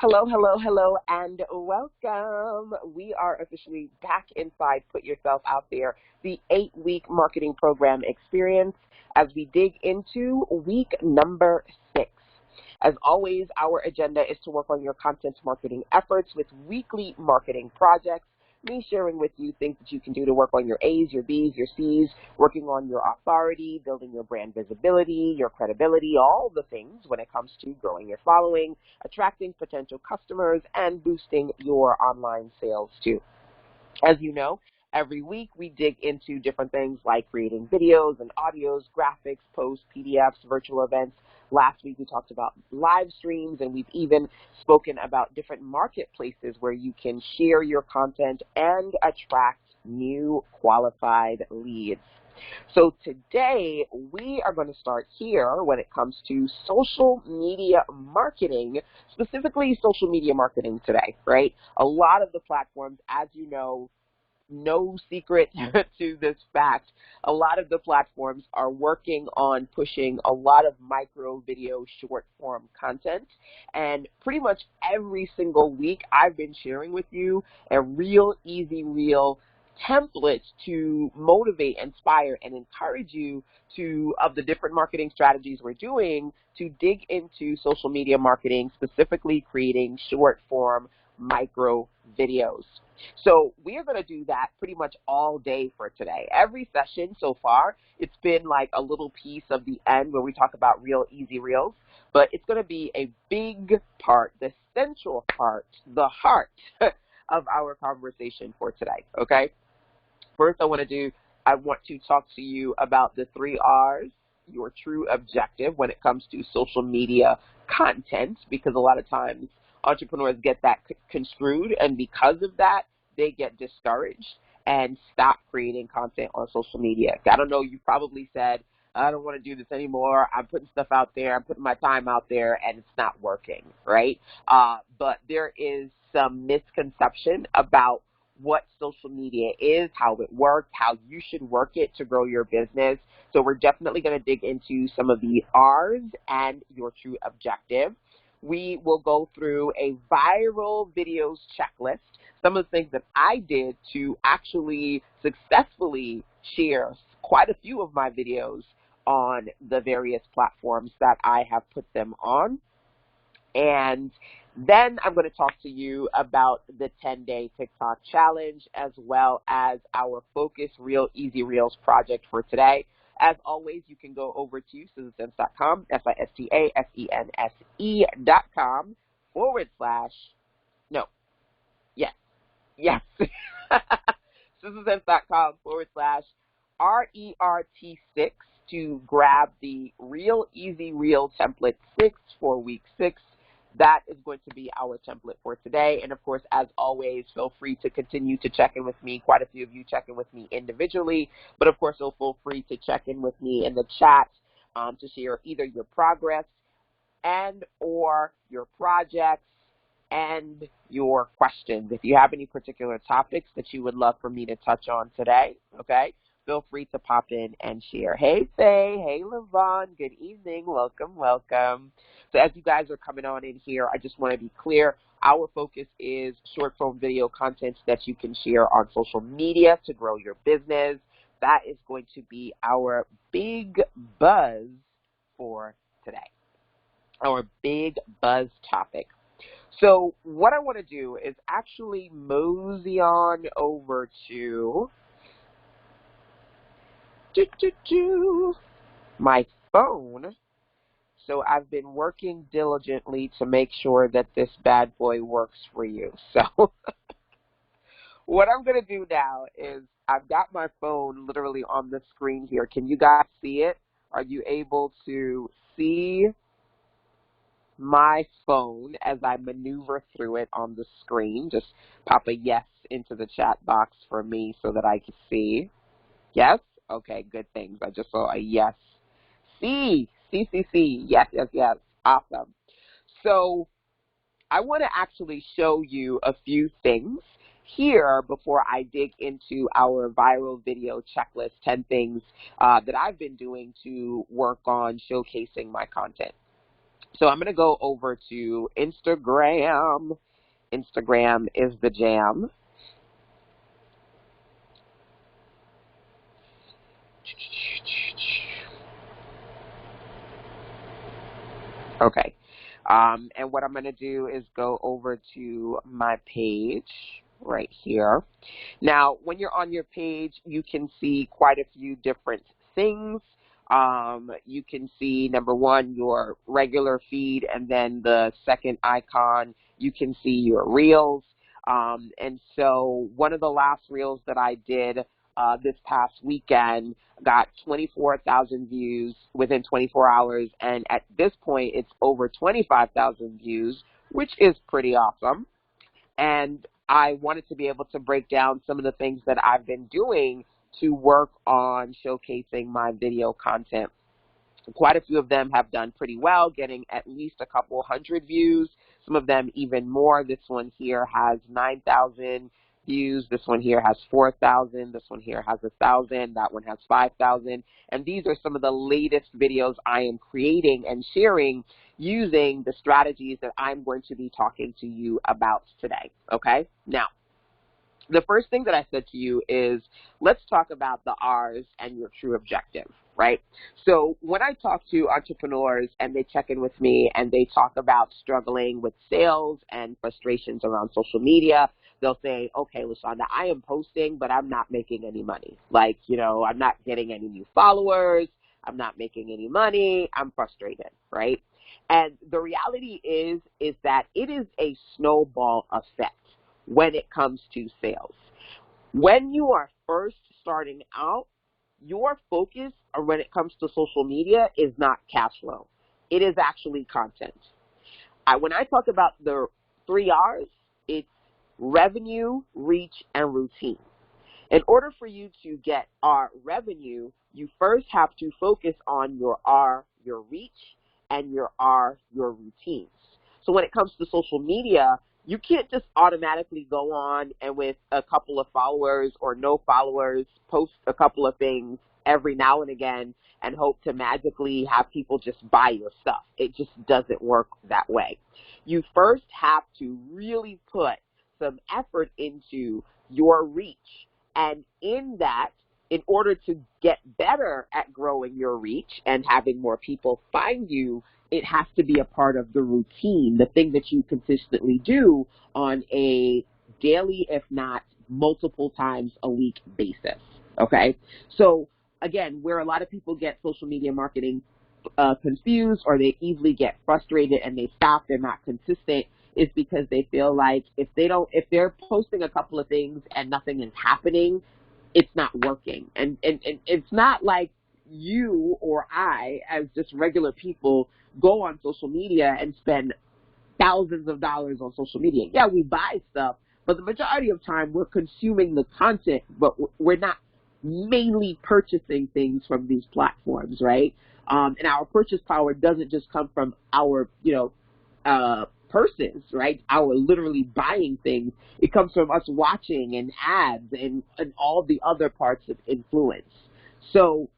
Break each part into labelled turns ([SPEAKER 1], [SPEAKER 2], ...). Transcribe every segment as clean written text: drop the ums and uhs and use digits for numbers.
[SPEAKER 1] Hello, hello, hello, and welcome. We are officially back inside Put Yourself Out There, the 8-week marketing program experience as we dig into week number 6. As always, our agenda is to work on your content marketing efforts with weekly marketing projects, me sharing with you things that you can do to work on your A's, your B's, your C's, working on your authority, building your brand visibility, your credibility, all the things when it comes to growing your following, attracting potential customers, and boosting your online sales too. As you know, every week we dig into different things like creating videos and audios, graphics, posts, PDFs, virtual events. Last week we talked about live streams, and we've even spoken about different marketplaces where you can share your content and attract new qualified leads. So today we are going to start here when it comes to social media marketing, specifically social media marketing today, right? A lot of the platforms, as you know, no secret to this fact, a lot of the platforms are working on pushing a lot of micro video short form content, and pretty much every single week I've been sharing with you a real easy reel template to motivate, inspire, and encourage you to, of the different marketing strategies we're doing, to dig into social media marketing, specifically creating short form micro videos. So we are going to do that pretty much all day for today. Every session so far, it's been like a little piece of the end where we talk about real easy reels, but it's going to be a big part, the central part, the heart of our conversation for today, okay? First, I want to talk to you about the 3 R's, your true objective when it comes to social media content, because a lot of times entrepreneurs get that construed, and because of that, they get discouraged and stop creating content on social media. I don't know, you probably said, I don't want to do this anymore. I'm putting stuff out there. I'm putting my time out there, and it's not working, right? But there is some misconception about what social media is, how it works, how you should work it to grow your business. So we're definitely going to dig into some of the R's and your true objective. We will go through a viral videos checklist, some of the things that I did to actually successfully share quite a few of my videos on the various platforms that I have put them on. And then I'm going to talk to you about the 10-day TikTok challenge, as well as our Focus Real Easy Reels project for today. As always, you can go over to SistaSense.com, SistaSense.com SistaSense.com /RERT6 to grab the Real Easy Reel template 6 for week 6. That is going to be our template for today. And of course, as always, feel free to continue to check in with me. Quite a few of you check in with me individually, but of course, feel free to check in with me in the chat to share either your progress and or your projects and your questions. If you have any particular topics that you would love for me to touch on today, okay, feel free to pop in and share. Hey, Faye. Hey, Levon. Good evening. Welcome, welcome. So as you guys are coming on in here, I just want to be clear. Our focus is short-form video content that you can share on social media to grow your business. That is going to be our big buzz for today, our big buzz topic. So what I want to do is actually mosey on over to my phone. So I've been working diligently to make sure that this bad boy works for you. So what I'm going to do now is I've got my phone literally on the screen here. Can you guys see it? Are you able to see my phone as I maneuver through it on the screen? Just pop a yes into the chat box for me so that I can see. Yes? Okay, good things. I just saw a yes. C. Yes. Awesome. So I want to actually show you a few things here before I dig into our viral video checklist, 10 things that I've been doing to work on showcasing my content. So I'm going to go over to Instagram. Instagram is the jam. Okay. And what I'm going to do is go over to my page right here. Now, when you're on your page, you can see quite a few different things. You can see, number one, your regular feed, and then the second icon, you can see your reels. And so one of the last reels that I did this past weekend got 24,000 views within 24 hours, and at this point, it's over 25,000 views, which is pretty awesome. And I wanted to be able to break down some of the things that I've been doing to work on showcasing my video content. Quite a few of them have done pretty well, getting at least a couple hundred views, some of them even more. This one here has 9,000 views. This one here has 4,000. This one here has 1,000. That one has 5,000. And these are some of the latest videos I am creating and sharing using the strategies that I'm going to be talking to you about today, okay? Now, the first thing that I said to you is, let's talk about the R's and your true objective, right? So when I talk to entrepreneurs and they check in with me and they talk about struggling with sales and frustrations around social media, they'll say, okay, LaShanda, I am posting, but I'm not making any money. Like, you know, I'm not getting any new followers. I'm not making any money. I'm frustrated, right? And the reality is that it is a snowball effect when it comes to sales. When you are first starting out, your focus, or when it comes to social media, is not cash flow. It is actually content. When I talk about the 3 R's, it's revenue, reach, and routine. In order for you to get our revenue, you first have to focus on your R, your reach, and your R, your routines. So when it comes to social media, you can't just automatically go on and with a couple of followers or no followers, post a couple of things every now and again and hope to magically have people just buy your stuff. It just doesn't work that way. You first have to really put some effort into your reach. And in that, in order to get better at growing your reach and having more people find you, it has to be a part of the routine, the thing that you consistently do on a daily, if not multiple times a week basis, okay? So, again, where a lot of people get social media marketing confused, or they easily get frustrated and they stop, they're not consistent, is because they feel like if they're posting a couple of things and nothing is happening, it's not working. And it's not like you or I, as just regular people, go on social media and spend thousands of dollars on social media. Yeah, we buy stuff, but the majority of time we're consuming the content, but we're not mainly purchasing things from these platforms, right? And our purchase power doesn't just come from our, purses, right? Our literally buying things. It comes from us watching and ads and all the other parts of influence. So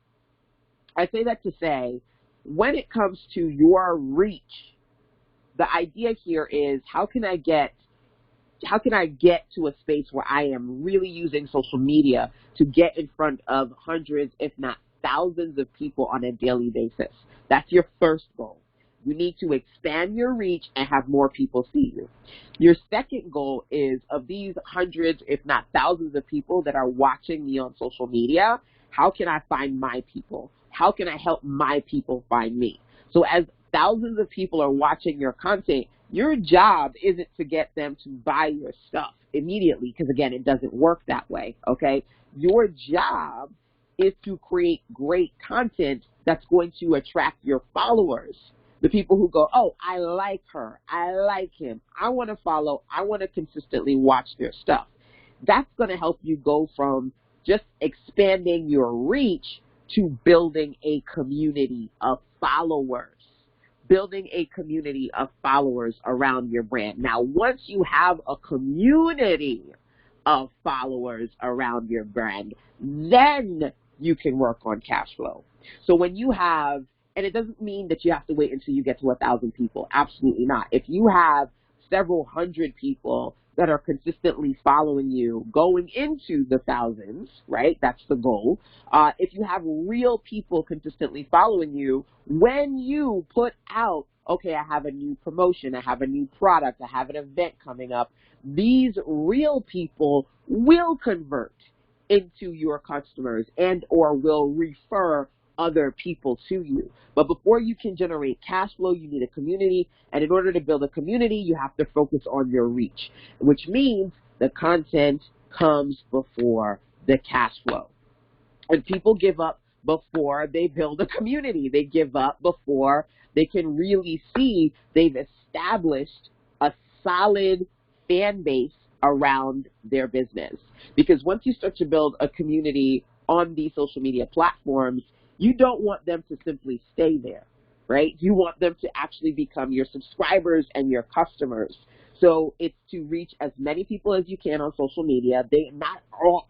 [SPEAKER 1] I say that to say, when it comes to your reach, the idea here is how can I get to a space where I am really using social media to get in front of hundreds, if not thousands of people on a daily basis? That's your first goal. You need to expand your reach and have more people see you. Your second goal is, of these hundreds, if not thousands of people that are watching me on social media, how can I find my people? How can I help my people find me? So as thousands of people are watching your content, your job isn't to get them to buy your stuff immediately, because again, it doesn't work that way, okay? Your job is to create great content that's going to attract your followers. The people who go, oh, I like her, I like him, I want to follow, I want to consistently watch their stuff. That's going to help you go from just expanding your reach to building a community of followers. Building a community of followers around your brand. Now, once you have a community of followers around your brand, then you can work on cash flow. So when you have And it doesn't mean that you have to wait until you get to 1,000 people. Absolutely not. If you have several hundred people that are consistently following you going into the thousands, right? That's the goal. If you have real people consistently following you, when you put out, okay, I have a new promotion, I have a new product, I have an event coming up, these real people will convert into your customers and or will refer other people to you. But before you can generate cash flow, you need a community. And in order to build a community, you have to focus on your reach, which means the content comes before the cash flow. And people give up before they build a community. They give up before they can really see they've established a solid fan base around their business. Because once you start to build a community on these social media platforms, you don't want them to simply stay there, right? You want them to actually become your subscribers and your customers. So it's to reach as many people as you can on social media. They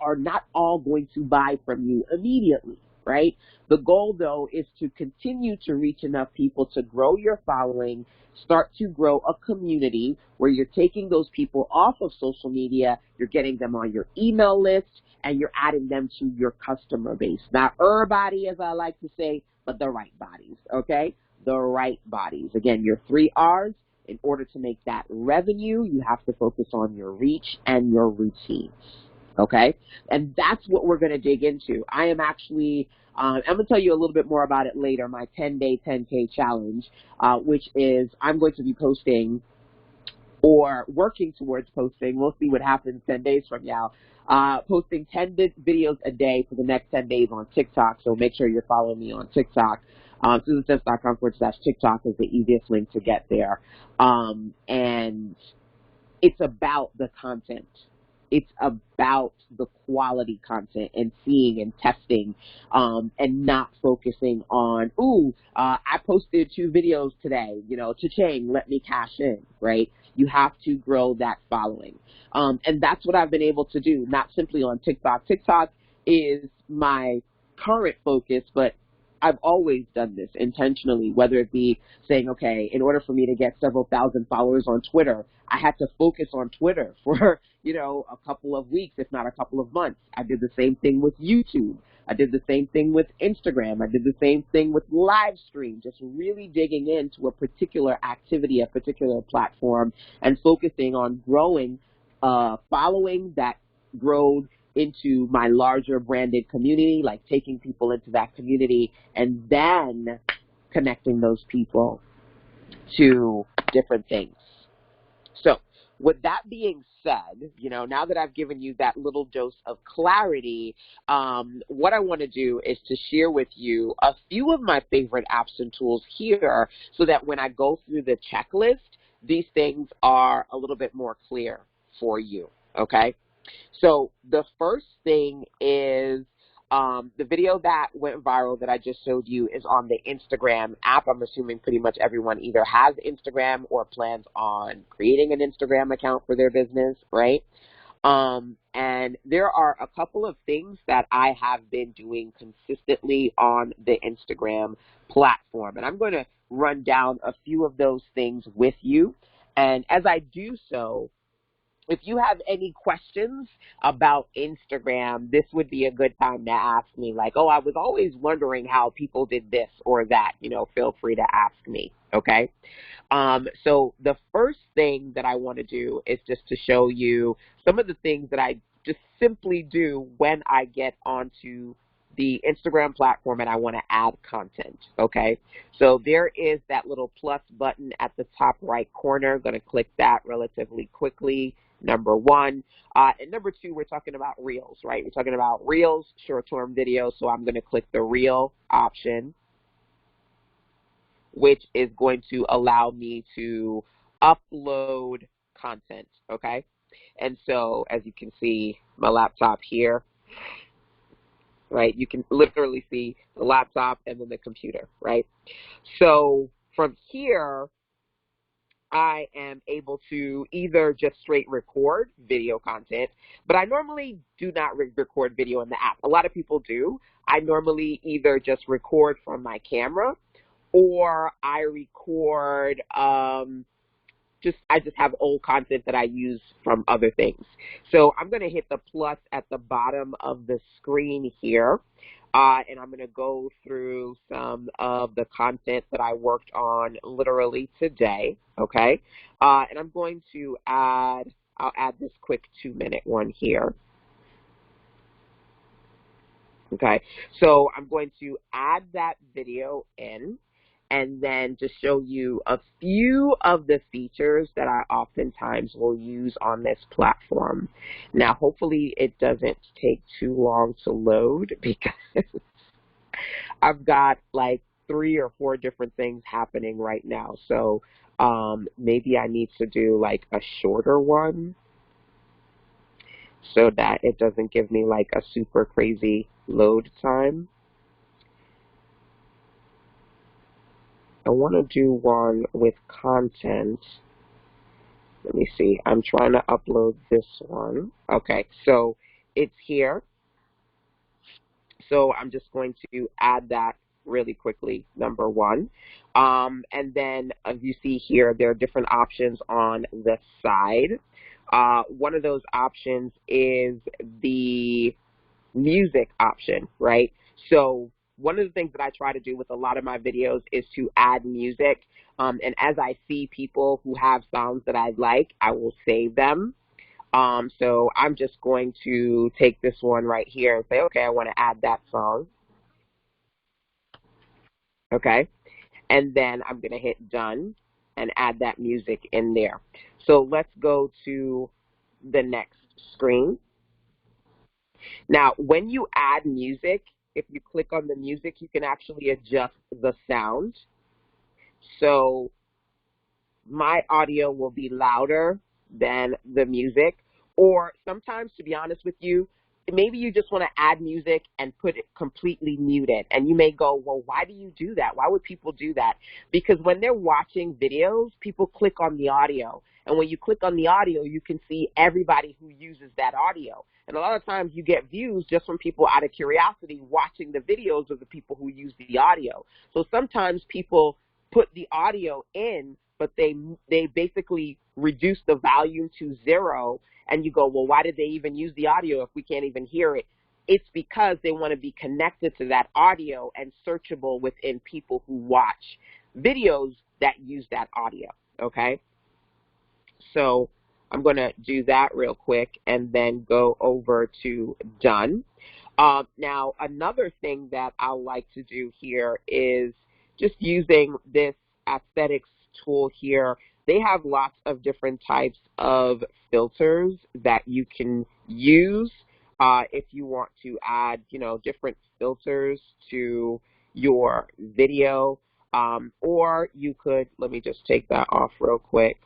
[SPEAKER 1] are not all going to buy from you immediately, right? The goal, though, is to continue to reach enough people to grow your following, start to grow a community where you're taking those people off of social media, you're getting them on your email list, and you're adding them to your customer base. Not everybody, as I like to say, but the right bodies, okay? The right bodies. Again, your 3 R's. In order to make that revenue, you have to focus on your reach and your routine, okay? And that's what we're going to dig into. I am actually, I'm going to tell you a little bit more about it later, my 10-day 10K challenge, which is I'm going to be posting or working towards posting. We'll see what happens 10 days from now. Posting 10 videos a day for the next 10 days on TikTok, so make sure you're following me on TikTok. SistaSense.com/TikTok is the easiest link to get there. And it's about the content. It's about the quality content and seeing and testing, and not focusing on, I posted 2 videos today, cha-ching, let me cash in, right? You have to grow that following. And that's what I've been able to do, not simply on TikTok. TikTok is my current focus, but I've always done this intentionally, whether it be saying, okay, in order for me to get several thousand followers on Twitter, I had to focus on Twitter for, a couple of weeks, if not a couple of months. I did the same thing with YouTube. I did the same thing with Instagram. I did the same thing with live stream, just really digging into a particular activity, a particular platform, and focusing on growing following that growed into my larger branded community, like taking people into that community and then connecting those people to different things. So with that being said, now that I've given you that little dose of clarity, what I want to do is to share with you a few of my favorite apps and tools here so that when I go through the checklist, these things are a little bit more clear for you, okay? So the first thing is the video that went viral that I just showed you is on the Instagram app. I'm assuming pretty much everyone either has Instagram or plans on creating an Instagram account for their business, right? And there are a couple of things that I have been doing consistently on the Instagram platform. And I'm going to run down a few of those things with you. And as I do so, if you have any questions about Instagram, this would be a good time to ask me, like, I was always wondering how people did this or that. Feel free to ask me, okay? So the first thing that I want to do is just to show you some of the things that I just simply do when I get onto the Instagram platform and I want to add content, okay? So there is that little plus button at the top right corner. I'm going to click that relatively quickly, number 1. And number 2, we're talking about Reels, right? We're talking about Reels, short-term videos, so I'm going to click the Reel option, which is going to allow me to upload content, okay? And so, as you can see, my laptop here, right? You can literally see the laptop and then the computer, right? So from here, I am able to either just straight record video content, but I normally do not record video in the app. A lot of people do. I normally either just record from my camera or I record I just have old content that I use from other things. So I'm going to hit the plus at the bottom of the screen here. And I'm going to go through some of the content that I worked on literally today, okay? And I'm going to I'll add this quick 2-minute one here. Okay, so I'm going to add that video in and then just show you a few of the features that I oftentimes will use on this platform. Now, hopefully it doesn't take too long to load because I've got like 3 or 4 different things happening right now. So maybe I need to do like a shorter one so that it doesn't give me like a super crazy load time. I want to do one with content. Let me see. I'm trying to upload this one. Okay, so it's here. So I'm just going to add that really quickly, number one. And then as you see here, there are different options on the side. One of those options is the music option, right? So one of the things that I try to do with a lot of my videos is to add music. And as I see people who have sounds that I like, I will save them. So I'm just going to take this one right here and say, okay, I want to add that song. Okay. And then I'm going to hit done and add that music in there. So let's go to the next screen. Now, when you add music, if you click on the music, you can actually adjust the sound. So my audio will be louder than the music. Or sometimes, to be honest with you, maybe you just want to add music and put it completely muted. And you may go, well, why do you do that? Why would people do that? Because when they're watching videos, people click on the audio. And when you click on the audio, you can see everybody who uses that audio. And a lot of times you get views just from people out of curiosity watching the videos of the people who use the audio. So sometimes people put the audio in, but they basically reduce the volume to 0. And you go, well, why did they even use the audio if we can't even hear it? It's because they want to be connected to that audio and searchable within people who watch videos that use that audio, okay? So I'm going to do that real quick and then go over to done. Now, another thing that I like to do here is just using this aesthetics tool here. They have lots of different types of filters that you can use if you want to add, different filters to your video. Or you could, let me just take that off real quick.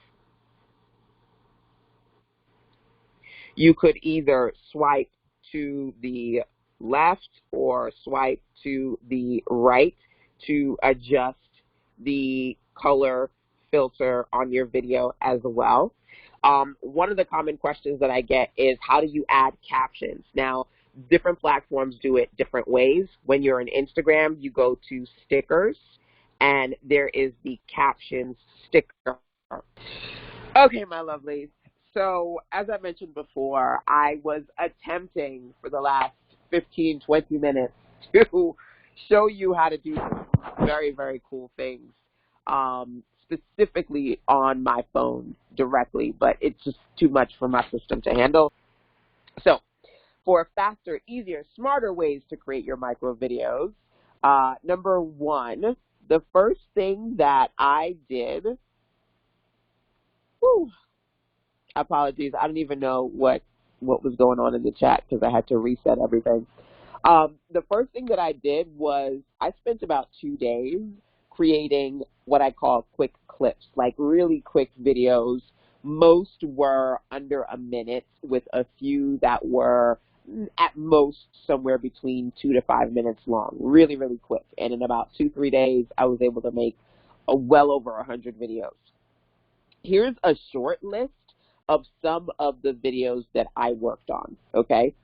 [SPEAKER 1] You could either swipe to the left or swipe to the right to adjust the color filter on your video as well. One of the common questions that I get is, how do you add captions? Now, different platforms do it different ways. When you're on Instagram, you go to stickers, and there is the captions sticker. Okay, my lovelies. So as I mentioned before, I was attempting for the last 15, 20 minutes to show you how to do some very, very cool things, specifically on my phone directly, but it's just too much for my system to handle. So for faster, easier, smarter ways to create your micro videos, number one, the first thing that I did, apologies, I don't even know what was going on in the chat because I had to reset everything. The first thing that I did was I spent about 2 days creating what I call quick clips, like really quick videos. Most were under a minute, with a few that were at most somewhere between 2 to 5 minutes long, really, really quick. And in about 2-3 days, I was able to make well over 100 videos. Here's a short list of some of the videos that I worked on, okay?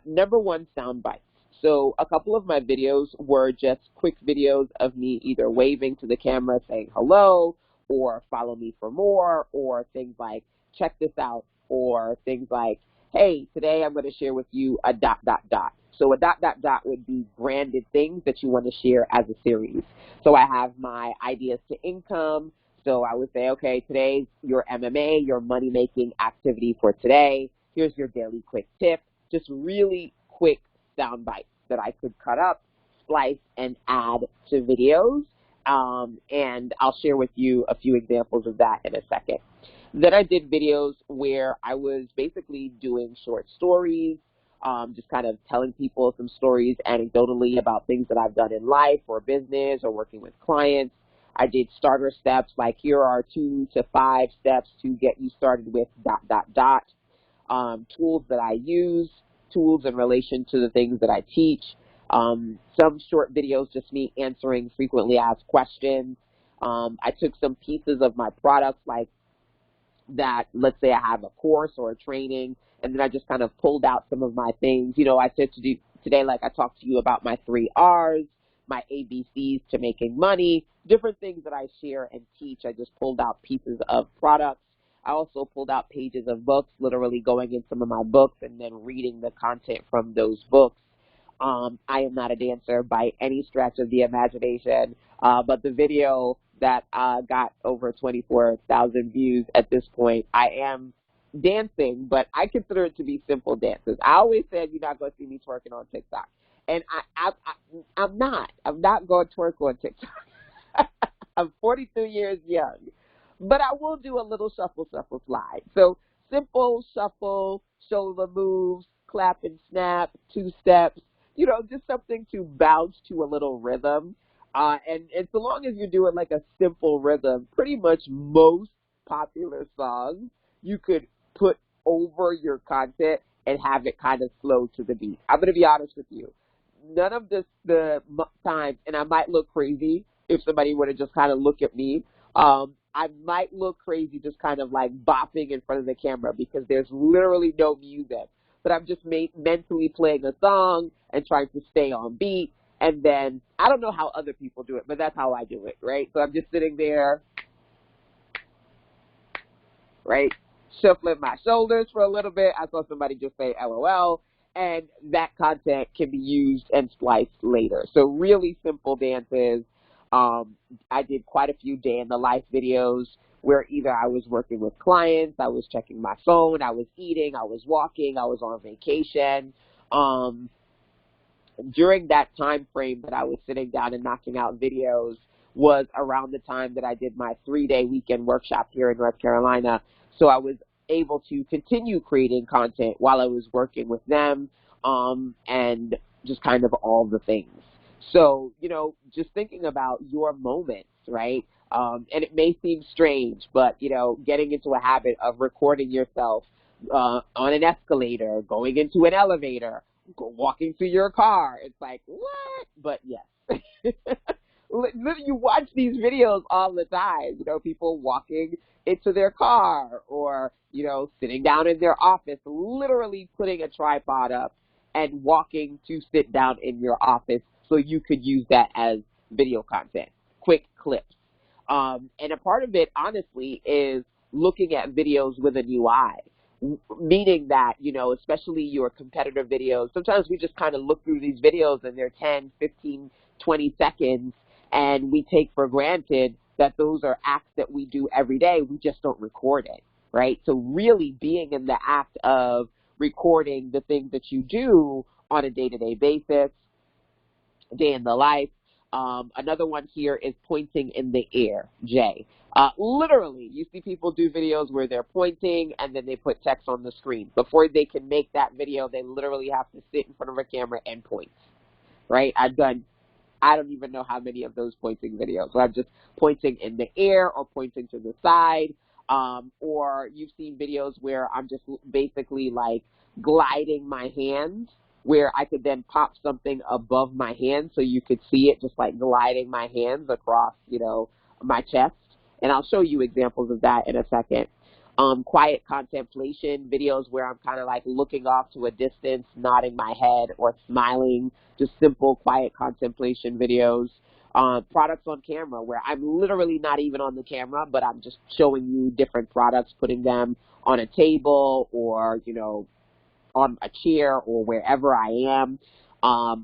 [SPEAKER 1] Number one, sound bites. So a couple of my videos were just quick videos of me either waving to the camera saying hello, or follow me for more, or things like check this out, or things like, hey, today I'm going to share with you a dot, dot, dot. So a dot, dot, dot would be branded things that you want to share as a series. So I have my ideas to income. So I would say, okay, today's your MMA, your money-making activity for today. Here's your daily quick tip. Just really quick sound bites that I could cut up, splice, and add to videos. And I'll share with you a few examples of that in a second. Then I did videos where I was basically doing short stories, just kind of telling people some stories anecdotally about things that I've done in life or business or working with clients. I did starter steps, like here are 2 to 5 steps to get you started with dot, dot, dot. Tools that I use, tools in relation to the things that I teach. Some short videos, just me answering frequently asked questions. I took some pieces of my products, like that, let's say I have a course or a training, and then I just kind of pulled out some of my things. You know, I said to do today, like I talked to you about my 3 R's, my ABCs to making money, different things that I share and teach. I just pulled out pieces of products. I also pulled out pages of books, literally going in some of my books and then reading the content from those books. I am not a dancer by any stretch of the imagination, but the video that got over 24,000 views at this point, I am dancing, but I consider it to be simple dances. I always said you're not going to see me twerking on TikTok, and I'm not. I'm not going to twerk on TikTok. I'm 42 years young, but I will do a little shuffle, shuffle, slide. So simple shuffle, shoulder moves, clap and snap, 2 steps, you know, just something to bounce to a little rhythm. And so long as you do it like a simple rhythm, pretty much most popular songs you could put over your content and have it kind of flow to the beat. I'm going to be honest with you. None of the times, and I might look crazy if somebody were to just kind of look at me, I might look crazy just kind of like bopping in front of the camera because there's literally no music. But I'm just mentally playing a song and trying to stay on beat. And then, I don't know how other people do it, but that's how I do it, right? So I'm just sitting there, right, shuffling my shoulders for a little bit. I saw somebody just say LOL, and that content can be used and spliced later. So really simple dances. I did quite a few day in the life videos where either I was working with clients, I was checking my phone, I was eating, I was walking, I was on vacation. During that time frame that I was sitting down and knocking out videos was around the time that I did my 3-day weekend workshop here in North Carolina. So I was able to continue creating content while I was working with them, and just kind of all the things. So, you know, just thinking about your moments, right? And it may seem strange, but, you know, getting into a habit of recording yourself on an escalator, going into an elevator, walking through your car. It's like, what? But yes. You watch these videos all the time, you know, people walking into their car or, you know, sitting down in their office, literally putting a tripod up and walking to sit down in your office so you could use that as video content, quick clips. And a part of it, honestly, is looking at videos with a new eye. Meaning that, you know, especially your competitor videos, sometimes we just kind of look through these videos and they're 10, 15, 20 seconds, and we take for granted that those are acts that we do every day. We just don't record it, right? So really being in the act of recording the things that you do on a day-to-day basis, day in the life. Another one here is pointing in the air, Jay. Literally, you see people do videos where they're pointing and then they put text on the screen. Before they can make that video, they literally have to sit in front of a camera and point, right? I don't even know how many of those pointing videos. So I'm just pointing in the air or pointing to the side. Or you've seen videos where I'm just basically like gliding my hand, where I could then pop something above my hand so you could see it, just like gliding my hands across, you know, my chest. And I'll show you examples of that in a second. Quiet contemplation videos where I'm kind of like looking off to a distance, nodding my head or smiling, just simple quiet contemplation videos. Products on camera where I'm literally not even on the camera, but I'm just showing you different products, putting them on a table or, you know, on a chair or wherever I am,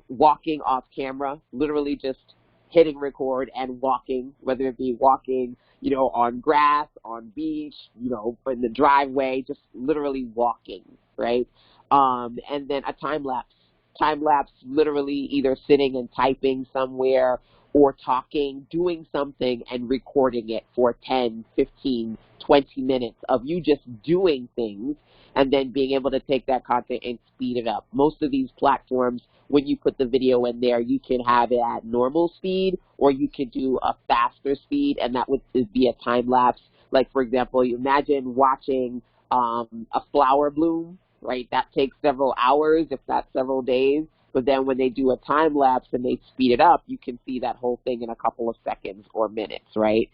[SPEAKER 1] walking off camera, literally just hitting record and walking, whether it be walking, you know, on grass, on beach, you know, in the driveway, just literally walking, right? And then a time lapse, literally either sitting and typing somewhere or talking, doing something and recording it for 10, 15, 20 minutes of you just doing things and then being able to take that content and speed it up. Most of these platforms, when you put the video in there, you can have it at normal speed or you could do a faster speed, and that would be a time lapse. Like, for example, you imagine watching a flower bloom, right? That takes several hours, if not several days. But then when they do a time lapse and they speed it up, you can see that whole thing in a couple of seconds or minutes, right?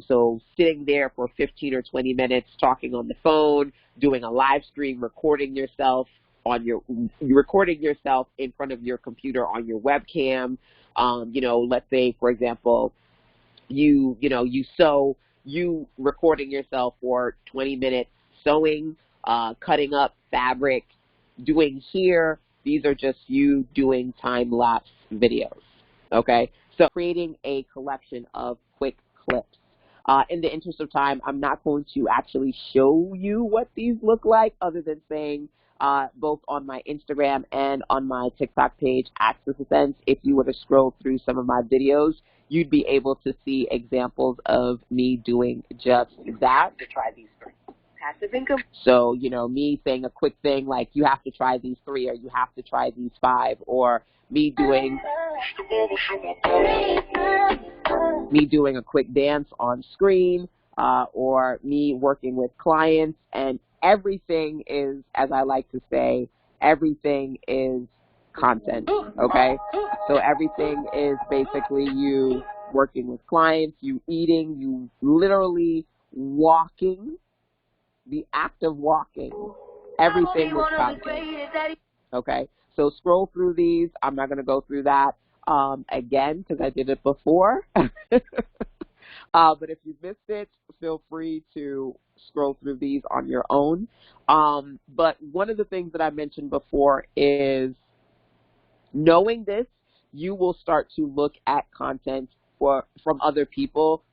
[SPEAKER 1] So sitting there for 15 or 20 minutes, talking on the phone, doing a live stream, recording yourself in front of your computer on your webcam. You know, let's say, for example, you sew, you recording yourself for 20 minutes sewing, cutting up fabric, doing hair. These are just you doing time-lapse videos, okay? So creating a collection of quick clips. In the interest of time, I'm not going to actually show you what these look like other than saying both on my Instagram and on my TikTok page at SistaSense, if you were to scroll through some of my videos, you'd be able to see examples of me doing just that. To try these things. Passive income. So, you know, me saying a quick thing like you have to try these 3 or you have to try these 5, or me doing a quick dance on screen, or me working with clients, and everything is, as I like to say, everything is content, okay? So everything is basically you working with clients, you eating, you literally walking. The act of walking, everything is content, okay? So scroll through these. I'm not going to go through that again because I did it before. But if you missed it, feel free to scroll through these on your own. But one of the things that I mentioned before is knowing this, you will start to look at content from other people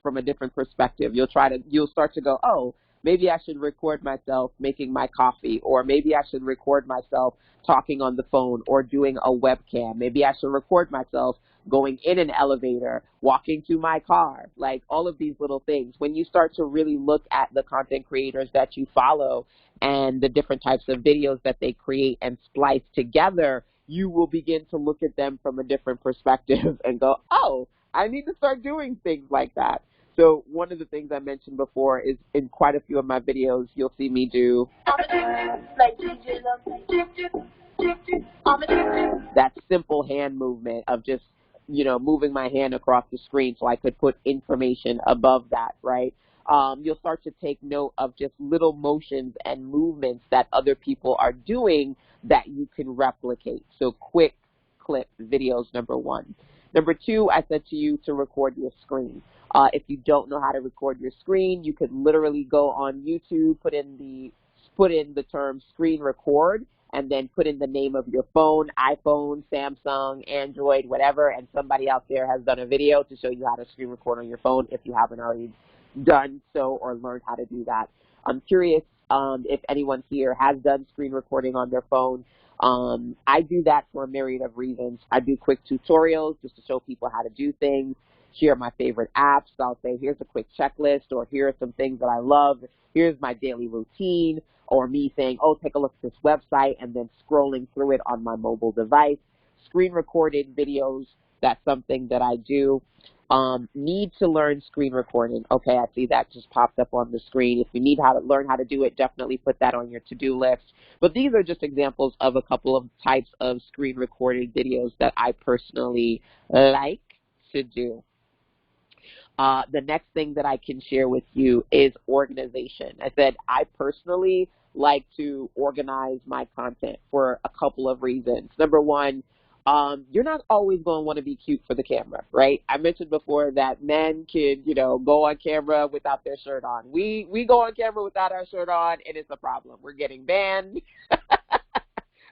[SPEAKER 1] from a different perspective. You'll start to go, oh, maybe I should record myself making my coffee, or maybe I should record myself talking on the phone or doing a webcam. Maybe I should record myself going in an elevator, walking to my car, like all of these little things. When you start to really look at the content creators that you follow and the different types of videos that they create and splice together, you will begin to look at them from a different perspective and go, oh, I need to start doing things like that. So one of the things I mentioned before is in quite a few of my videos, you'll see me do that simple hand movement of just, you know, moving my hand across the screen so I could put information above that, right? You'll start to take note of just little motions and movements that other people are doing that you can replicate. So quick clip videos, number 1. Number 2, I said to you to record your screen. If you don't know how to record your screen, you could literally go on YouTube, put in the term screen record, and then put in the name of your phone, iPhone, Samsung, Android, whatever, and somebody out there has done a video to show you how to screen record on your phone if you haven't already done so or learned how to do that. I'm curious if anyone here has done screen recording on their phone. I do that for a myriad of reasons. I do quick tutorials just to show people how to do things. Here are my favorite apps. I'll say, here's a quick checklist, or here are some things that I love. Here's my daily routine, or me saying, oh, take a look at this website, and then scrolling through it on my mobile device. Screen recorded videos, that's something that I do. Need to learn screen recording. Okay, I see that just popped up on the screen. If you need how to learn how to do it, definitely put that on your to-do list. But these are just examples of a couple of types of screen recording videos that I personally like to do. The next thing that I can share with you is organization. I said I personally like to organize my content for a couple of reasons. Number one, you're not always going to want to be cute for the camera, right? I mentioned before that men can, go on camera without their shirt on. We go on camera without our shirt on, and it's a problem. We're getting banned.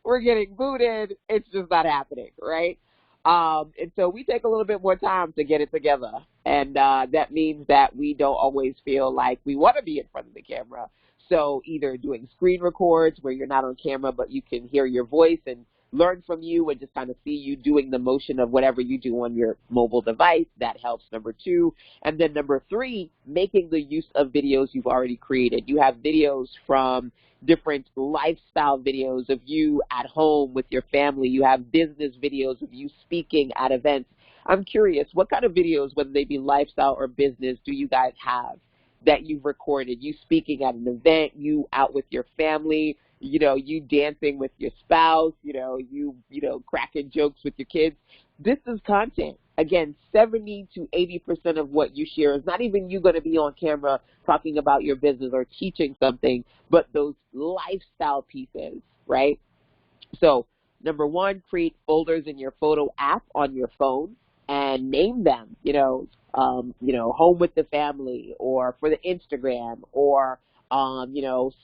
[SPEAKER 1] We're getting booted. It's just not happening, right? And so we take a little bit more time to get it together. And that means that we don't always feel like we want to be in front of the camera. So either doing screen records where you're not on camera, but you can hear your voice and learn from you and just kind of see you doing the motion of whatever you do on your mobile device. That helps, number two. And then number three, making the use of videos you've already created. You have videos from different lifestyle videos of you at home with your family. You have business videos of you speaking at events. I'm curious, what kind of videos, whether they be lifestyle or business, do you guys have that you've recorded? You speaking at an event, you out with your family, you dancing with your spouse, you cracking jokes with your kids. This is content. Again, 70 to 80% of what you share is not even you going to be on camera talking about your business or teaching something, but those lifestyle pieces, right? So, number one, create folders in your photo app on your phone and name them, home with the family, or for the Instagram, or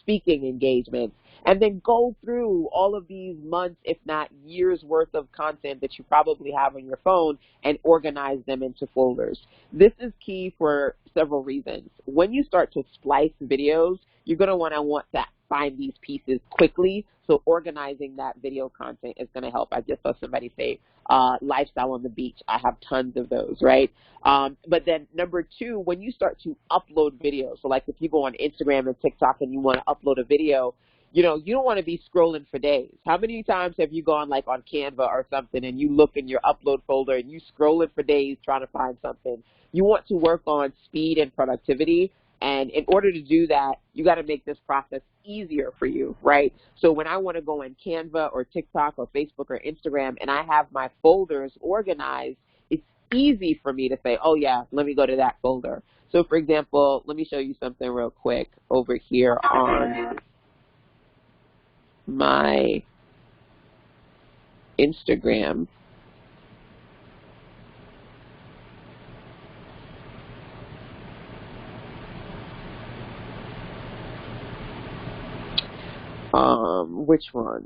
[SPEAKER 1] speaking engagements, and then go through all of these months, if not years worth of content that you probably have on your phone and organize them into folders. This is key for several reasons. When you start to splice videos, you're going to want to find these pieces quickly. So organizing that video content is going to help. I just saw somebody say lifestyle on the beach. I have tons of those, right? But then number two, when you start to upload videos, so like if you go on Instagram and TikTok and you want to upload a video, you don't want to be scrolling for days. How many times have you gone like on Canva or something and you look in your upload folder and you scrolling for days trying to find something? You want to work on speed and productivity. And in order to do that, you got to make this process easier for you, right? So when I want to go on Canva or TikTok or Facebook or Instagram and I have my folders organized, it's easy for me to say, oh, yeah, let me go to that folder. So, for example, let me show you something real quick over here on my Instagram. Which one?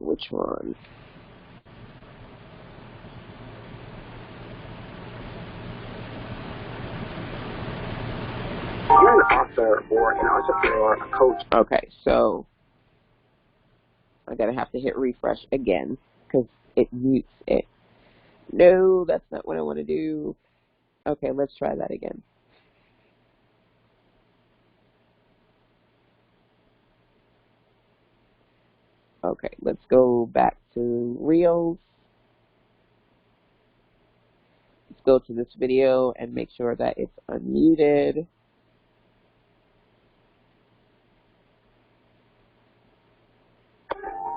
[SPEAKER 2] You're an author or an entrepreneur, a coach.
[SPEAKER 1] Okay, so I'm going to have to hit refresh again because it mutes it. No, that's not what I want to do. Okay, let's try that again. Okay, let's go back to Reels. Let's go to this video and make sure that it's unmuted.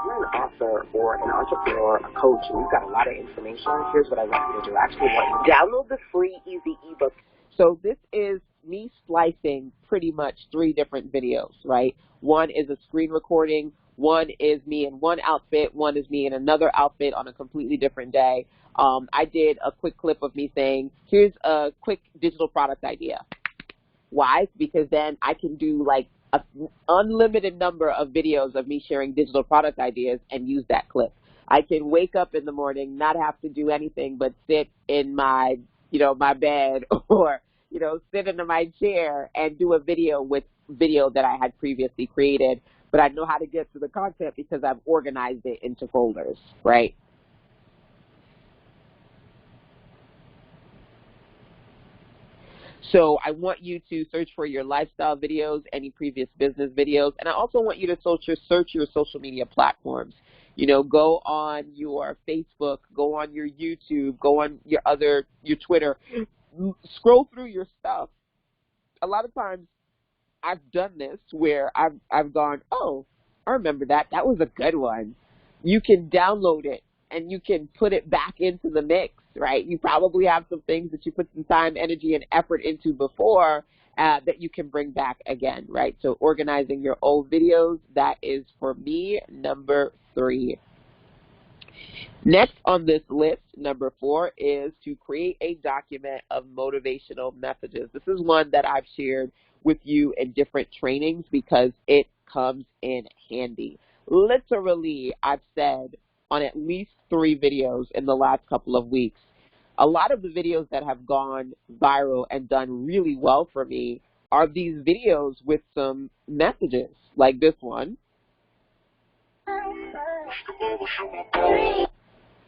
[SPEAKER 2] You're an author or an entrepreneur, a coach, and you've got a lot of information. Here's what I want you to do. I actually want you to download the free easy ebook.
[SPEAKER 1] So this is me splicing pretty much 3 different videos, right? One is a screen recording. One is me in one outfit. One is me in another outfit on a completely different day. I did a quick clip of me saying, here's a quick digital product idea. Why? Because then I can do like an unlimited number of videos of me sharing digital product ideas and use that clip. I can wake up in the morning, not have to do anything but sit in my, my bed or, sit in my chair and do a video that I had previously created. But I know how to get to the content because I've organized it into folders, right? So I want you to search for your lifestyle videos, any previous business videos, and I also want you to search your social media platforms. Go on your Facebook, go on your YouTube, go on your Twitter, scroll through your stuff. A lot of times I've done this where I've gone, oh, I remember that. That was a good one. You can download it and you can put it back into the mix right? You probably have some things that you put some time, energy, and effort into before that you can bring back again, right? So organizing your old videos, that is for me number 3. Next on this list, number 4, is to create a document of motivational messages. This is one that I've shared with you in different trainings because it comes in handy. Literally, I've said on at least 3 videos in the last couple of weeks, a lot of the videos that have gone viral and done really well for me are these videos with some messages, like this one.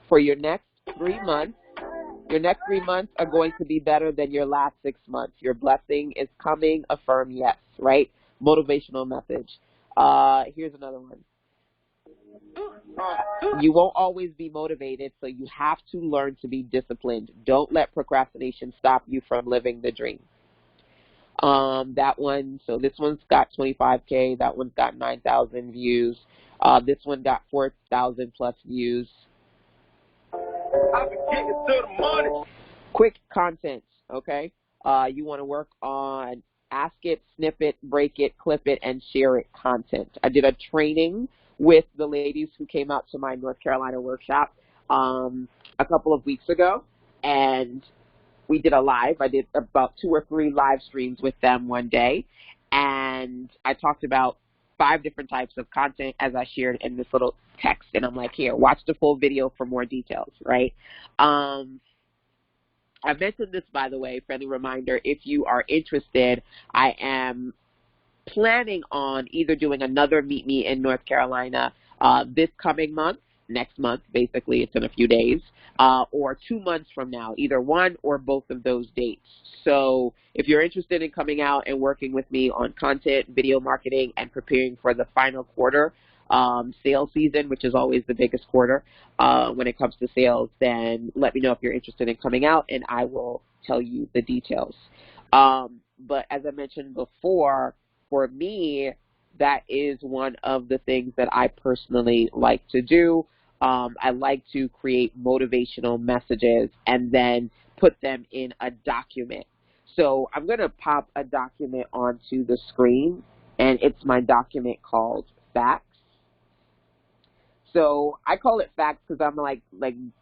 [SPEAKER 1] For your next 3 months, your next 3 months are going to be better than your last 6 months. Your blessing is coming, affirm yes, right? Motivational message. Here's another one. You won't always be motivated, so you have to learn to be disciplined. Don't let procrastination stop you from living the dream. That one, so this one's got 25K. That one's got 9,000 views. This one got 4,000 plus views. I've been getting to the money. Quick content, okay? You want to work on ask it, snip it, break it, clip it, and share it content. I did a training with the ladies who came out to my North Carolina workshop a couple of weeks ago, and we did a live. I did about 2 or 3 live streams with them one day, and I talked about 5 different types of content as I shared in this little text, and I'm like, here, watch the full video for more details, right? I mentioned this, by the way, friendly reminder, if you are interested, I am planning on either doing another Meet Me in North Carolina this coming month, next month, basically, it's in a few days, or 2 months from now, either one or both of those dates. So if you're interested in coming out and working with me on content, video marketing, and preparing for the final quarter sales season, which is always the biggest quarter when it comes to sales, then let me know if you're interested in coming out, and I will tell you the details. But as I mentioned before, for me, that is one of the things that I personally like to do. I like to create motivational messages and then put them in a document. So I'm going to pop a document onto the screen, and it's my document called Facts. So I call it facts because I'm like,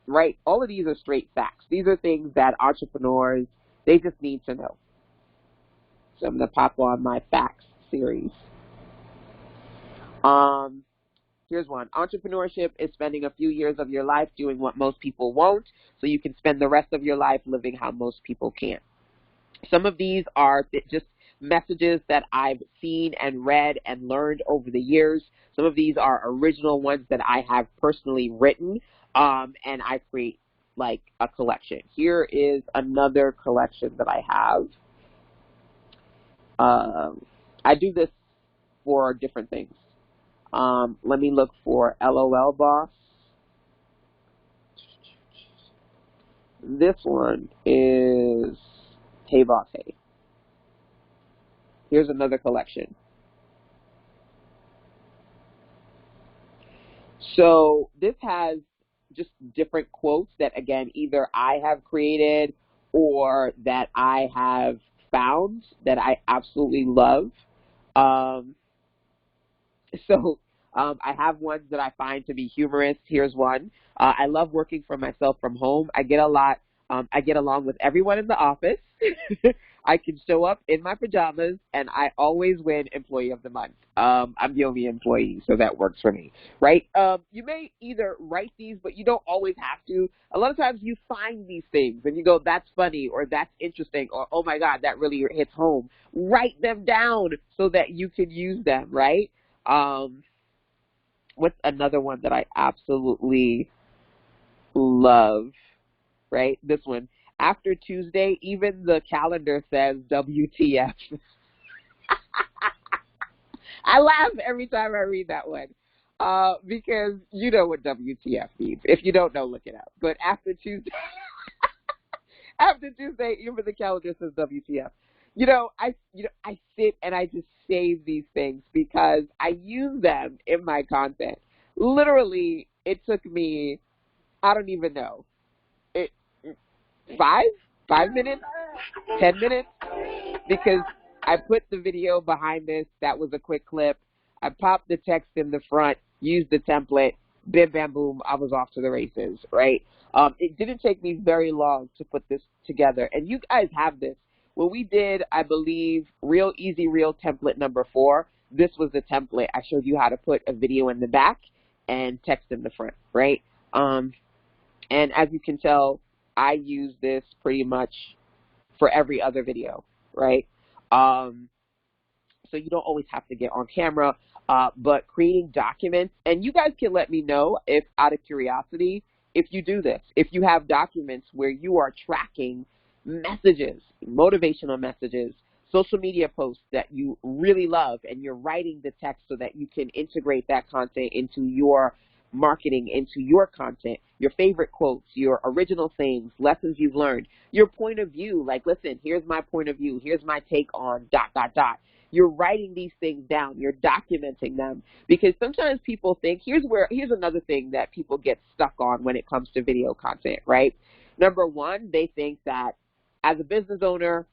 [SPEAKER 1] right, all of these are straight facts. These are things that entrepreneurs, they just need to know. So I'm going to pop on my facts series. Here's one. Entrepreneurship is spending a few years of your life doing what most people won't, so you can spend the rest of your life living how most people can't. Some of these are just messages that I've seen and read and learned over the years. Some of these are original ones that I have personally written, and I create like a collection. Here is another collection that I have. I do this for different things. Let me look for LOL Boss. This one is Hey Boss Hey. Here's another collection. So this has just different quotes that, again, either I have created or that I have found that I absolutely love. I have ones that I find to be humorous. Here's one. I love working for myself from home. I get along with everyone in the office. I can show up in my pajamas, and I always win Employee of the Month. I'm the only employee, so that works for me, right? You may either write these, but you don't always have to. A lot of times you find these things, and you go, that's funny, or that's interesting, or oh my God, that really hits home. Write them down so that you can use them, right? What's another one that I absolutely love, right? This one. After Tuesday, even the calendar says WTF. I laugh every time I read that one because you know what WTF means. If you don't know, look it up. But after Tuesday, even the calendar says WTF. I sit and I just save these things because I use them in my content. Literally, it took me, I don't even know. five minutes, 10 minutes, because I put the video behind this. That was a quick clip. I popped the text in the front, used the template, bim, bam, boom, I was off to the races, right? It didn't take me very long to put this together, and you guys have this. When we did, I believe, Real Easy Reel template number 4, this was the template. I showed you how to put a video in the back and text in the front, right? And as you can tell, I use this pretty much for every other video, right? So you don't always have to get on camera, but creating documents, and you guys can let me know if, out of curiosity, if you do this, if you have documents where you are tracking messages, motivational messages, social media posts that you really love, and you're writing the text so that you can integrate that content into your marketing, into your content, your favorite quotes, your original sayings, lessons you've learned, your point of view, like, listen, here's my point of view, here's my take on ... You're writing these things down, you're documenting them, because sometimes people think, here's another thing that people get stuck on when it comes to video content, right? Number one, they think that as a business owner,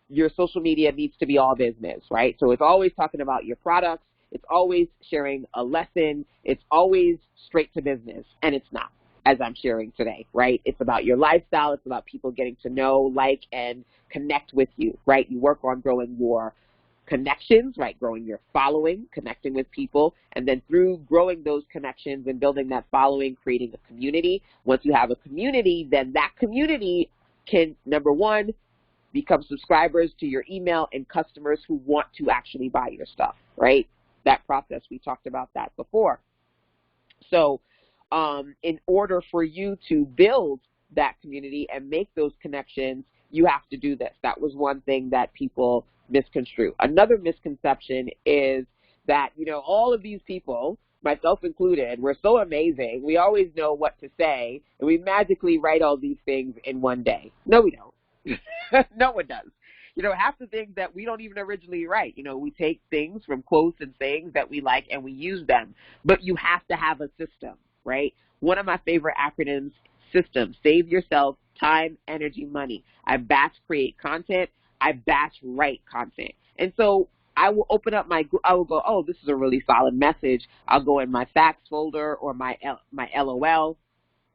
[SPEAKER 1] your social media needs to be all business, right? So it's always talking about your products, it's always sharing a lesson, it's always straight to business, and it's not, as I'm sharing today, right? It's about your lifestyle, it's about people getting to know, like, and connect with you, right? You work on growing your connections, right? Growing your following, connecting with people, and then through growing those connections and building that following, creating a community. Once you have a community, then that community can, number one, become subscribers to your email and customers who want to actually buy your stuff, right? That process, we talked about that before. So in order for you to build that community and make those connections, you have to do this. That was one thing that people misconstrue. Another misconception is that, you know, all of these people, myself included, we're so amazing. We always know what to say, and we magically write all these things in one day. No, we don't. No one does. You know, half the things that we don't even originally write, you know, we take things from quotes and sayings that we like and we use them. But you have to have a system, right? One of my favorite acronyms, SISTEM, save yourself time, energy, money. I batch create content. I batch write content. And so I will open up I will go, oh, this is a really solid message. I'll go in my facts folder or my LOL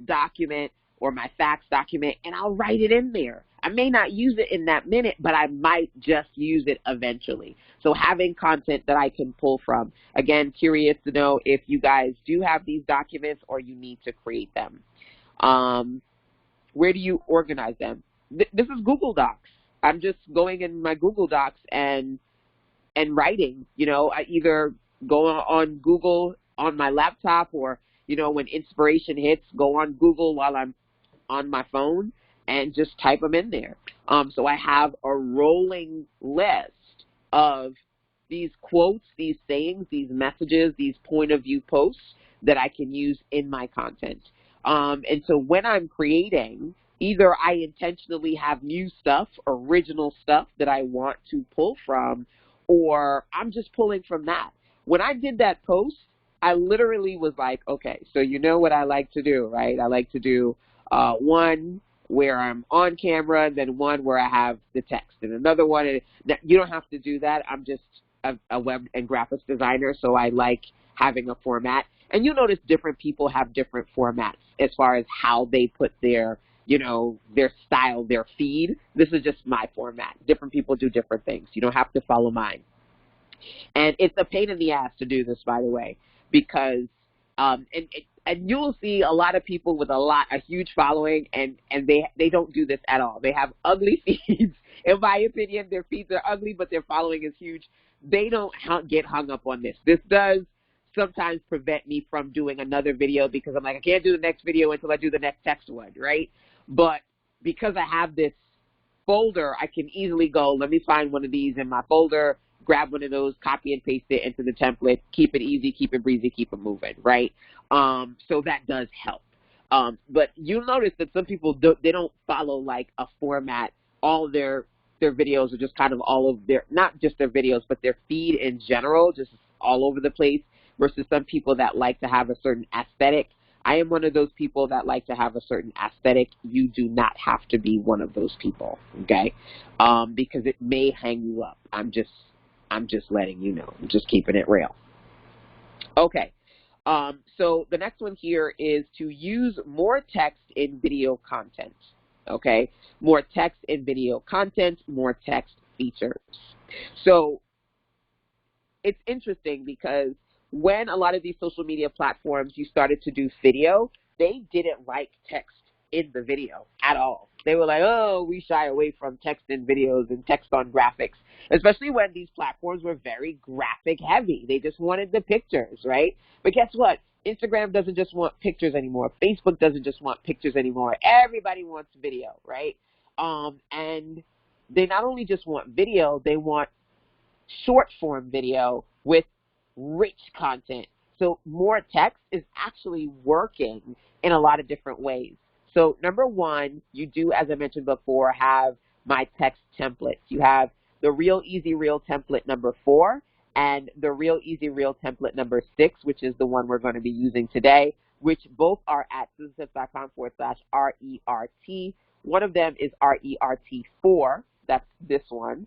[SPEAKER 1] document or my facts document, and I'll write it in there. I may not use it in that minute, but I might just use it eventually. So having content that I can pull from. Again, curious to know if you guys do have these documents or you need to create them. Where do you organize them? This is Google Docs. I'm just going in my Google Docs and writing. You know, I either go on Google on my laptop, or, you know, when inspiration hits, go on Google while I'm on my phone and just type them in there. So I have a rolling list of these quotes, these sayings, these messages, these point of view posts that I can use in my content. And so when I'm creating, either I intentionally have new stuff, original stuff that I want to pull from, or I'm just pulling from that. When I did that post, I literally was like, okay, so you know what I like to do, right? I like to do one where I'm on camera, and then one where I have the text, and another one. You don't have to do that. I'm just a web and graphics designer, so I like having a format. And you notice different people have different formats as far as how they put their, you know, their style, their feed. This is just my format. Different people do different things. You don't have to follow mine. And it's a pain in the ass to do this, by the way, because and you'll see a lot of people with a huge following, and they don't do this at all. They have ugly feeds. In my opinion, their feeds are ugly, but their following is huge. They don't get hung up on this. This does sometimes prevent me from doing another video, because I'm like, I can't do the next video until I do the next text one, right? But because I have this folder, I can easily go, let me find one of these in my folder, grab one of those, copy and paste it into the template, keep it easy, keep it breezy, keep it moving, right? So that does help. But you'll notice that some people, they don't follow like a format. All their videos are just kind of all of their, not just their videos, but their feed in general, just all over the place, versus some people that like to have a certain aesthetic. I am one of those people that like to have a certain aesthetic. You do not have to be one of those people, okay? Because it may hang you up. I'm just letting you know. I'm just keeping it real. Okay. So the next one here is to use more text in video content. Okay, more text in video content, more text features. So it's interesting because when a lot of these social media platforms, you started to do video, they didn't like text in the video at all. They were like, oh, we shy away from text in videos and text on graphics, especially when these platforms were very graphic heavy. They just wanted the pictures, right? But guess what? Instagram doesn't just want pictures anymore. Facebook doesn't just want pictures anymore. Everybody wants video, right? And they not only just want video, they want short form video with rich content. So more text is actually working in a lot of different ways. So number one, you do, as I mentioned before, have my text templates. You have the Real Easy Real template number 4 and the Real Easy Real template number 6, which is the one we're going to be using today, which both are at SistaSense.com/RERT. One of them is RERT4. That's this one.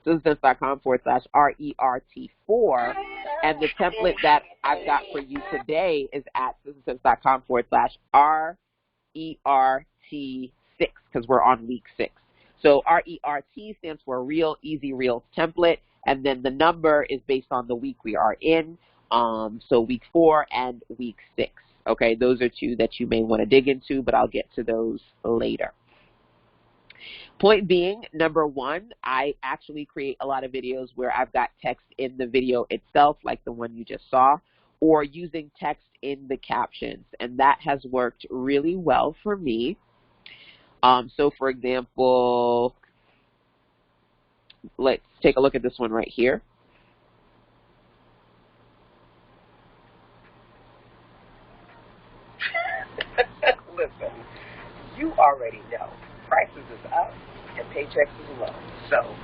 [SPEAKER 1] SistaSense.com/RERT4, and the template that I've got for you today is at SistaSense.com/RERT6, because we're on week 6. So RERT stands for Real Easy Real Template, and then the number is based on the week we are in, so week 4 and week 6. Okay, those are two that you may want to dig into, but I'll get to those later. Point being, number one, I actually create a lot of videos where I've got text in the video itself, like the one you just saw, or using text in the captions, and that has worked really well for me. So, for example, let's take a look at this one right here.
[SPEAKER 2] Listen, you already know. Prices is up and paychecks is low. So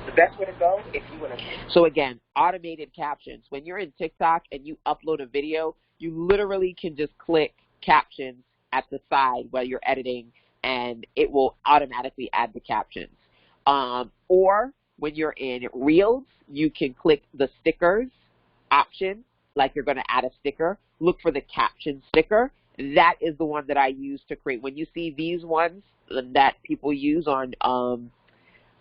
[SPEAKER 2] the best way to go if you want to.
[SPEAKER 1] So again, automated captions. When you're in TikTok and you upload a video, you literally can just click captions at the side while you're editing, and it will automatically add the captions. Or when you're in Reels, you can click the stickers option, like you're going to add a sticker. Look for the caption sticker. That is the one that I use to create. When you see these ones that people use on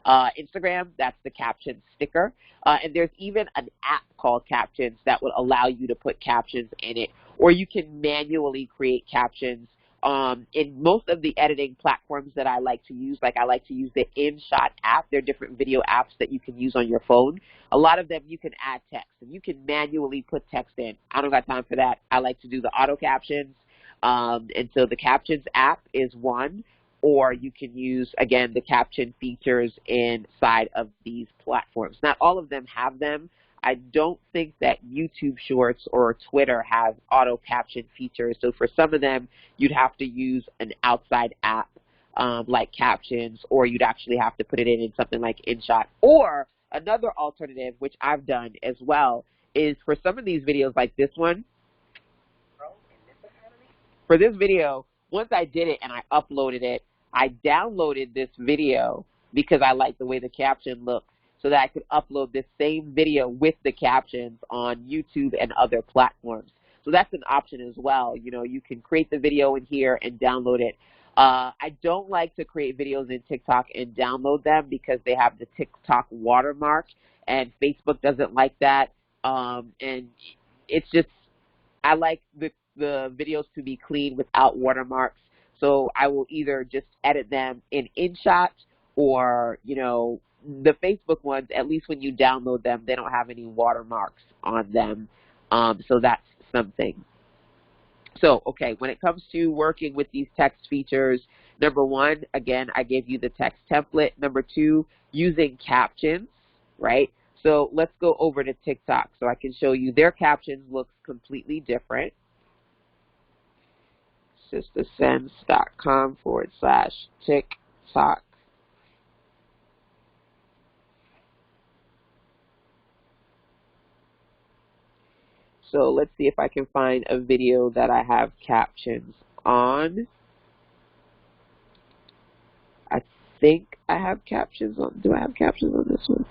[SPEAKER 1] Instagram, that's the caption sticker. And there's even an app called Captions that will allow you to put captions in it. Or you can manually create captions. In most of the editing platforms that I like to use, like I like to use the InShot app. There are different video apps that you can use on your phone. A lot of them you can add text, and you can manually put text in. I don't got time for that. I like to do the auto captions. And so the Captions app is one, or you can use, again, the caption features inside of these platforms. Not all of them have them. I don't think that YouTube Shorts or Twitter have auto caption features. So for some of them, you'd have to use an outside app like Captions, or you'd actually have to put it in something like InShot. Or another alternative, which I've done as well, is for some of these videos like this one. For this video, once I did it and I uploaded it, I downloaded this video because I like the way the caption looks, so that I could upload this same video with the captions on YouTube and other platforms. So that's an option as well. You know, you can create the video in here and download it. I don't like to create videos in TikTok and download them because they have the TikTok watermark, and Facebook doesn't like that. And it's just, I like the videos to be clean without watermarks. So I will either just edit them in InShot, or, you know, the Facebook ones, at least when you download them, they don't have any watermarks on them. So that's something. So, okay, when it comes to working with these text features, number one, again, I gave you the text template. Number two, using captions, right? So let's go over to TikTok so I can show you their captions looks completely different. SistaSense.com/TikTok. So let's see if I can find a video that I have captions on. I think I have captions on. Do I have captions on this one?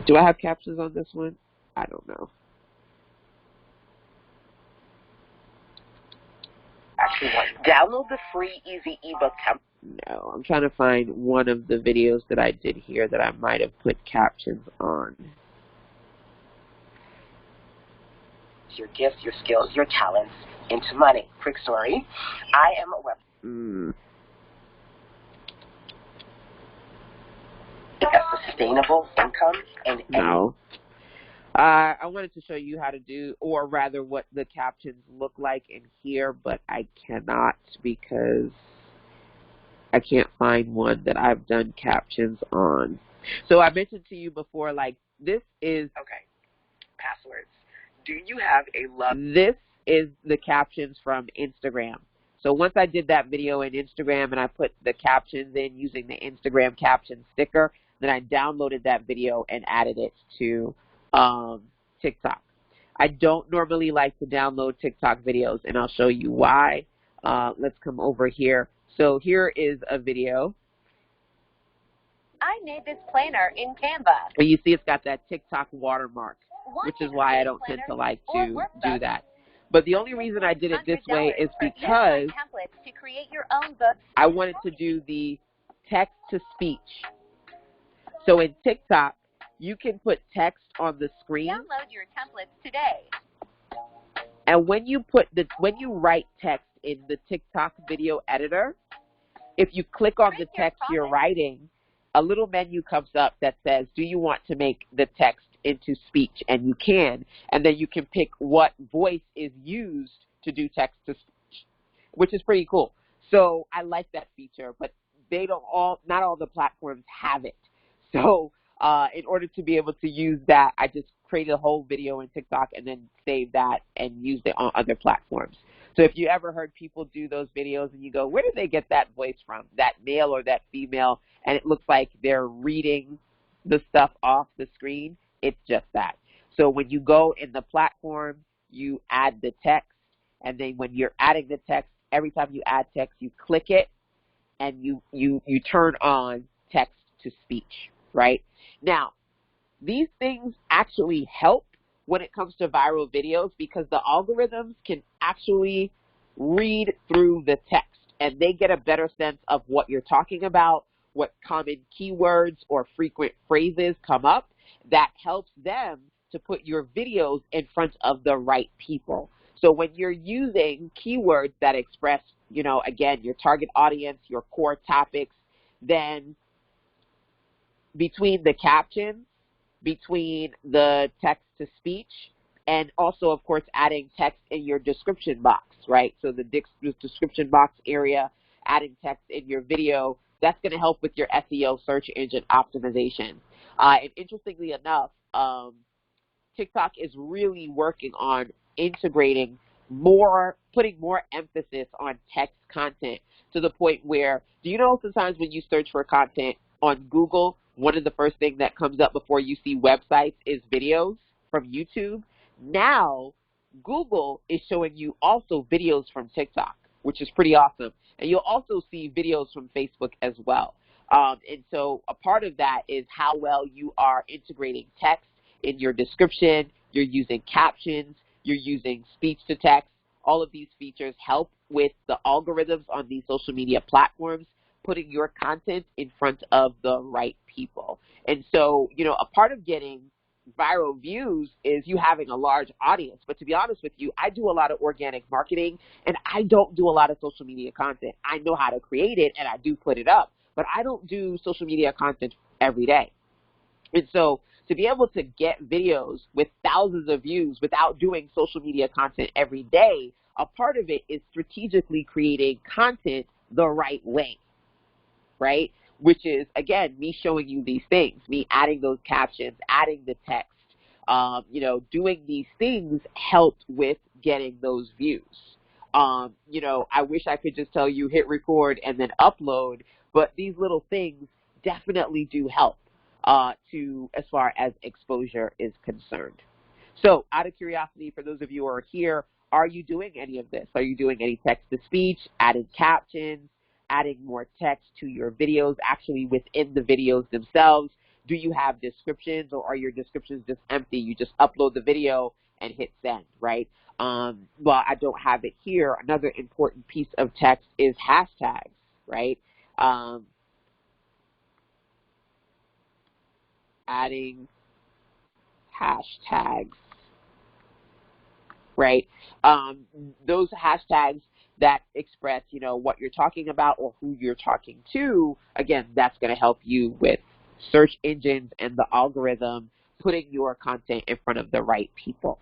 [SPEAKER 1] Do I have captions on this one? I don't know.
[SPEAKER 2] Actually, download the free easy ebook template.
[SPEAKER 1] No, I'm trying to find one of the videos that I did here that I might have put captions on.
[SPEAKER 2] Your gifts, your skills, your talents into money. Quick story. I am a web. A sustainable income and
[SPEAKER 1] no. I wanted to show you how to do, or rather what the captions look like in here, but I cannot because I can't find one that I've done captions on. So I mentioned to you before, like, this is...
[SPEAKER 2] Okay. Passwords. Do you have a love?
[SPEAKER 1] This is the captions from Instagram. So once I did that video in Instagram and I put the captions in using the Instagram caption sticker, then I downloaded that video and added it to TikTok. I don't normally like to download TikTok videos, and I'll show you why. Let's come over here. So here is a video.
[SPEAKER 3] I made this planner in Canva.
[SPEAKER 1] And you see it's got that TikTok watermark, which is why I don't tend to like to do that. But the only reason I did it this way is because
[SPEAKER 3] to create your own books.
[SPEAKER 1] I wanted to do the text to speech. So in TikTok, you can put text on the screen.
[SPEAKER 3] Download your templates today.
[SPEAKER 1] And when you write text in the TikTok video editor, if you click on the text you're writing, a little menu comes up that says, do you want to make the text into speech? And you can. And then you can pick what voice is used to do text to speech, which is pretty cool. So I like that feature, but not all the platforms have it. So in order to be able to use that, I just created a whole video in TikTok and then saved that and used it on other platforms. So if you ever heard people do those videos and you go, where did they get that voice from, that male or that female, and it looks like they're reading the stuff off the screen, it's just that. So when you go in the platform, you add the text, and then when you're adding the text, every time you add text, you click it, and you turn on text to speech, right? Now, these things actually help when it comes to viral videos because the algorithms can actually read through the text and they get a better sense of what you're talking about, what common keywords or frequent phrases come up. That helps them to put your videos in front of the right people. So when you're using keywords that express, again, your target audience, your core topics, then between the captions, between the text to speech, and also, of course, adding text in your description box, right? So the description box area, adding text in your video, that's going to help with your SEO, search engine optimization. And interestingly enough, TikTok is really working on integrating putting more emphasis on text content to the point where, do you know sometimes when you search for content on Google, one of the first things that comes up before you see websites is videos from YouTube? Now, Google is showing you also videos from TikTok, which is pretty awesome. And you'll also see videos from Facebook as well. And so a part of that is how well you are integrating text in your description, you're using captions, you're using speech to text. All of these features help with the algorithms on these social media platforms, putting your content in front of the right people. And so, a part of getting viral views is you having a large audience. But to be honest with you, I do a lot of organic marketing, and I don't do a lot of social media content. I know how to create it, and I do put it up, but I don't do social media content every day. And so to be able to get videos with thousands of views without doing social media content every day, a part of it is strategically creating content the right way, right? Which is, again, me showing you these things, me adding those captions, adding the text, doing these things helped with getting those views. I wish I could just tell you hit record and then upload, but these little things definitely do help as far as exposure is concerned. So out of curiosity, for those of you who are here, are you doing any of this? Are you doing any text-to-speech, adding captions, adding more text to your videos, actually within the videos themselves? Do you have descriptions, or are your descriptions just empty? You just upload the video and hit send, right? Well, I don't have it here. Another important piece of text is hashtags, right? Adding hashtags, right? Those hashtags that express, what you're talking about or who you're talking to, again, that's going to help you with search engines and the algorithm putting your content in front of the right people.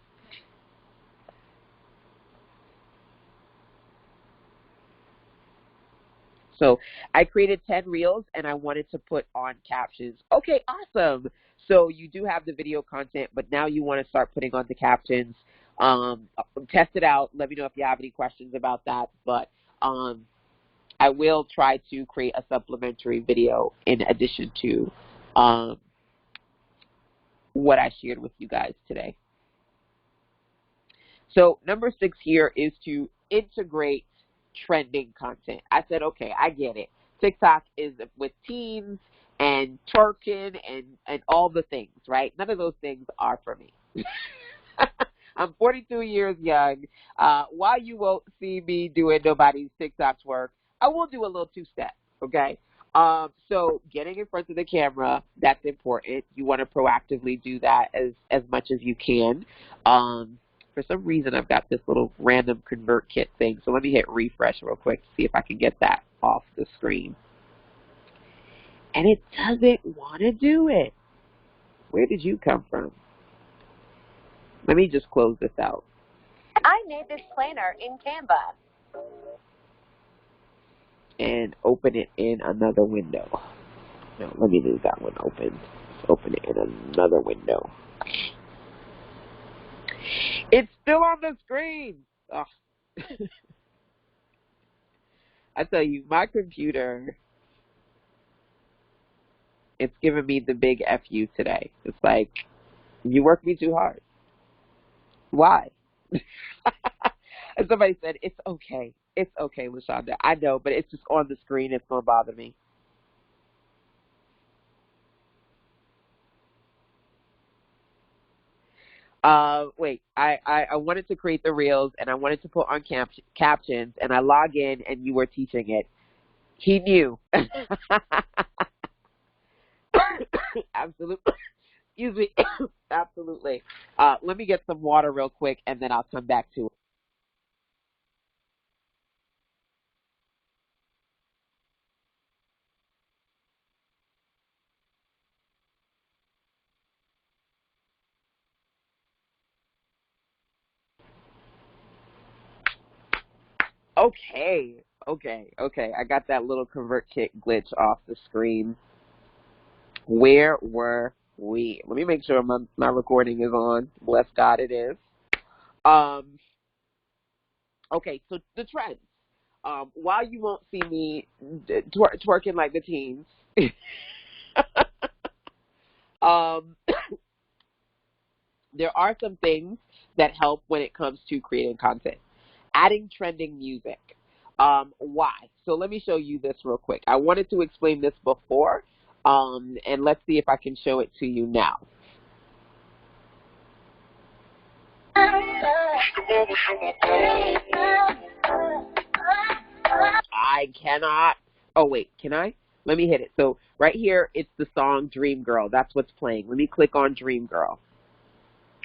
[SPEAKER 1] So I created 10 reels and I wanted to put on captions. Okay, awesome. So you do have the video content, but now you want to start putting on the captions. Test it out. Let me know if you have any questions about that. But I will try to create a supplementary video in addition to what I shared with you guys today. So number 6 here is to integrate trending content. I said, okay, I get it. TikTok is with teens and twerking and all the things, right? None of those things are for me. I'm 42 years young. While you won't see me doing nobody's TikTok twerk, I will do a little two-step, okay? So getting in front of the camera, that's important. You want to proactively do that as much as you can. For some reason, I've got this little random ConvertKit thing. So let me hit refresh real quick to see if I can get that off the screen. And it doesn't want to do it. Where did you come from? Let me just close this out.
[SPEAKER 3] I made this planner in Canva.
[SPEAKER 1] And open it in another window. No, let me leave that one open. Let's open it in another window. It's still on the screen. Oh. I tell you, my computer, it's giving me the big FU today. It's like, you work me too hard. Why? And somebody said, it's okay. It's okay, LaShanda. I know, but it's just on the screen. It's going to bother me. Wait, I wanted to create the reels and I wanted to put on captions and I log in and you were teaching it. He knew. Absolutely. Excuse me. Absolutely. Let me get some water real quick and then I'll come back to it. Okay. I got that little ConvertKit glitch off the screen. Where were we? Let me make sure my recording is on. Bless God, it is. Okay, so the trends. While you won't see me twerking like the teens, there are some things that help when it comes to creating content. Adding trending music. Why? So let me show you this real quick. I wanted to explain this before, and let's see if I can show it to you now. I cannot. Oh, wait, can I? Let me hit it. So right here, it's the song Dream Girl. That's what's playing. Let me click on Dream Girl.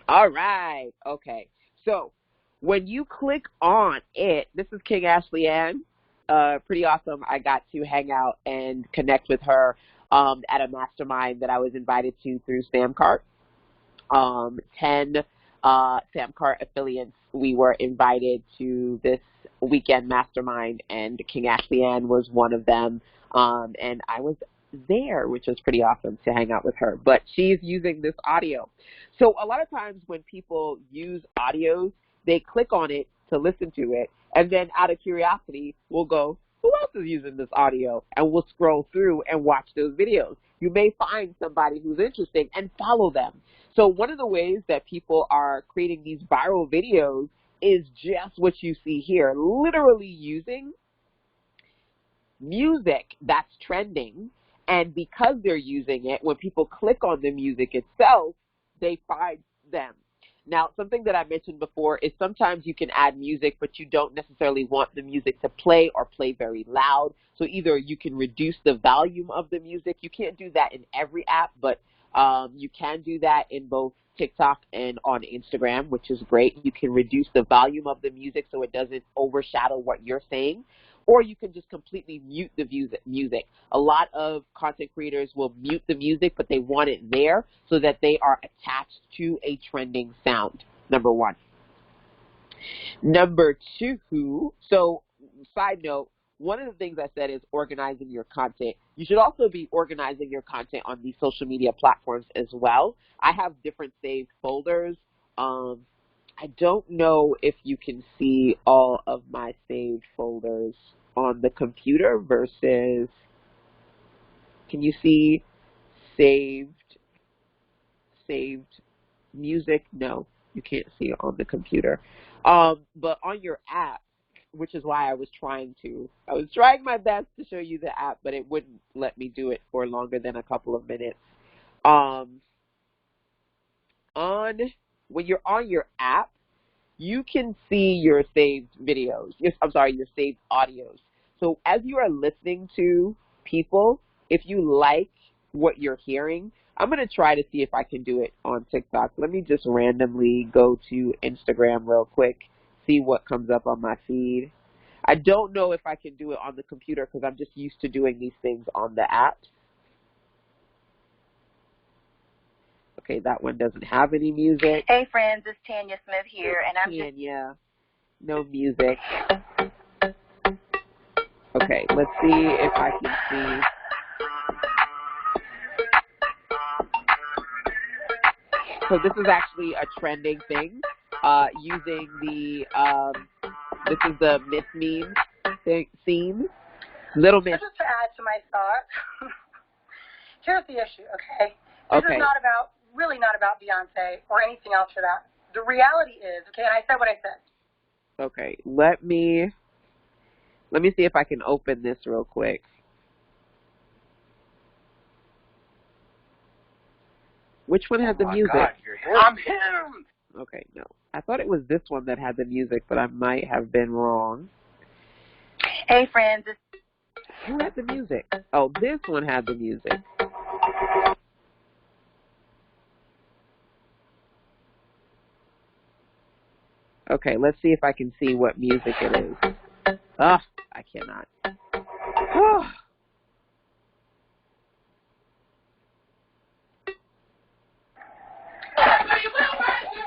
[SPEAKER 1] All right. Okay. So when you click on it, this is King Ashley Ann. Pretty awesome. I got to hang out and connect with her at a mastermind that I was invited to through Samcart. 10 Samcart affiliates, we were invited to this weekend mastermind, and King Ashley Ann was one of them. And I was there, which was pretty awesome to hang out with her. But she's using this audio. So a lot of times when people use audios, they click on it to listen to it, and then out of curiosity, we'll go, who else is using this audio? And we'll scroll through and watch those videos. You may find somebody who's interesting and follow them. So one of the ways that people are creating these viral videos is just what you see here, literally using music that's trending, and because they're using it, when people click on the music itself, they find them. Now, something that I mentioned before is sometimes you can add music, but you don't necessarily want the music to play or play very loud. So either you can reduce the volume of the music. You can't do that in every app, but you can do that in both TikTok and on Instagram, which is great. You can reduce the volume of the music so it doesn't overshadow what you're saying, or you can just completely mute the music. A lot of content creators will mute the music, but they want it there so that they are attached to a trending sound, number one. Number two, so side note, one of the things I said is organizing your content. You should also be organizing your content on these social media platforms as well. I have different saved folders. I don't know if you can see all of my saved folders on the computer versus, can you see saved music? No, you can't see it on the computer. But on your app, which is why I was trying my best to show you the app, but it wouldn't let me do it for longer than a couple of minutes. When you're on your app, you can see your saved videos. Your saved audios. So as you are listening to people, if you like what you're hearing, I'm going to try to see if I can do it on TikTok. Let me just randomly go to Instagram real quick, see what comes up on my feed. I don't know if I can do it on the computer because I'm just used to doing these things on the apps. Okay, that one doesn't have any music.
[SPEAKER 3] Hey friends, it's Tanya Smith here, and I'm
[SPEAKER 1] Tanya, no music. Okay, let's see if I can see. So this is actually a trending thing, using the, this is the Miss Meme scene. Little Miss.
[SPEAKER 4] Just to add to my thought, here's the issue, okay? This is really not about Beyonce or anything else for that. The reality is, okay, and I said what I said.
[SPEAKER 1] Okay, let me see if I can open this real quick. Which one had the music?
[SPEAKER 2] God, you're him. I'm him!
[SPEAKER 1] Okay, no. I thought it was this one that had the music, but I might have been wrong.
[SPEAKER 3] Hey friends,
[SPEAKER 1] Who had the music? Oh, this one had the music. Okay, let's see if I can see what music it is. Ah, I cannot. Oh.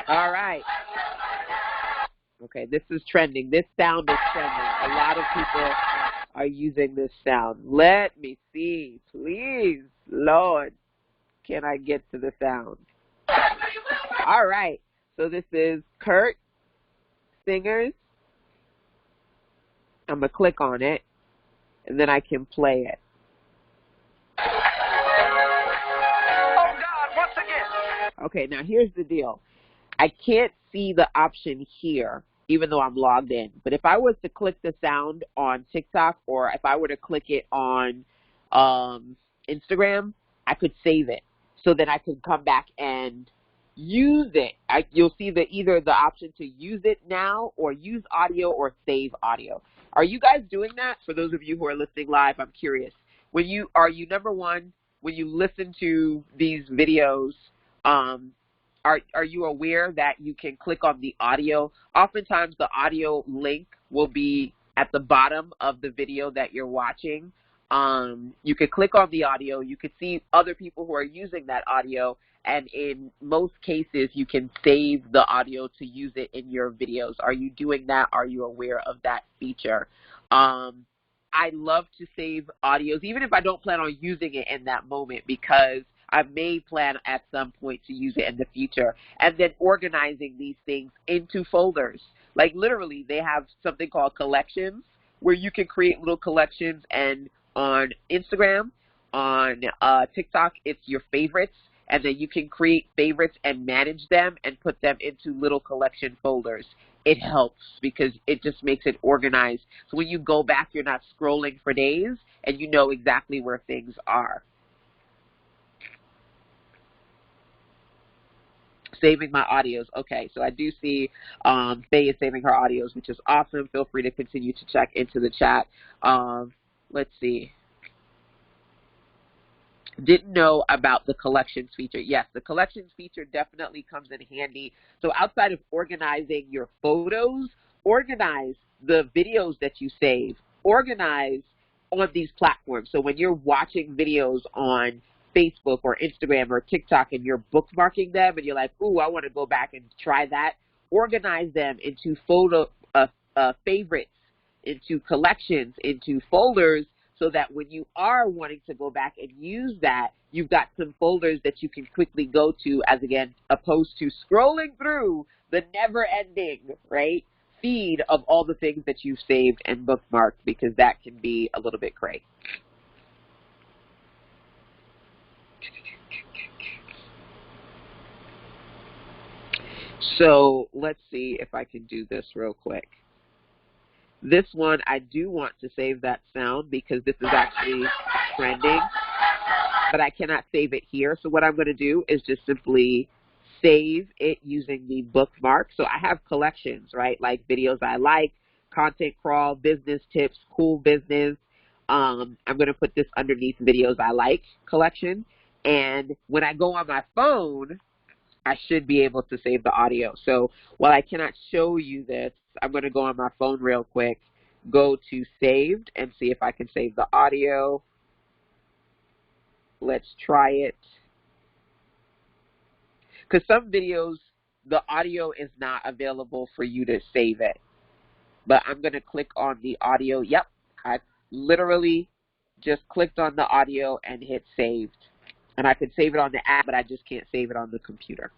[SPEAKER 1] All right. Okay, this is trending. This sound is trending. A lot of people are using this sound. Let me see, please. Lord, can I get to the sound? All right. So this is Kurt Singers. I'm going to click on it, and then I can play it.
[SPEAKER 2] Oh, God, once again.
[SPEAKER 1] Okay, now here's the deal. I can't see the option here, even though I'm logged in. But if I was to click the sound on TikTok, or if I were to click it on Instagram, I could save it. So then I could come back and use it. You'll see either the option to use it now, or use audio, or save audio. Are you guys doing that? For those of you who are listening live, I'm curious. Number one, when you listen to these videos, are you aware that you can click on the audio? Oftentimes the audio link will be at the bottom of the video that you're watching. You could click on the audio. You could see other people who are using that audio, and in most cases you can save the audio to use it in your videos. Are you doing that? Are you aware of that feature? I love to save audios, even if I don't plan on using it in that moment, because I may plan at some point to use it in the future. And then organizing these things into folders. Like literally, they have something called collections, where you can create little collections, and on Instagram, on TikTok, it's your favorites. and then you can create favorites and manage them and put them into little collection folders. It helps because it just makes it organized. So when you go back, you're not scrolling for days and you know exactly where things are. Saving my audios. Okay, so I do see Faye is saving her audios, which is awesome. Feel free to continue to check into the chat. Let's see. Didn't know about the collections feature. Yes, the collections feature definitely comes in handy. So outside of organizing your photos, organize the videos that you save. Organize on these platforms. So when you're watching videos on Facebook or Instagram or TikTok and you're bookmarking them and you're like, ooh, I want to go back and try that, organize them into favorites, into collections, into folders, so that when you are wanting to go back and use that, you've got some folders that you can quickly go to, as again, opposed to scrolling through the never-ending, right, feed of all the things that you've saved and bookmarked, because that can be a little bit crazy. So let's see if I can do this real quick. This one, I do want to save that sound because this is actually trending, but I cannot save it here. So what I'm going to do is just simply save it using the bookmark. So I have collections, right, like videos I like, content crawl, business tips, cool business. I'm going to put this underneath videos I like collection. And when I go on my phone, I should be able to save the audio. So while I cannot show you this, I'm going to go on my phone real quick, go to saved, and see if I can save the audio. Let's try it. Because some videos, the audio is not available for you to save it. But I'm going to click on the audio. Yep, I literally just clicked on the audio and hit saved. And I could save it on the app, but I just can't save it on the computer.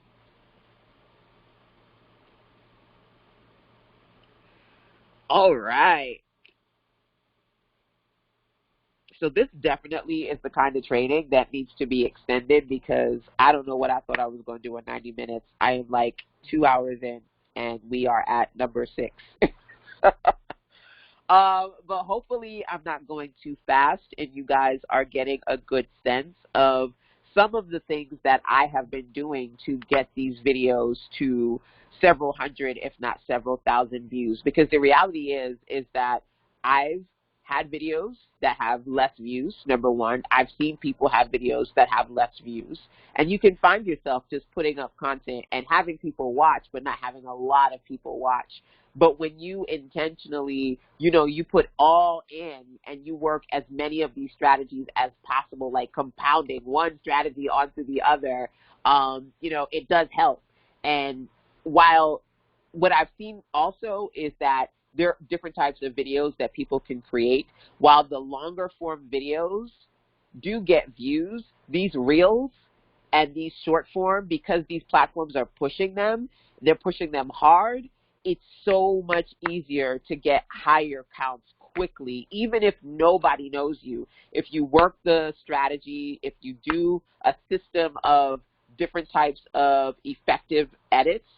[SPEAKER 1] All right. So this definitely is the kind of training that needs to be extended, because I don't know what I thought I was going to do in 90 minutes. I am like 2 hours in, and we are at number 6. But hopefully I'm not going too fast, and you guys are getting a good sense of some of the things that I have been doing to get these videos to several hundred, if not several thousand views. Because the reality is that I've had videos that have less views, number one. I've seen people have videos that have less views. And you can find yourself just putting up content and having people watch, but not having a lot of people watch. But when you intentionally, you put all in and you work as many of these strategies as possible, like compounding one strategy onto the other, it does help. And while what I've seen also is that there are different types of videos that people can create. While the longer form videos do get views, these reels and these short form, because these platforms are pushing them, they're pushing them hard, it's so much easier to get higher counts quickly, even if nobody knows you. If you work the strategy, if you do a system of different types of effective edits,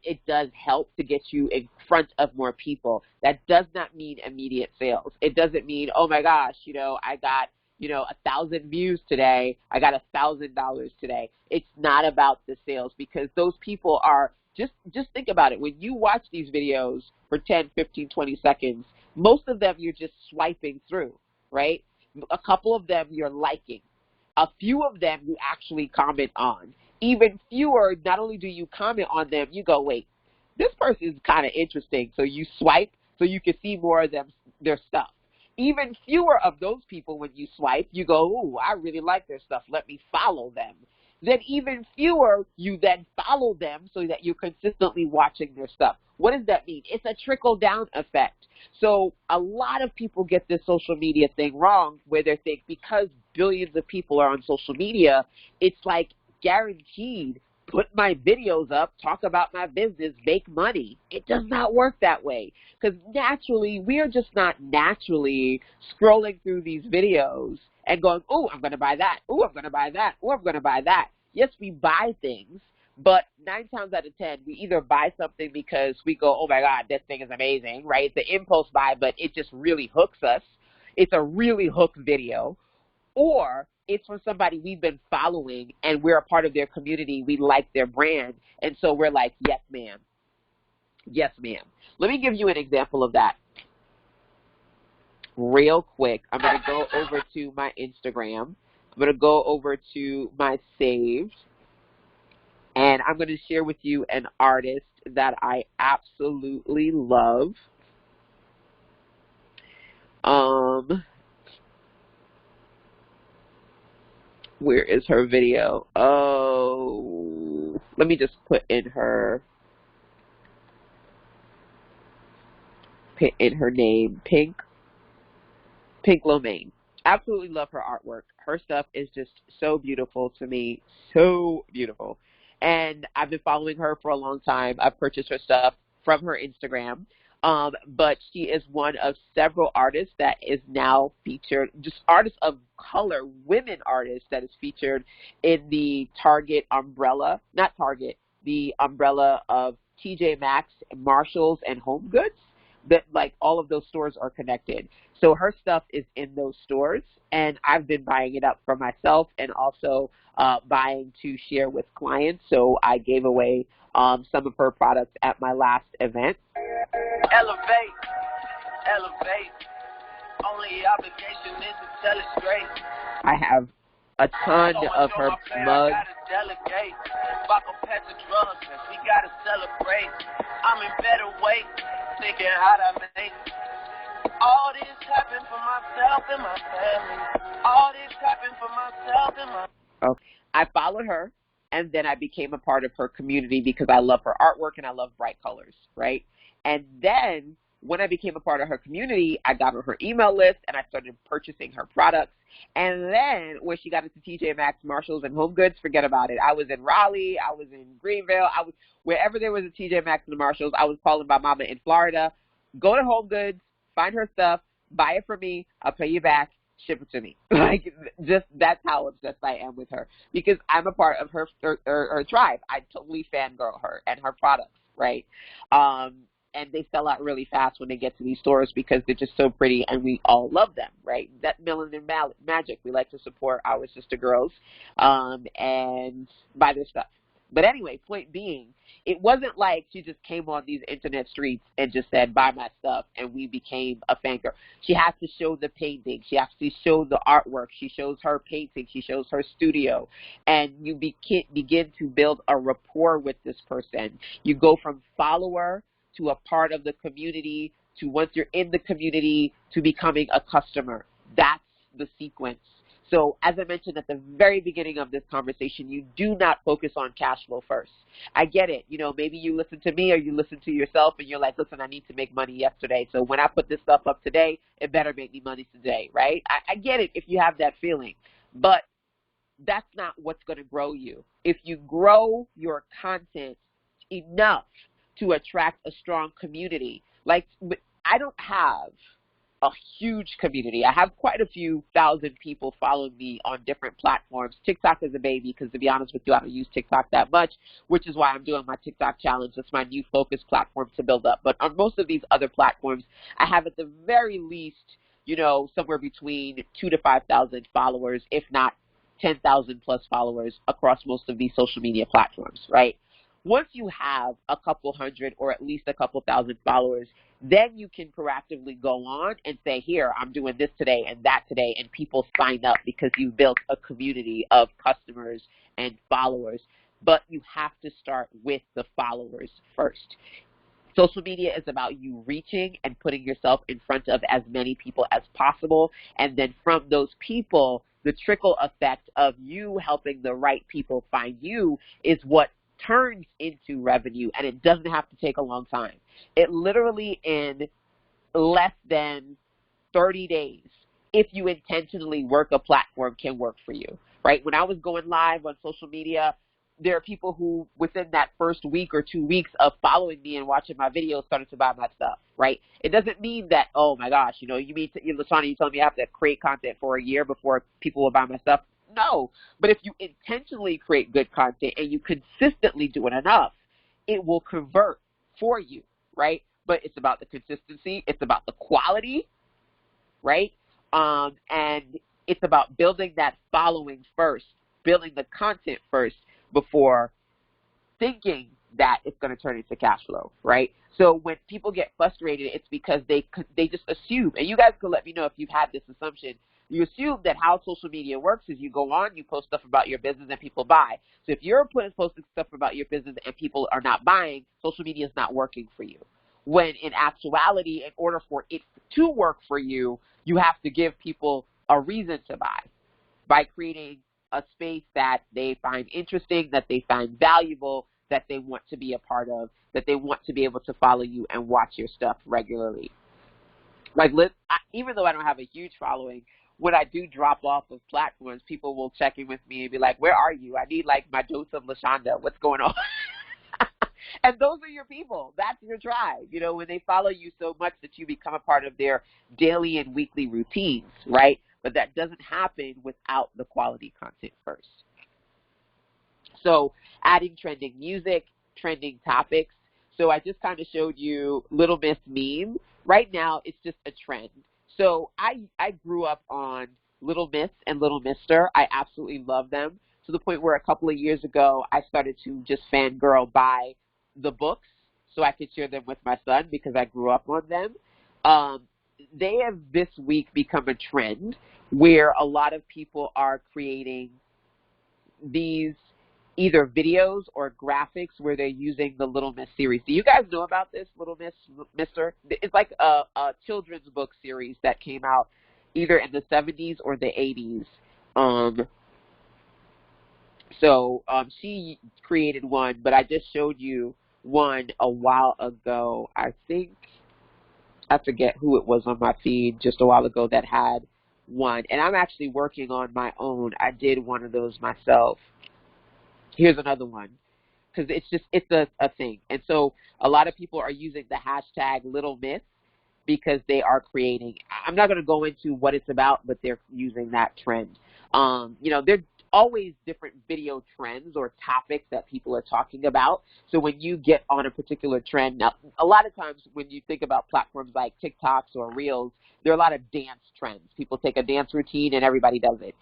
[SPEAKER 1] it does help to get you in front of more people. That does not mean immediate sales. It doesn't mean, oh my gosh, I got 1,000 views today, I got $1,000 today. It's not about the sales, because those people are, just think about it. When you watch these videos for 10, 15, 20 seconds, most of them you're just swiping through, right? A couple of them you're liking. A few of them you actually comment on. Even fewer, not only do you comment on them, you go, wait, this person is kind of interesting. So you swipe so you can see more of their stuff. Even fewer of those people, when you swipe, you go, ooh, I really like their stuff. Let me follow them. Then even fewer, you then follow them so that you're consistently watching their stuff. What does that mean? It's a trickle-down effect. So a lot of people get this social media thing wrong, where they think because billions of people are on social media, it's like guaranteed put my videos up, talk about my business, make money. It does not work that way, because naturally, we are just not naturally scrolling through these videos and going, oh, I'm going to buy that. Oh, I'm going to buy that. Oh, I'm going to buy that. Yes, we buy things, but 9 times out of 10, we either buy something because we go, oh my God, this thing is amazing, right? It's an impulse buy, but it just really hooks us. It's a really hooked video. Or it's from somebody we've been following and we're a part of their community. We like their brand. And so we're like, yes, ma'am. Yes, ma'am. Let me give you an example of that real quick. I'm going to go over to my Instagram. I'm going to go over to my saved. And I'm going to share with you an artist that I absolutely love. Where is her video? Oh, let me just put in her name, Pink Lomaine. Absolutely love her artwork. Her stuff is just so beautiful to me, so beautiful. And I've been following her for a long time. I've purchased her stuff from her Instagram. But she is one of several artists that is now featured, just artists of color, women artists that is featured in the Target umbrella, not Target, the umbrella of TJ Maxx, Marshalls, and Home Goods. That, like, all of those stores are connected. So her stuff is in those stores, and I've been buying it up for myself and also buying to share with clients. So I gave away some of her products at my last event.
[SPEAKER 5] Elevate, elevate. Only obligation is to tell it straight.
[SPEAKER 1] I have a ton of her mugs.
[SPEAKER 5] We gotta celebrate. I'm in better weight, thinking how to make all this happen for myself and my family. All this happened for myself and my.
[SPEAKER 1] Okay. I followed her, and then I became a part of her community because I love her artwork and I love bright colors, right? And then when I became a part of her community, I got on her email list and I started purchasing her products. And then when she got into TJ Maxx, Marshalls, and Home Goods, forget about it. I was in Raleigh, I was in Greenville, I was wherever there was a TJ Maxx and a Marshalls, I was calling my mama in Florida. Go to Home Goods, find her stuff, buy it for me, I'll pay you back, ship it to me. Like, just that's how obsessed I am with her, because I'm a part of her tribe. I totally fangirl her and her products, right? And they sell out really fast when they get to these stores because they're just so pretty and we all love them, right? That Melanin Magic, we like to support our sister girls and buy their stuff. But anyway, point being, it wasn't like she just came on these internet streets and just said, buy my stuff, and we became a fangirl. She has to show the painting. She has to show the artwork. She shows her painting. She shows her studio. And you begin to build a rapport with this person. You go from follower to a part of the community, to once you're in the community, to becoming a customer. That's the sequence. So as I mentioned at the very beginning of this conversation, you do not focus on cash flow first. I get it. You know, maybe you listen to me or you listen to yourself and you're like, listen, I need to make money yesterday. So when I put this stuff up today, it better make me money today, right? I get it if you have that feeling. But that's not what's going to grow you. If you grow your content enough to attract a strong community. Like, I don't have a huge community. I have quite a few thousand people following me on different platforms. TikTok is a baby because, to be honest with you, I don't use TikTok that much, which is why I'm doing my TikTok challenge. That's my new focus platform to build up. But on most of these other platforms, I have at the very least, you know, somewhere between 2,000 to 5,000 followers, if not 10,000 plus followers across most of these social media platforms, right? Once you have a couple hundred or at least a couple thousand followers, then you can proactively go on and say, here, I'm doing this today and that today, and people sign up because you've built a community of customers and followers. But you have to start with the followers first. Social media is about you reaching and putting yourself in front of as many people as possible, and then from those people, the trickle effect of you helping the right people find you is what turns into revenue, and it doesn't have to take a long time. It literally in less than 30 days, if you intentionally work a platform, can work for you, right? When I was going live on social media, there are people who within that first week or 2 weeks of following me and watching my videos started to buy my stuff, right? It doesn't mean that, oh my gosh, you mean, LaShanda, you telling me I have to create content for a year before people will buy my stuff? No. But if you intentionally create good content and you consistently do it enough, it will convert for you, right? But it's about the consistency. It's about the quality, right? And it's about building that following first, building the content first before thinking that it's going to turn into cash flow, right? So when people get frustrated, it's because they just assume, and you guys can let me know if you've had this assumption. You assume that how social media works is you go on, you post stuff about your business, and people buy. So if you're posting stuff about your business and people are not buying, social media is not working for you. When in actuality, in order for it to work for you, you have to give people a reason to buy by creating a space that they find interesting, that they find valuable, that they want to be a part of, that they want to be able to follow you and watch your stuff regularly. Like, even though I don't have a huge following, when I do drop off of platforms, people will check in with me and be like, where are you? I need, like, my dose of LaShanda. What's going on? And those are your people. That's your tribe, when they follow you so much that you become a part of their daily and weekly routines, right? But that doesn't happen without the quality content first. So adding trending music, trending topics. So I just kind of showed you Little Miss meme. Right now, it's just a trend. So I grew up on Little Miss and Little Mister. I absolutely love them to the point where a couple of years ago, I started to just fangirl buy the books so I could share them with my son because I grew up on them. They have this week become a trend where a lot of people are creating these either videos or graphics where they're using the Little Miss series. Do you guys know about this, Little Miss, Mister? It's like a children's book series that came out either in the 70s or the 80s. So she created one, but I just showed you one a while ago. I forget who it was on my feed just a while ago that had one. And I'm actually working on my own. I did one of those myself. Here's another one because it's a thing. And so a lot of people are using the hashtag Little Miss because they are creating. I'm not going to go into what it's about, but they're using that trend. There's always different video trends or topics that people are talking about. So when you get on a particular trend, now a lot of times when you think about platforms like TikToks or Reels, there are a lot of dance trends. People take a dance routine and everybody does it.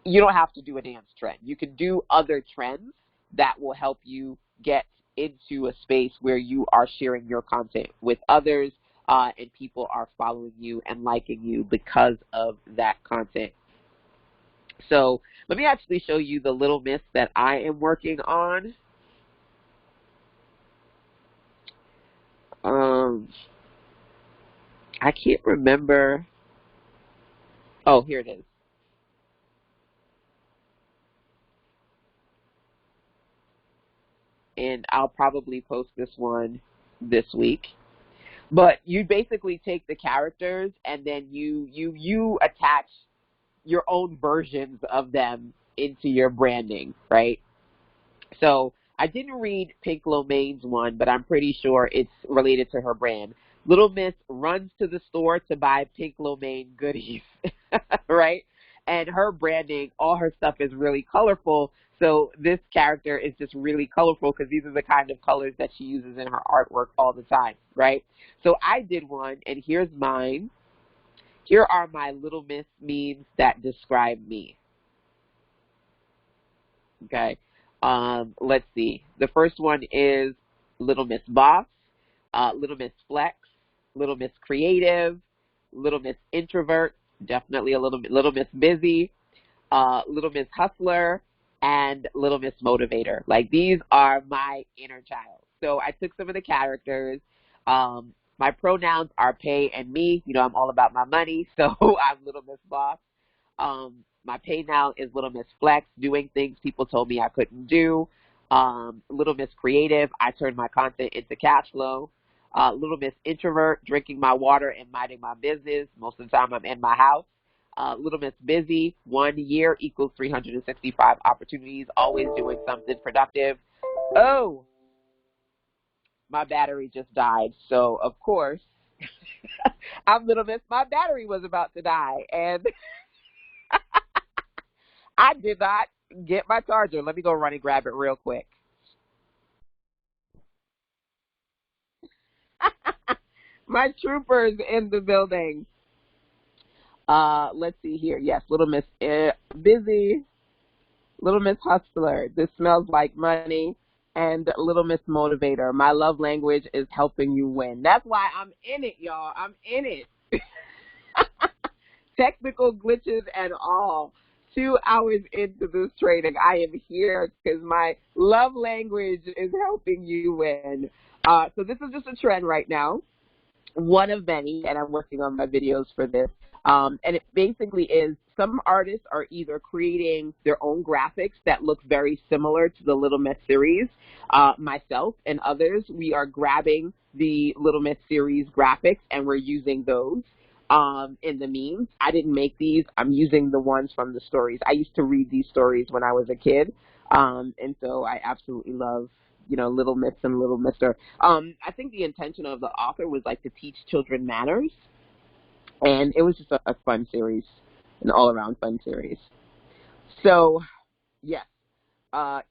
[SPEAKER 1] You don't have to do a dance trend. You can do other trends that will help you get into a space where you are sharing your content with others and people are following you and liking you because of that content. So let me actually show you the Little Miss that I am working on. I can't remember. Oh, here it is. And I'll probably post this one this week. But you basically take the characters and then you attach your own versions of them into your branding, right? So I didn't read Pink Lomaine's one, but I'm pretty sure it's related to her brand. Little Miss runs to the store to buy Pink Lomaine goodies, right? And her branding, all her stuff is really colorful. So this character is just really colorful because these are the kind of colors that she uses in her artwork all the time, right? So I did one, and here's mine. Here are my Little Miss memes that describe me. Okay. Let's see. The first one is Little Miss Boss, Little Miss Flex, Little Miss Creative, Little Miss Introvert, definitely a Little Miss Busy, Little Miss Hustler, and Little Miss Motivator. Like, these are my inner child. So I took some of the characters. My pronouns are pay and me. I'm all about my money, so I'm Little Miss Boss. My pay now is Little Miss Flex, doing things people told me I couldn't do. Little Miss Creative, I turned my content into cash flow. Little Miss Introvert, drinking my water and minding my business. Most of the time I'm in my house. Little Miss Busy, 1 year equals 365 opportunities, always doing something productive. Oh, my battery just died. So, of course, I'm Little Miss. My battery was about to die. And I did not get my charger. Let me go run and grab it real quick. My troopers in the building. Let's see here. Yes, Little Miss Busy, Little Miss Hustler. This smells like money. And Little Miss Motivator. My love language is helping you win. That's why I'm in it, y'all. I'm in it. Technical glitches and all. 2 hours into this training, I am here because my love language is helping you win. So this is just a trend right now, one of many, and I'm working on my videos for this. And it basically is some artists are either creating their own graphics that look very similar to the Little Miss series. Myself and others, we are grabbing the Little Miss series graphics and we're using those in the memes. I didn't make these. I'm using the ones from the stories. I used to read these stories when I was a kid. And so I absolutely love, Little Miss and Little Mister. I think the intention of the author was like to teach children manners. And it was just a fun series, an all-around fun series. So, yes,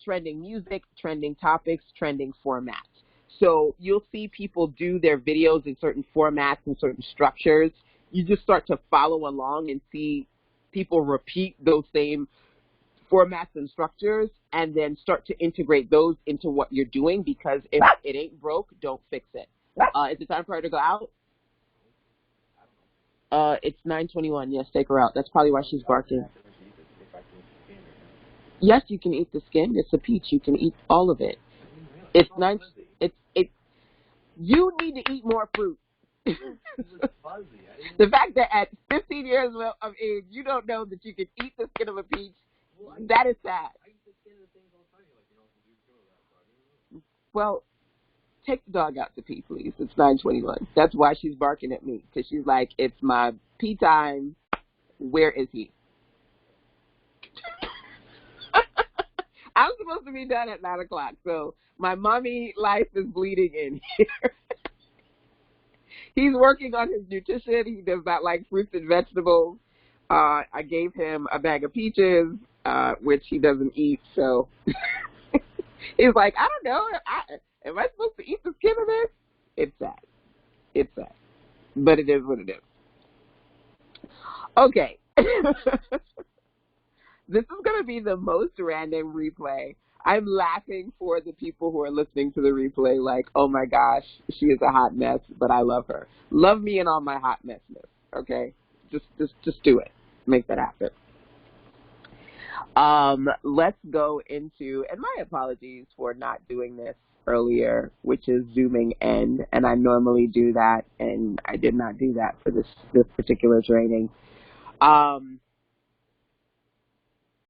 [SPEAKER 1] trending music, trending topics, trending formats. So you'll see people do their videos in certain formats and certain structures. You just start to follow along and see people repeat those same formats and structures and then start to integrate those into what you're doing, because if it ain't broke, don't fix it. Is it time for her to go out? It's 9:21. Yes, take her out. That's probably why she's barking. Yes, you can eat the skin. It's a peach. You can eat all of it. It's nice. You need to eat more fruit. The fact that at 15 years of age, you don't know that you can eat the skin of a peach, that is sad. Well, take the dog out to pee, please. It's 9:21. That's why she's barking at me, because she's like, it's my pee time. Where is he? I'm supposed to be done at 9 o'clock, so my mommy life is bleeding in here. He's working on his nutrition. He does not like fruits and vegetables. I gave him a bag of peaches, which he doesn't eat, so he's like, I don't know. Am I supposed to eat the skin of this? It's sad. It's sad. But it is what it is. Okay. This is going to be the most random replay. I'm laughing for the people who are listening to the replay like, oh my gosh, she is a hot mess, but I love her. Love me and all my hot messness, okay? Just do it. Make that happen. Let's go into, and my apologies for not doing this earlier, which is zooming in, and I normally do that, and I did not do that for this particular training.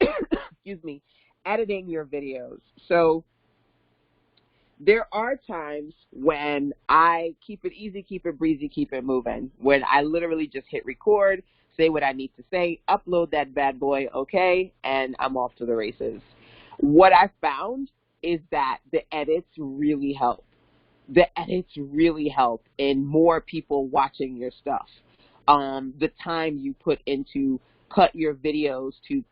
[SPEAKER 1] Excuse me, editing your videos. So there are times when I keep it easy, keep it breezy, keep it moving, when I literally just hit record, say what I need to say, upload that bad boy, okay, and I'm off to the races. What I found is that the edits really help. The edits really help in more people watching your stuff. The time you put into cut your videos to,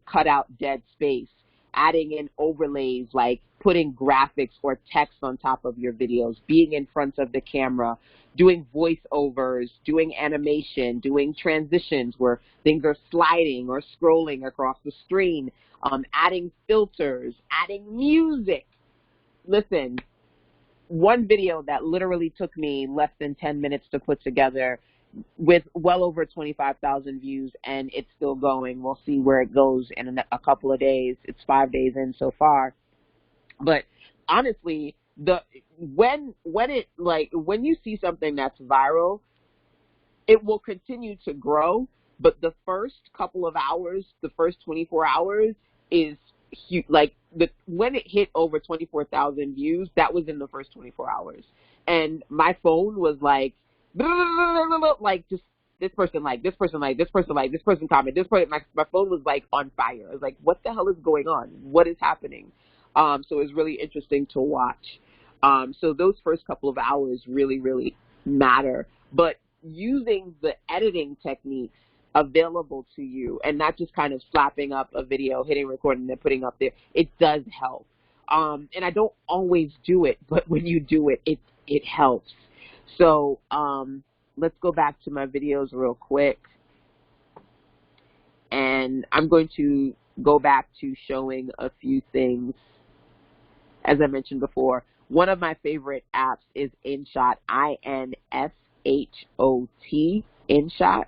[SPEAKER 1] cut out dead space, adding in overlays like putting graphics or text on top of your videos, being in front of the camera, doing voiceovers, doing animation, doing transitions where things are sliding or scrolling across the screen, adding filters, adding music. Listen, one video that literally took me less than 10 minutes to put together with well over 25,000 views, and it's still going. We'll see where it goes in a couple of days. It's 5 days in so far. But honestly, when you see something that's viral, it will continue to grow, but the first couple of hours, the first 24 hours is huge. Like when it hit over 24,000 views, that was in the first 24 hours. And my phone was like just this person like, this person like, this person like, this person comment, this person, my phone was like on fire. I was like, what the hell is going on? What is happening? So it was really interesting to watch. So those first couple of hours really, really matter. But using the editing techniques available to you and not just kind of slapping up a video, hitting record, and then putting up there, it does help. And I don't always do it, but when you do it, it helps. So let's go back to my videos real quick. And I'm going to go back to showing a few things. As I mentioned before, one of my favorite apps is InShot, INSHOT, InShot.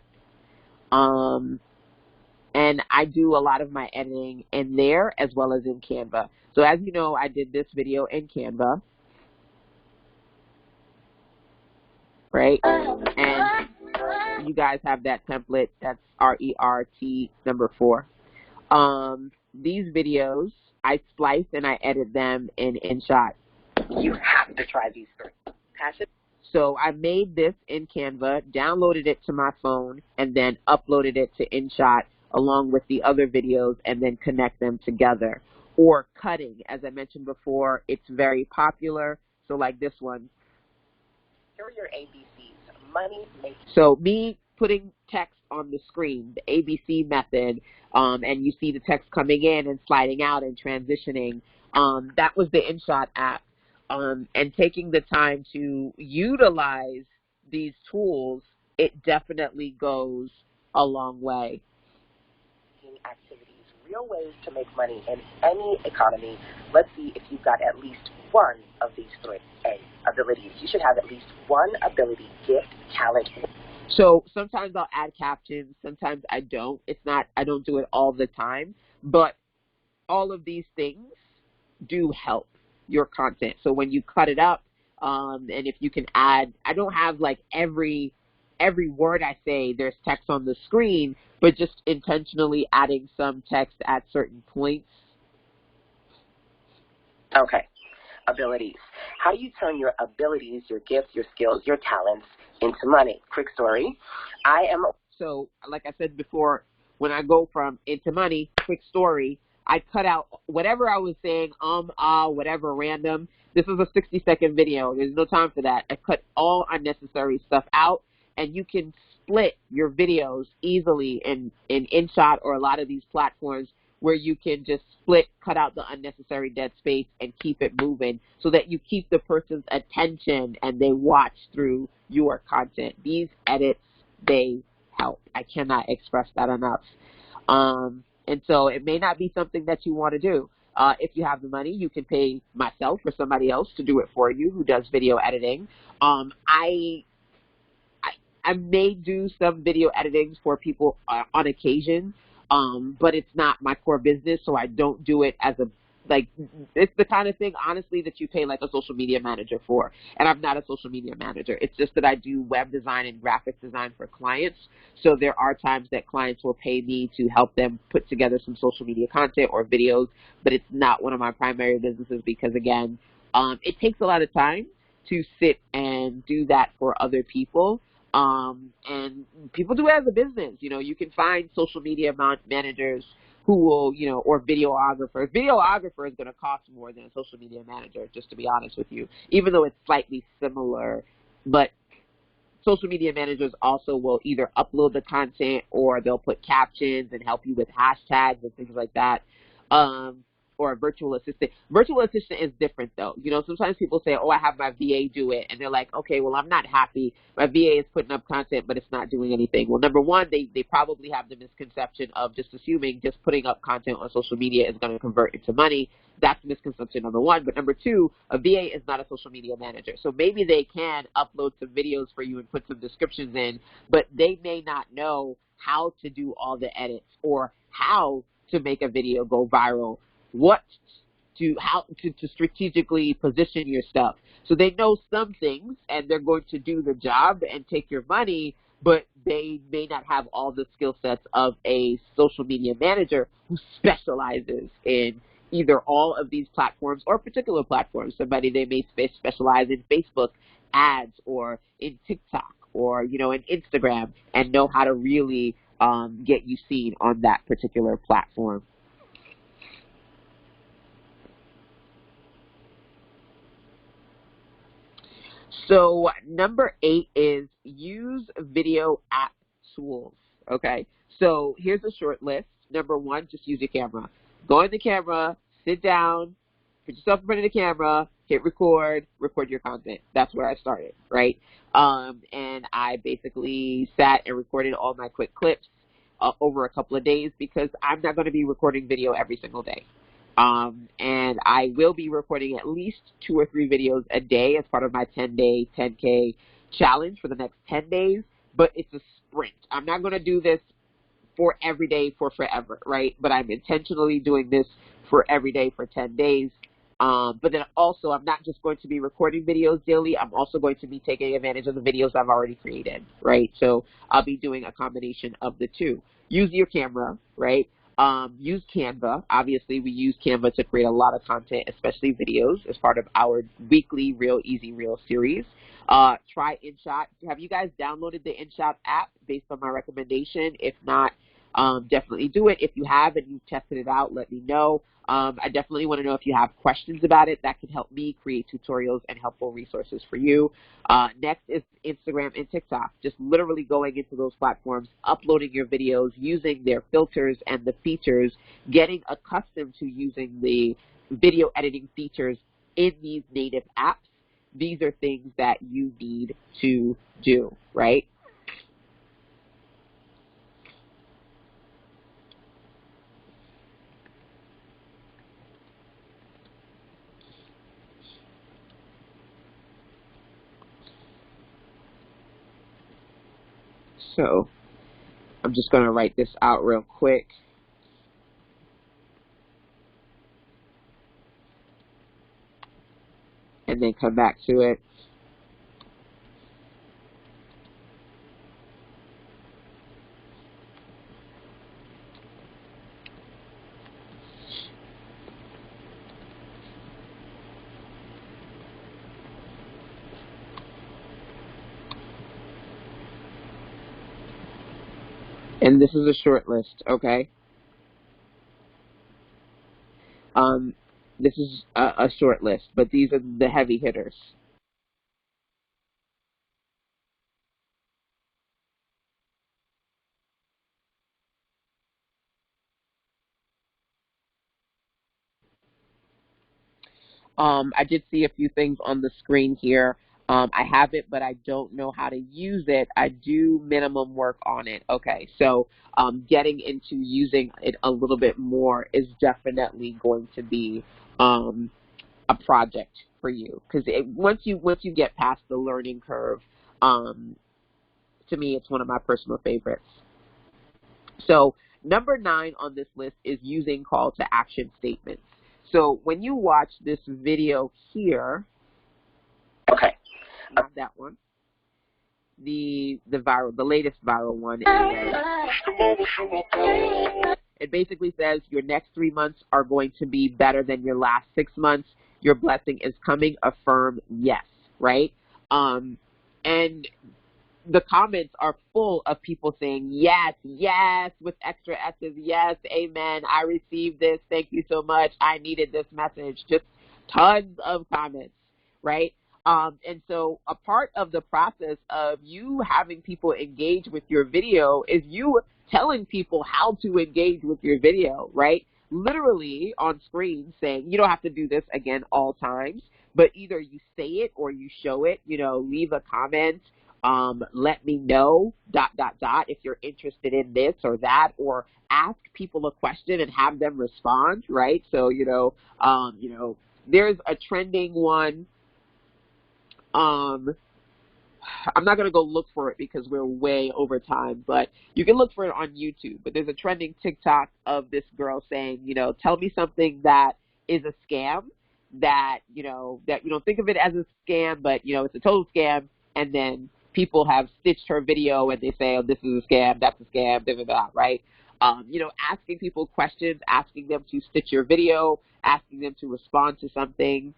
[SPEAKER 1] And I do a lot of my editing in there as well as in Canva. So as you know, I did this video in Canva, right? And you guys have that template. That's RERT number 4. These videos, I splice and I edit them in InShot.
[SPEAKER 2] You have to try these 3. Passion.
[SPEAKER 1] So I made this in Canva, downloaded it to my phone, and then uploaded it to InShot along with the other videos, and then connect them together. Or cutting, as I mentioned before, it's very popular. So like this one.
[SPEAKER 2] Here are your ABCs. Money makes.
[SPEAKER 1] So me putting text on the screen, the ABC method, and you see the text coming in and sliding out and transitioning. That was the InShot app. And taking the time to utilize these tools, it definitely goes a long way.
[SPEAKER 2] Activities, real ways to make money in any economy. Let's see if you've got at least one of these 3 abilities. You should have at least one ability, gift, talent.
[SPEAKER 1] So sometimes I'll add captions, sometimes I don't. I don't do it all the time, but all of these things do help your content. So when you cut it up, and if you can add, I don't have like every word I say there's text on the screen, but just intentionally adding some text at certain points.
[SPEAKER 2] Okay. Abilities. How do you turn your abilities, your gifts, your skills, your talents into money? Quick story.
[SPEAKER 1] So like I said before, when I go from into money, quick story, I cut out whatever I was saying, whatever random. This is a 60-second video. There's no time for that. I cut all unnecessary stuff out, and you can split your videos easily in InShot or a lot of these platforms where you can just cut out the unnecessary dead space and keep it moving so that you keep the person's attention and they watch through your content. These edits, they help. I cannot express that enough. And so it may not be something that you want to do. If you have the money, you can pay myself or somebody else to do it for you who does video editing. I may do some video editings for people on occasion, but it's not my core business, so I don't do it as it's the kind of thing, honestly, that you pay like a social media manager for. And I'm not a social media manager. It's just that I do web design and graphic design for clients. So there are times that clients will pay me to help them put together some social media content or videos, but it's not one of my primary businesses because, again, it takes a lot of time to sit and do that for other people. And people do it as a business. You can find social media managers who will, or videographers. Videographer is going to cost more than a social media manager, just to be honest with you, even though it's slightly similar. But social media managers also will either upload the content or they'll put captions and help you with hashtags and things like that. Or a virtual assistant. Virtual assistant is different, though. Sometimes people say, I have my VA do it. And they're like, okay, well, I'm not happy. My VA is putting up content, but it's not doing anything. Well, number one, they probably have the misconception of just assuming just putting up content on social media is going to convert into money. That's misconception number one. But number two, a VA is not a social media manager. So maybe they can upload some videos for you and put some descriptions in, but they may not know how to do all the edits or how to make a video go viral, how to strategically position your stuff. So they know some things and they're going to do the job and take your money, but they may not have all the skill sets of a social media manager who specializes in either all of these platforms or particular platforms. They may specialize in Facebook ads or in TikTok or, you know, an Instagram and know how to really get you seen on that particular platform. So number 8 is use video app tools. Okay, so here's a short list. Number 1, just use your camera. Go in the camera, sit down, put yourself in front of the camera, hit record, record your content. That's where I started, right? And I basically sat and recorded all my quick clips over a couple of days because I'm not going to be recording video every single day. And I will be recording at least 2 or 3 videos a day as part of my 10-day, 10K challenge for the next 10 days, but it's a sprint. I'm not going to do this for every day for forever, right? But I'm intentionally doing this for every day for 10 days. But then also, I'm not just going to be recording videos daily. I'm also going to be taking advantage of the videos I've already created, right? So I'll be doing a combination of the two. Use your camera, right? Use Canva. Obviously, we use Canva to create a lot of content, especially videos, as part of our weekly Real Easy Reel series. Try InShot. Have you guys downloaded the InShot app based on my recommendation? If not, definitely do it. If you have and you've tested it out, let me know. I definitely want to know if you have questions about it. That can help me create tutorials and helpful resources for you. Next is Instagram and TikTok. Just literally going into those platforms, uploading your videos, using their filters and the features, getting accustomed to using the video editing features in these native apps. These are things that you need to do, right? So I'm just going to write this out real quick. And then come back to it. And this is a short list, okay? This is a short list, but these are the heavy hitters. I did see a few things on the screen here. I have it, but I don't know how to use it. I do minimum work on it. Okay, so getting into using it a little bit more is definitely going to be a project for you, because once you get past the learning curve, to me, it's one of my personal favorites. So number 9 on this list is using call to action statements. So when you watch this video here,
[SPEAKER 2] okay,
[SPEAKER 1] not that one, the latest viral one, it basically says your next 3 months are going to be better than your last 6 months. Your blessing is coming. Affirm yes, right? And the comments are full of people saying, yes, yes, with extra S's, yes, amen, I received this, thank you so much, I needed this message, just tons of comments, right? And so a part of the process of you having people engage with your video is you telling people how to engage with your video, right? Literally on screen saying, you don't have to do this again all times, but either you say it or you show it, you know, leave a comment, let me know, ... if you're interested in this or that, or ask people a question and have them respond, right? So, you know, there's a trending one. I'm not going to go look for it because we're way over time, but you can look for it on YouTube. But there's a trending TikTok of this girl saying, you know, tell me something that is a scam, that you don't think of it as a scam, but, you know, it's a total scam. And then people have stitched her video and they say, oh, this is a scam, that's a scam, blah, blah, blah, right? You know, asking people questions, asking them to stitch your video, asking them to respond to something,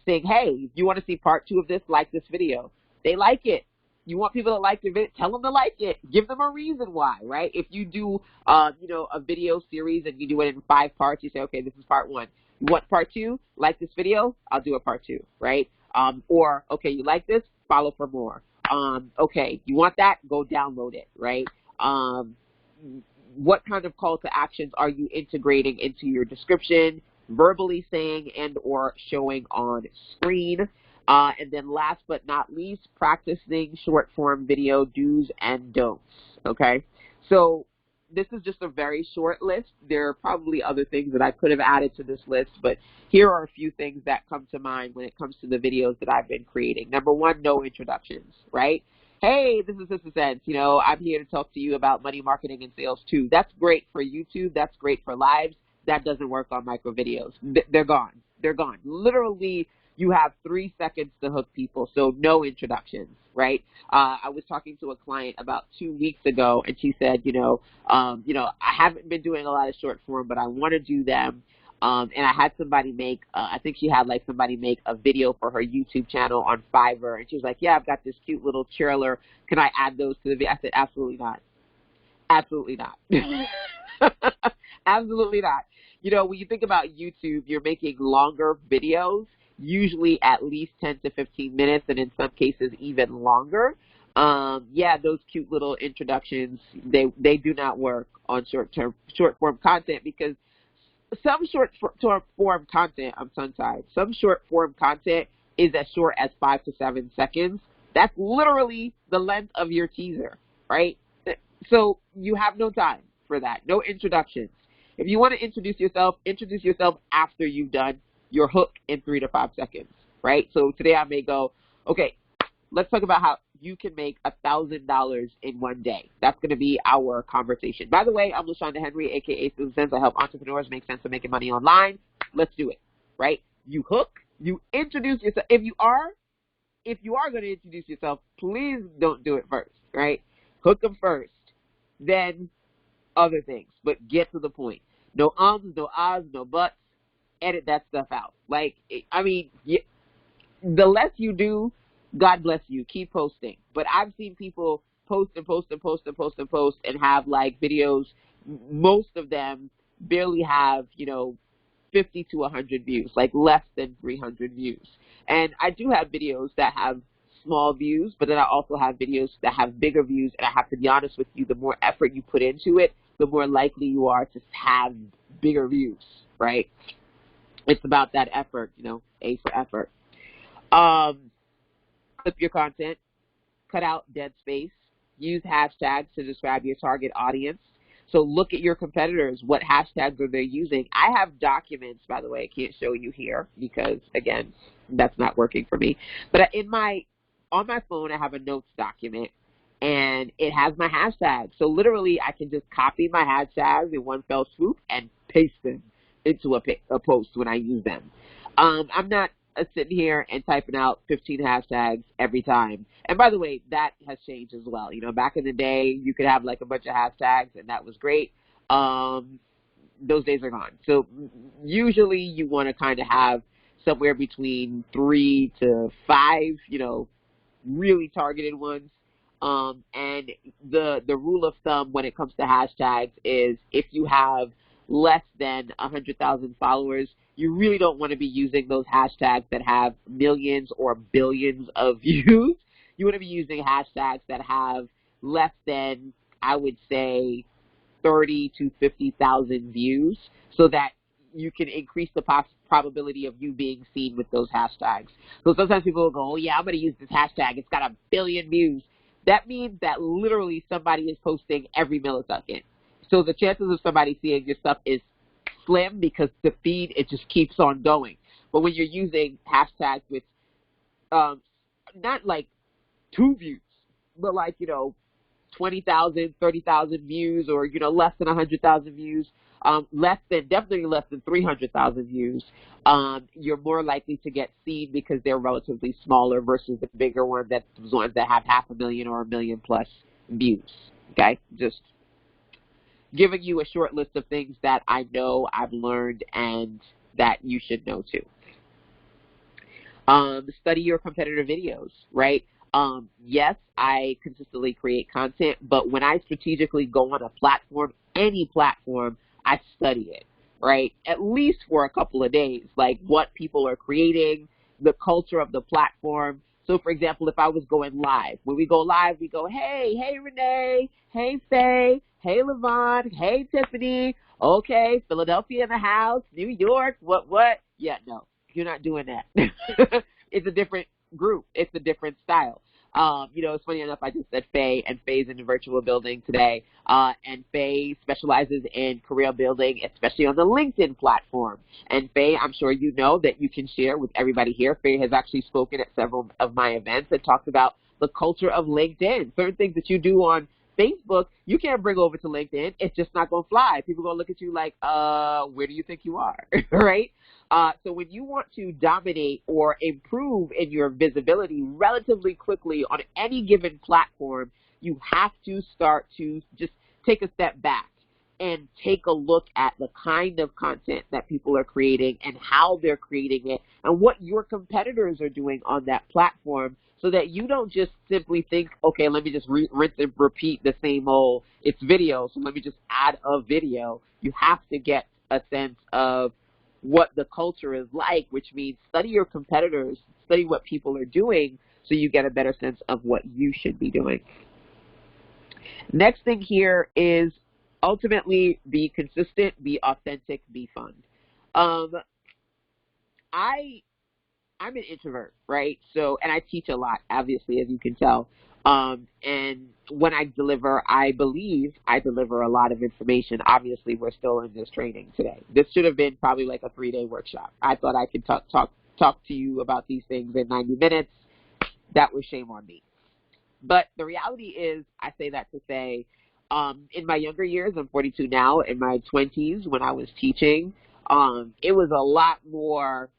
[SPEAKER 1] saying, hey, if you want to see part 2 of this, like this video. They like it. You want people to like your video, tell them to like it. Give them a reason why, right? If you do, a video series and you do it in 5 parts, you say, okay, this is part 1. You want part 2? Like this video? I'll do a part 2, right? Or, okay, you like this? Follow for more. Okay, you want that? Go download it, right? What kind of call to actions are you integrating into your description, verbally saying and or showing on screen? And then last but not least, practicing short form video do's and don'ts, okay? So this is just a very short list. There are probably other things that I could have added to this list, but here are a few things that come to mind when it comes to the videos that I've been creating. Number 1, no introductions, right? Hey, this is SistaSense. I'm here to talk to you about money marketing and sales too. That's great for YouTube. That's great for lives. That doesn't work on micro videos. They're gone. They're gone. Literally, you have 3 seconds to hook people, so no introductions, right? I was talking to a client about 2 weeks ago, and she said, I haven't been doing a lot of short form, but I want to do them. And I had somebody make, I think she had somebody make a video for her YouTube channel on Fiverr, and she was like, yeah, I've got this cute little trailer. Can I add those to the video? I said, absolutely not. Absolutely not. Absolutely not. When you think about YouTube, you're making longer videos, usually at least 10 to 15 minutes, and in some cases even longer. Those cute little introductions, they do not work on short form content, because some short form content, I'm tongue-tied, some short form content is as short as 5 to 7 seconds. That's literally the length of your teaser, right? So you have no time for that. No introductions. If you want to introduce yourself after you've done your hook in 3 to 5 seconds, right? So today I may go, okay, let's talk about how you can make $1,000 in one day. That's going to be our conversation. By the way, I'm LaShanda Henry, aka SistaSense. I help entrepreneurs make sense of making money online. Let's do it, right? You hook, you introduce yourself. If you are going to introduce yourself, please don't do it first, right? Hook them first, then other things, but get to the point. No ums, no ahs, no buts. Edit that stuff out. The less you do, God bless you. Keep posting. But I've seen people post and post and post and post and post and have videos. Most of them barely have 50 to 100 views, less than 300 views. And I do have videos that have small views, but then I also have videos that have bigger views. And I have to be honest with you, the more effort you put into it, the more likely you are to have bigger views, right? It's about that effort, A for effort. Clip your content, cut out dead space, use hashtags to describe your target audience. So look at your competitors. What hashtags are they using? I have documents, by the way. I can't show you here because, again, that's not working for me. But on my phone, I have a notes document, and it has my hashtags. So literally, I can just copy my hashtags in one fell swoop and paste them into a post when I use them. I'm not sitting here and typing out 15 hashtags every time. And by the way, that has changed as well. Back in the day, you could have a bunch of hashtags, and that was great. Those days are gone. So usually you want to kind of have somewhere between 3 to 5, really targeted ones. And the rule of thumb when it comes to hashtags is if you have less than 100,000 followers, you really don't want to be using those hashtags that have millions or billions of views. You want to be using hashtags that have less than, I would say, 30 to 50,000 views, so that you can increase the probability of you being seen with those hashtags. So sometimes people will go, oh yeah, I'm going to use this hashtag. It's got 1 billion views. That means that literally somebody is posting every millisecond. So the chances of somebody seeing your stuff is slim, because the feed, it just keeps on going. But when you're using hashtags with not 2 views, but 20,000, 30,000 views, or less than 100,000 views, definitely less than 300,000 views, you're more likely to get seen because they're relatively smaller versus the bigger ones that have 500,000 or 1 million plus views. Okay, just giving you a short list of things that I know, I've learned, and that you should know too. Study your competitor videos, right? Yes, I consistently create content, but when I strategically go on a platform, any platform, I study it, right? At least for a couple of days, like what people are creating, the culture of the platform. So, for example, if I was going live, when we go live, we go, hey, Renee, hey, Faye, hey, Levon, hey, Tiffany, okay, Philadelphia in the house, New York, what? Yeah, no, you're not doing that. It's a different group. It's a different style. It's funny enough, I just said Faye, and Faye's in the virtual building today. And Faye specializes in career building, especially on the LinkedIn platform. And Faye, I'm sure you know that you can share with everybody here. Faye has actually spoken at several of my events and talked about the culture of LinkedIn. Certain things that you do on Facebook, you can't bring over to LinkedIn. It's just not going to fly. People are going to look at you like, where do you think you are, right? So when you want to dominate or improve in your visibility relatively quickly on any given platform, you have to start to just take a step back and take a look at the kind of content that people are creating and how they're creating it and what your competitors are doing on that platform, so that you don't just simply think, okay, let me just rinse and repeat the same old, it's video, so let me just add a video. You have to get a sense of what the culture is like, which means study your competitors, study what people are doing, so you get a better sense of what you should be doing. Next thing here is ultimately be consistent, be authentic, be fun. I'm an introvert, right? So, and I teach a lot, obviously, as you can tell. And when I deliver, I believe I deliver a lot of information. Obviously, we're still in this training today. This should have been probably like a 3-day workshop. I thought I could talk to you about these things in 90 minutes. That was shame on me. But the reality is, I say that to say, in my younger years, I'm 42 now, in my 20s when I was teaching, it was a lot more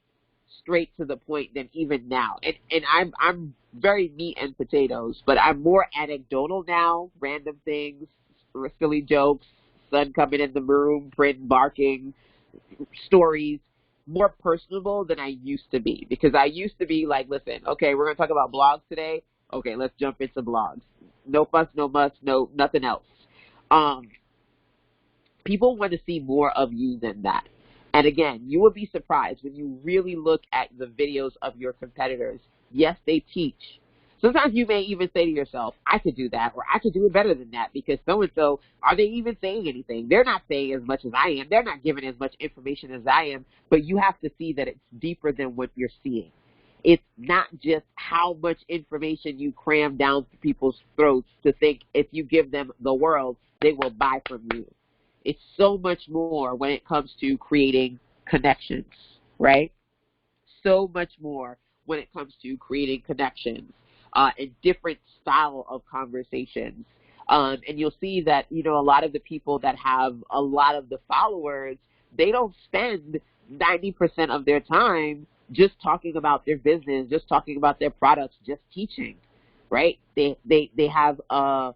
[SPEAKER 1] straight to the point than even now. And I'm very meat and potatoes, but I'm more anecdotal now, random things, silly jokes, sun coming in the room, Bryn barking, stories, more personable than I used to be. Because I used to be like, listen, okay, we're going to talk about blogs today. Okay, let's jump into blogs. No fuss, no muss, no nothing else. People want to see more of you than that. And again, you will be surprised when you really look at the videos of your competitors. Yes, they teach. Sometimes you may even say to yourself, I could do that, or I could do it better than that, because so-and-so, are they even saying anything? They're not saying as much as I am. They're not giving as much information as I am. But you have to see that it's deeper than what you're seeing. It's not just how much information you cram down people's throats to think if you give them the world, they will buy from you. It's so much more when it comes to creating connections, right? So much more when it comes to creating connections and different style of conversations. And you'll see that, a lot of the people that have a lot of the followers, they don't spend 90% of their time just talking about their business, just talking about their products, just teaching, right? They have a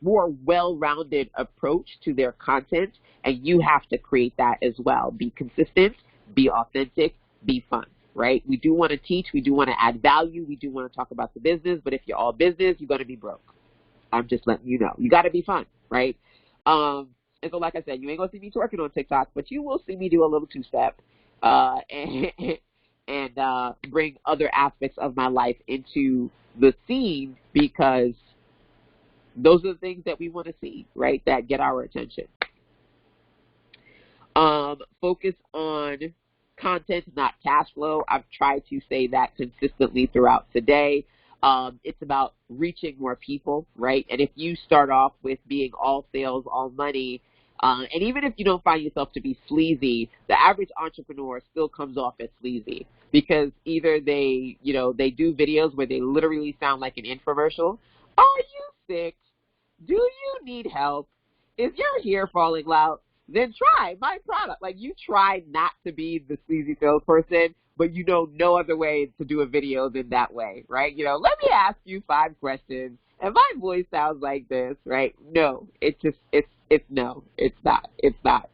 [SPEAKER 1] more well-rounded approach to their content, and you have to create that as well. Be consistent, be authentic, be fun, right? We do want to teach, we do want to add value, we do want to talk about the business, but if you're all business, you're going to be broke. I'm just letting you know. You got to be fun, right? And so, like I said, you ain't going to see me twerking on TikTok, but you will see me do a little two-step and bring other aspects of my life into the scene, because those are the things that we want to see, right, that get our attention. Focus on content, not cash flow. I've tried to say that consistently throughout today. It's about reaching more people, right? And if you start off with being all sales, all money, and even if you don't find yourself to be sleazy, the average entrepreneur still comes off as sleazy, because either they do videos where they literally sound like an infomercial. Are you sick? Do you need help? Is your hair falling out? Then try my product. Like, you try not to be the sleazy salesperson, but you know no other way to do a video than that way, right? Let me ask you 5 questions, and my voice sounds like this, right? No, it's no, it's not. It's not.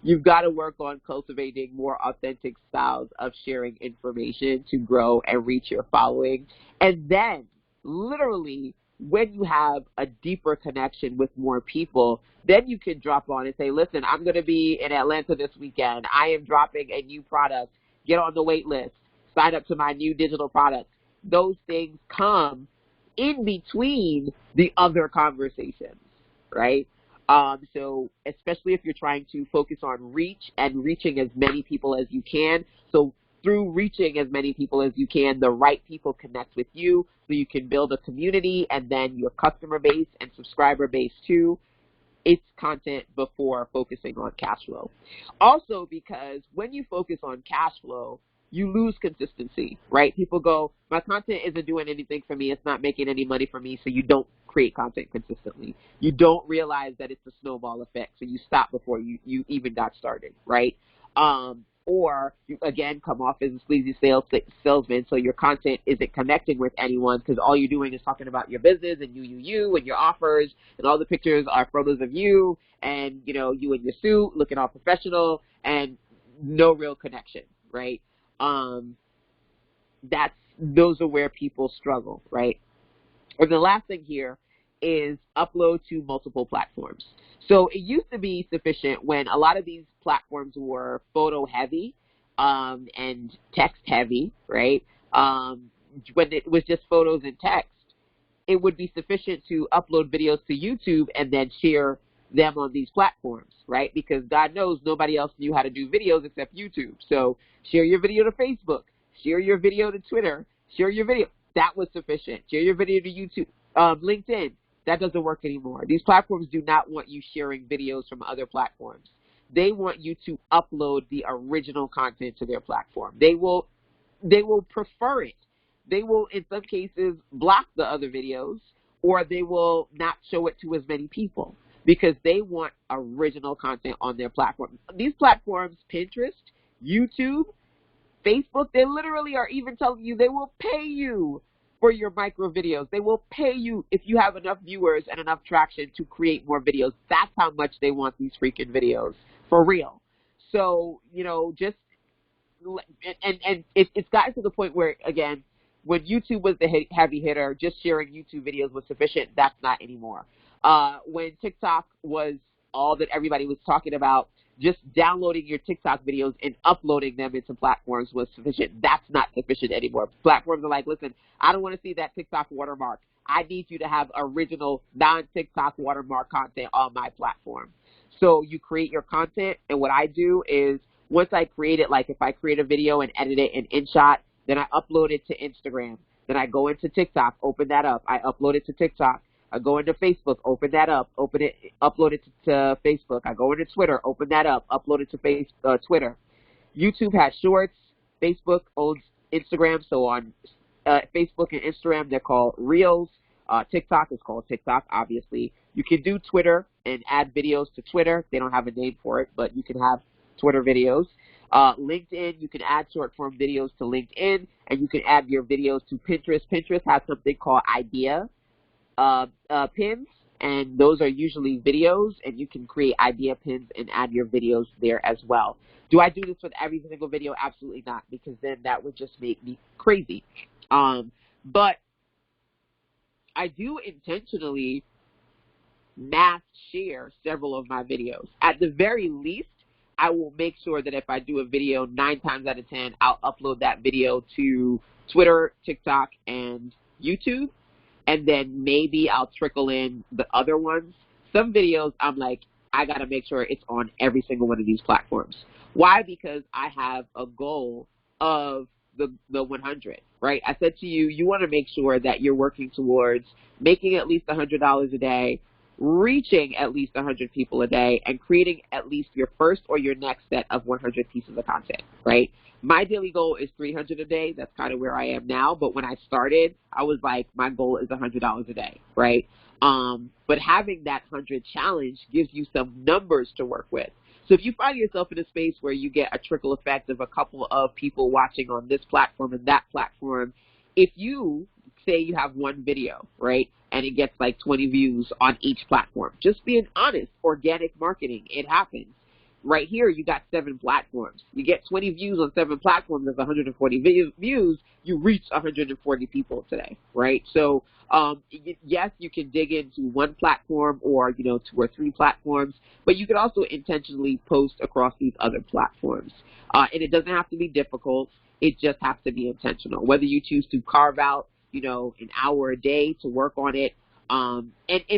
[SPEAKER 1] You've got to work on cultivating more authentic styles of sharing information to grow and reach your following. And then literally, when you have a deeper connection with more people, then you can drop on and say, listen, I'm going to be in Atlanta this weekend. I am dropping a new product. Get on the wait list. Sign up to my new digital product. Those things come in between the other conversations, right? So especially if you're trying to focus on reach and reaching as many people as you can. So through reaching as many people as you can, the right people connect with you so you can build a community and then your customer base and subscriber base too. It's content before focusing on cash flow. Also, because when you focus on cash flow, you lose consistency, right? People go, my content isn't doing anything for me. It's not making any money for me. So you don't create content consistently. You don't realize that it's a snowball effect. So you stop before you even got started, right? Or you, again, come off as a sleazy salesman, so your content isn't connecting with anyone because all you're doing is talking about your business and you and your offers, and all the pictures are photos of you and, you know, you in your suit looking all professional and no real connection, right? Those are where people struggle, right? And the last thing here is upload to multiple platforms. So it used to be sufficient when a lot of these platforms were photo heavy and text heavy, right? When it was just photos and text, it would be sufficient to upload videos to YouTube and then share them on these platforms, right? Because God knows nobody else knew how to do videos except YouTube. So share your video to Facebook, share your video to Twitter, share your video. That was sufficient. Share your video to YouTube, LinkedIn. That doesn't work anymore. These platforms do not want you sharing videos from other platforms. They want you to upload the original content to their platform. They will prefer it. They will, in some cases, block the other videos, or they will not show it to as many people because they want original content on their platform. These platforms, Pinterest, YouTube, Facebook, they literally are even telling you they will pay you for your micro videos. They will pay you if you have enough viewers and enough traction to create more videos. That's how much they want these freaking videos, for real. So, you know, just, and it's gotten to the point where, again, when YouTube was the heavy hitter, just sharing YouTube videos was sufficient. That's not anymore. When TikTok was all that everybody was talking about, just downloading your TikTok videos and uploading them into platforms was sufficient. That's not sufficient anymore. Platforms are like, listen, I don't want to see that TikTok watermark. I need you to have original non-TikTok watermark content on my platform. So you create your content, and what I do is once I create it, like if I create a video and edit it in InShot, then I upload it to Instagram. Then I go into TikTok, open that up. I upload it to TikTok. I go into Facebook, open that up, upload it to Facebook. I go into Twitter, open that up, upload it to Twitter. YouTube has Shorts. Facebook owns Instagram, so on Facebook and Instagram, they're called Reels. TikTok is called TikTok, obviously. You can do Twitter and add videos to Twitter. They don't have a name for it, but you can have Twitter videos. LinkedIn, you can add short-form videos to LinkedIn, and you can add your videos to Pinterest. Pinterest has something called Idea pins, and those are usually videos, and you can create idea pins and add your videos there as well. Do I do this with every single video? Absolutely not, because then that would just make me crazy. But I do intentionally mass share several of my videos. At the very least, I will make sure that if I do a video 9 times out of 10, I'll upload that video to Twitter, TikTok, and YouTube. And then maybe I'll trickle in the other ones. Some videos, I'm like, I got to make sure it's on every single one of these platforms. Why? Because I have a goal of the 100, right? I said to you, you want to make sure that you're working towards making at least $100 a day, reaching at least 100 people a day, and creating at least your first or your next set of 100 pieces of content, right? My daily goal is 300 a day. That's kind of where I am now. But when I started, I was like, my goal is $100 a day, right? But having that 100 challenge gives you some numbers to work with. So if you find yourself in a space where you get a trickle effect of a couple of people watching on this platform and that platform, if you say you have one video, right, and it gets like 20 views on each platform, just being honest, organic marketing, it happens. right here, you got 7 platforms. You get 20 views on 7 platforms, that's 140 views. You reach 140 people today, right? So, yes, you can dig into one platform or, 2 or 3 platforms, but you can also intentionally post across these other platforms. And it doesn't have to be difficult. It just has to be intentional. Whether you choose to carve out, an hour a day to work on it. And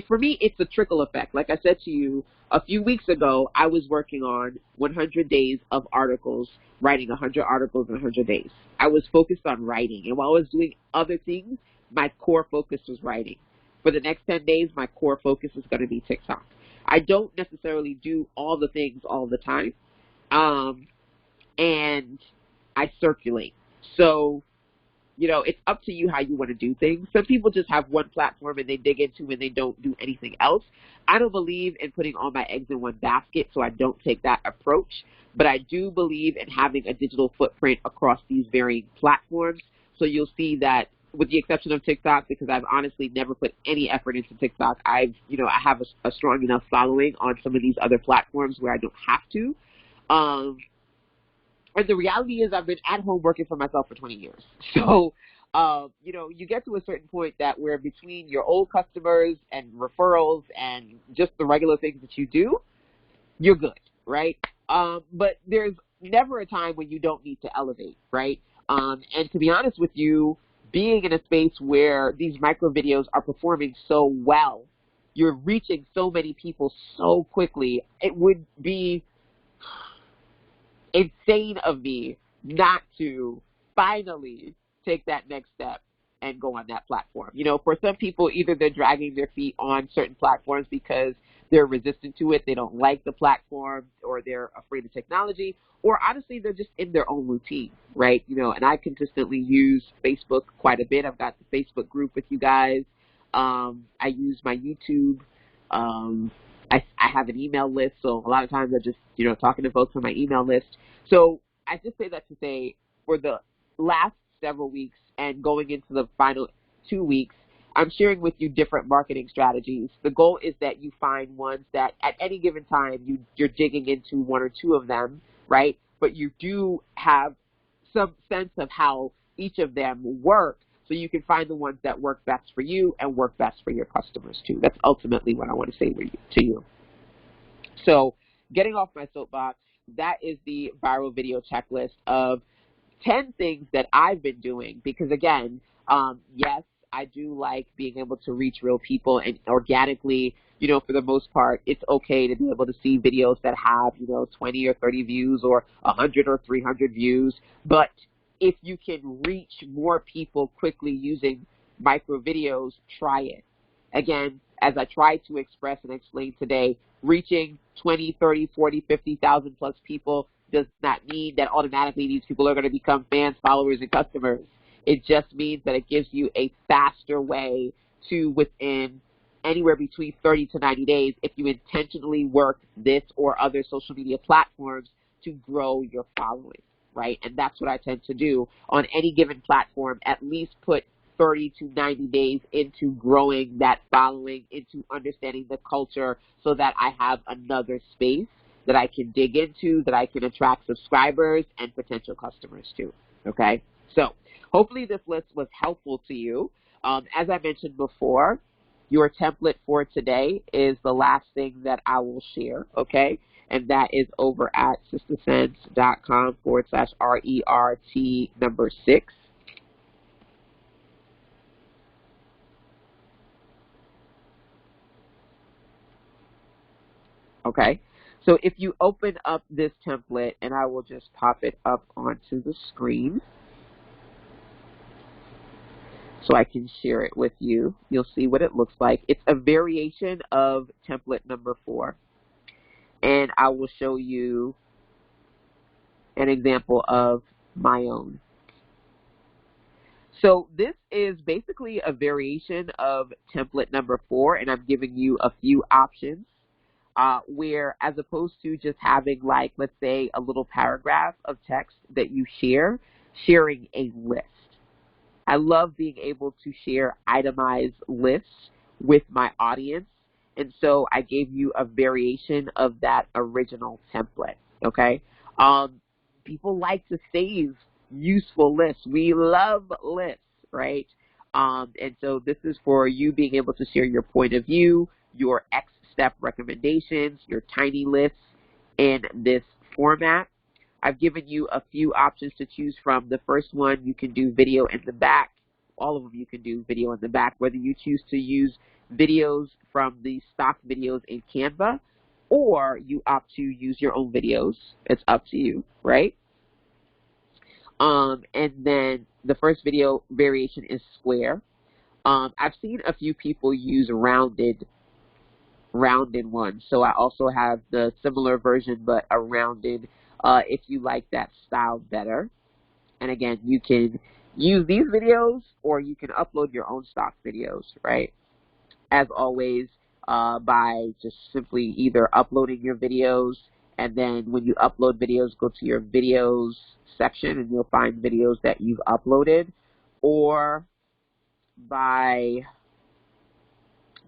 [SPEAKER 1] for me, it's a trickle effect. Like I said to you, a few weeks ago, I was working on 100 days of articles, writing 100 articles in 100 days. I was focused on writing. And while I was doing other things, my core focus was writing. For the next 10 days, my core focus is going to be TikTok. I don't necessarily do all the things all the time. And I circulate. So, it's up to you how you want to do things. Some people just have one platform and they dig into and they don't do anything else. I don't believe in putting all my eggs in one basket, so I don't take that approach. But I do believe in having a digital footprint across these varying platforms. So you'll see that, with the exception of TikTok, because I've honestly never put any effort into TikTok, I have a strong enough following on some of these other platforms where I don't have to. And the reality is I've been at home working for myself for 20 years. So, you get to a certain point that where between your old customers and referrals and just the regular things that you do, you're good, right? But there's never a time when you don't need to elevate, right? And to be honest with you, being in a space where these micro videos are performing so well, you're reaching so many people so quickly, it would be insane of me not to finally take that next step and go on that platform. For some people, either they're dragging their feet on certain platforms because they're resistant to it, they don't like the platform, or they're afraid of technology, or honestly, they're just in their own routine, right? And I consistently use Facebook quite a bit. I've got the Facebook group with you guys. I use my YouTube. I have an email list, so a lot of times I just, talking to folks on my email list. So I just say that to say, for the last several weeks and going into the final 2 weeks, I'm sharing with you different marketing strategies. The goal is that you find ones that at any given time you're digging into 1 or 2 of them, right? But you do have some sense of how each of them work, so you can find the ones that work best for you and work best for your customers too. That's ultimately what I want to say to you. So, getting off my soapbox, that is the viral video checklist of 10 things that I've been doing, because again, yes, I do like being able to reach real people, and organically, for the most part, it's okay to be able to see videos that have, 20 or 30 views or 100 or 300 views. But if you can reach more people quickly using micro videos, try it. Again, as I tried to express and explain today, reaching 20, 30, 40, 50,000 plus people does not mean that automatically these people are going to become fans, followers, and customers. It just means that it gives you a faster way to, within anywhere between 30 to 90 days, if you intentionally work this or other social media platforms to grow your following, right? And that's what I tend to do on any given platform, at least put 30 to 90 days into growing that following, into understanding the culture, so that I have another space that I can dig into, that I can attract subscribers and potential customers to, okay? So hopefully this list was helpful to you. As I mentioned before, your template for today is the last thing that I will share, okay? And that is over at SistaSense.com/RERT6. Okay, so if you open up this template, and I will just pop it up onto the screen so I can share it with you, you'll see what it looks like. It's a variation of template number 4, and I will show you an example of my own. So this is basically a variation of template number 4, and I'm giving you a few options. Where, as opposed to just having, like, let's say, a little paragraph of text that you share, sharing a list. I love being able to share itemized lists with my audience, And so I gave you a variation of that original template, okay? People like to save useful lists. We love lists, right? And so this is for you being able to share your point of view, your X-step recommendations, your tiny lists in this format. I've given you a few options to choose from. The first one, you can do video in the back. All of them you can do video in the back, whether you choose to use videos from the stock videos in Canva or you opt to use your own videos. It's up to you, right? And then the first video variation is square. I've seen a few people use rounded ones, so I also have the similar version but a rounded if you like that style better. And again, you can use these videos or you can upload your own stock videos, right? As always, by just simply either uploading your videos, and then when you upload videos, go to your videos section and you'll find videos that you've uploaded, or by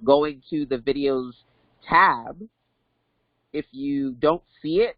[SPEAKER 1] going to the videos tab. If you don't see it,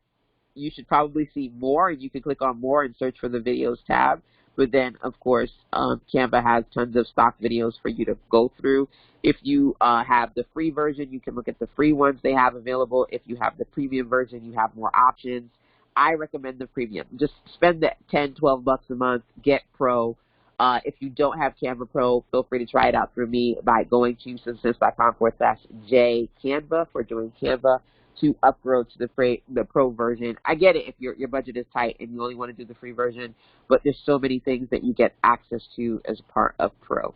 [SPEAKER 1] you should probably see more, and you can click on more and search for the videos tab. But then, of course, Canva has tons of stock videos for you to go through. If you have the free version, you can look at the free ones they have available. If you have the premium version, you have more options. I recommend the premium. Just spend the $10, $12 a month, get Pro. If you don't have Canva Pro, feel free to try it out through me by going to SistaSense.com/J Canva for doing Canva to upgrade to the Pro version. I get it if your budget is tight and you only want to do the free version, but there's so many things that you get access to as part of Pro.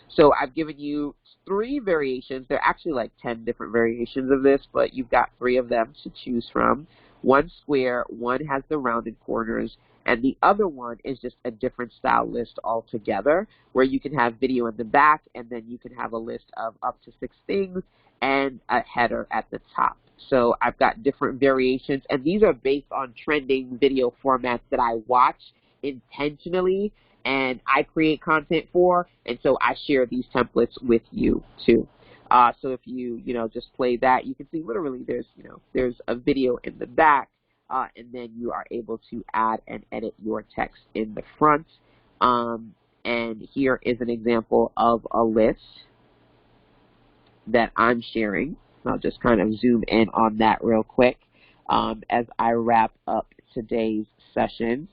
[SPEAKER 1] So I've given you 3 variations. There are actually like 10 different variations of this, but you've got 3 of them to choose from. One square, one has the rounded corners, and the other one is just a different style list altogether, where you can have video in the back, and then you can have a list of up to 6 things and a header at the top. So I've got different variations, and these are based on trending video formats that I watch intentionally and I create content for, and so I share these templates with you too. So if you just play that, you can see literally there's a video in the back, and then you are able to add and edit your text in the front. And here is an example of a list that I'm sharing. I'll just kind of zoom in on that real quick as I wrap up today's session.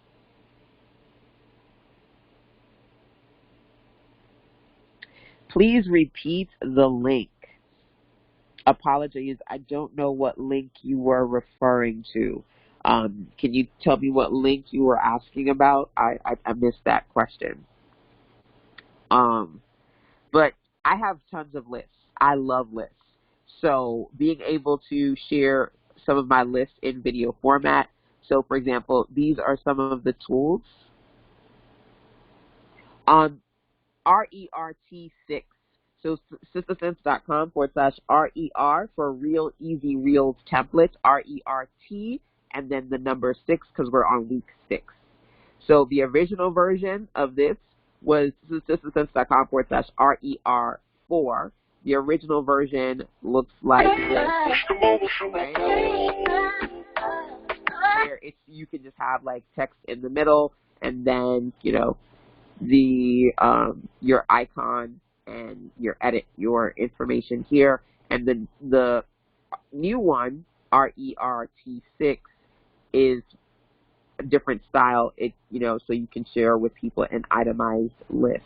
[SPEAKER 1] Please repeat the link. Apologies, I don't know what link you were referring to. Can you tell me what link you were asking about? I missed that question. But I have tons of lists. I love lists. So being able to share some of my lists in video format. So for example, these are some of the tools. RERT6. So SistaSense.com/RER for Real Easy Reels templates, RERT, and then the number 6 because we're on week 6. So the original version of this was SistaSense.com/RER4. The original version looks like this. Right? Where you can just have like text in the middle, and then your icon and edit your information here. And then the new one, RERT6, is a different style. So you can share with people an itemized list.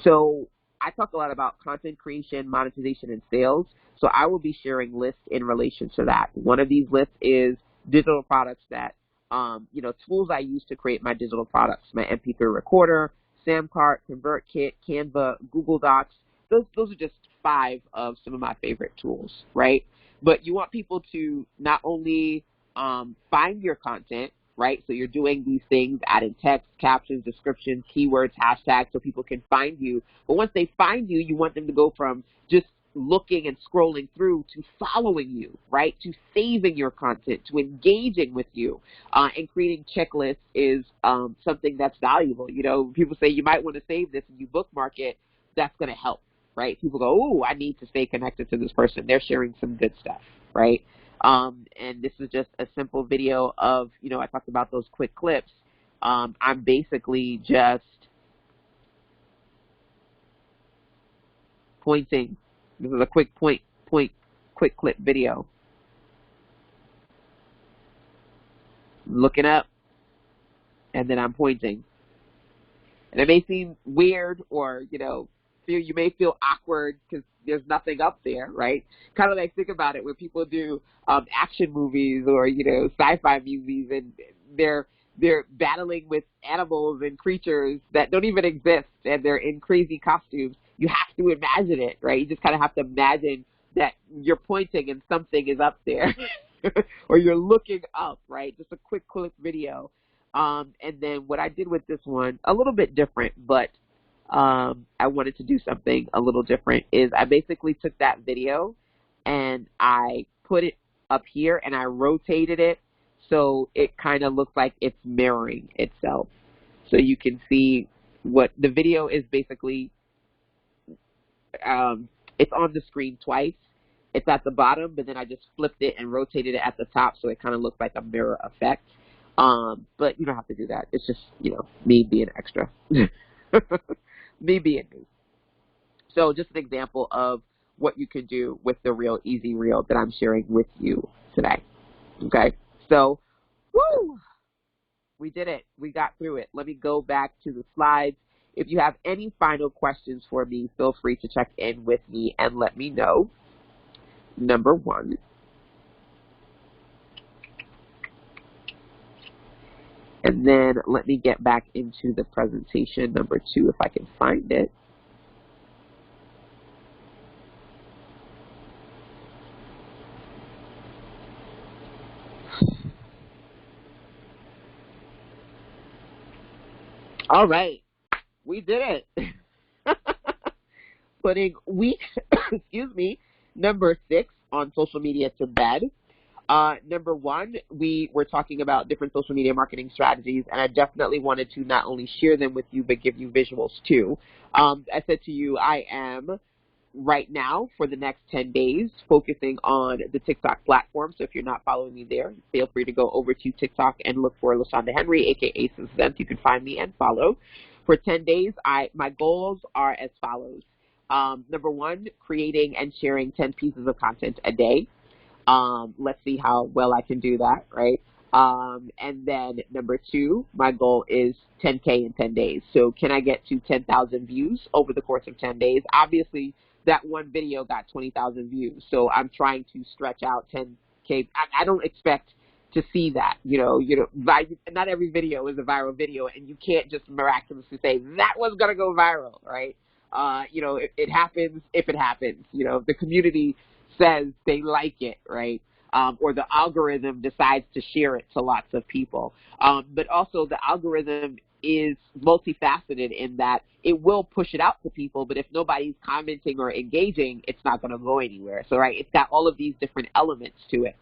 [SPEAKER 1] So I talk a lot about content creation, monetization, and sales. So I will be sharing lists in relation to that. One of these lists is digital products that, tools I use to create my digital products, my MP3 recorder, Samcart, ConvertKit, Canva, Google Docs. Those are just 5 of some of my favorite tools, right? But you want people to not only find your content, right? So you're doing these things, adding text, captions, descriptions, keywords, hashtags, so people can find you. But once they find you, you want them to go from just looking and scrolling through to following you, right? To saving your content, to engaging with you. And creating checklists is something that's valuable. People say you might want to save this and you bookmark it. That's going to help. right? People go, oh, I need to stay connected to this person. They're sharing some good stuff, right? And this is just a simple video of, you know, I talked about those quick clips. I'm basically just pointing. This is a quick quick clip video. Looking up, and then I'm pointing. And it may seem weird, or, you know, you may feel awkward because there's nothing up there, right? Kind of like, think about it when people do action movies or, you know, sci-fi movies, and they're battling with animals and creatures that don't even exist, and they're in crazy costumes. You have to imagine it, right? You just kind of have to imagine that you're pointing and something is up there, or you're looking up, right? Just a quick clip video. And then what I did with this one, a little bit different, but I wanted to do something a little different, is I basically took that video and I put it up here and I rotated it so it kind of looks like it's mirroring itself. So you can see what the video is basically, it's on the screen twice. It's at the bottom, but then I just flipped it and rotated it at the top so it kind of looks like a mirror effect. But you don't have to do that. It's just, you know, me being extra. Me being me. So just an example of what you can do with the Real Easy Reel that I'm sharing with you today. Okay? So, woo! We did it. We got through it. Let me go back to the slides. If you have any final questions for me, feel free to check in with me and let me know. Number one. And then let me get back into the presentation, number two, if I can find it. All right, we did it. Putting week, excuse me, number 6 on social media to bed. Number one, we were talking about different social media marketing strategies, and I definitely wanted to not only share them with you, but give you visuals too. I said to you, I am right now for the next 10 days focusing on the TikTok platform. So if you're not following me there, feel free to go over to TikTok and look for LaShanda Henry, aka SistaSense. You can find me and follow. For 10 days, my goals are as follows. Number one, creating and sharing 10 pieces of content a day. Let's see how well I can do that, right? And then number two, my goal is 10K in 10 days. So can I get to 10,000 views over the course of 10 days? Obviously, that one video got 20,000 views. So I'm trying to stretch out 10K. I don't expect to see that, not every video is a viral video, and you can't just miraculously say that was going to go viral, right? It happens if it happens. If the community says they like it, right? Or the algorithm decides to share it to lots of people. But also the algorithm is multifaceted in that it will push it out to people, but if nobody's commenting or engaging, it's not going to go anywhere. So, right, it's got all of these different elements to it.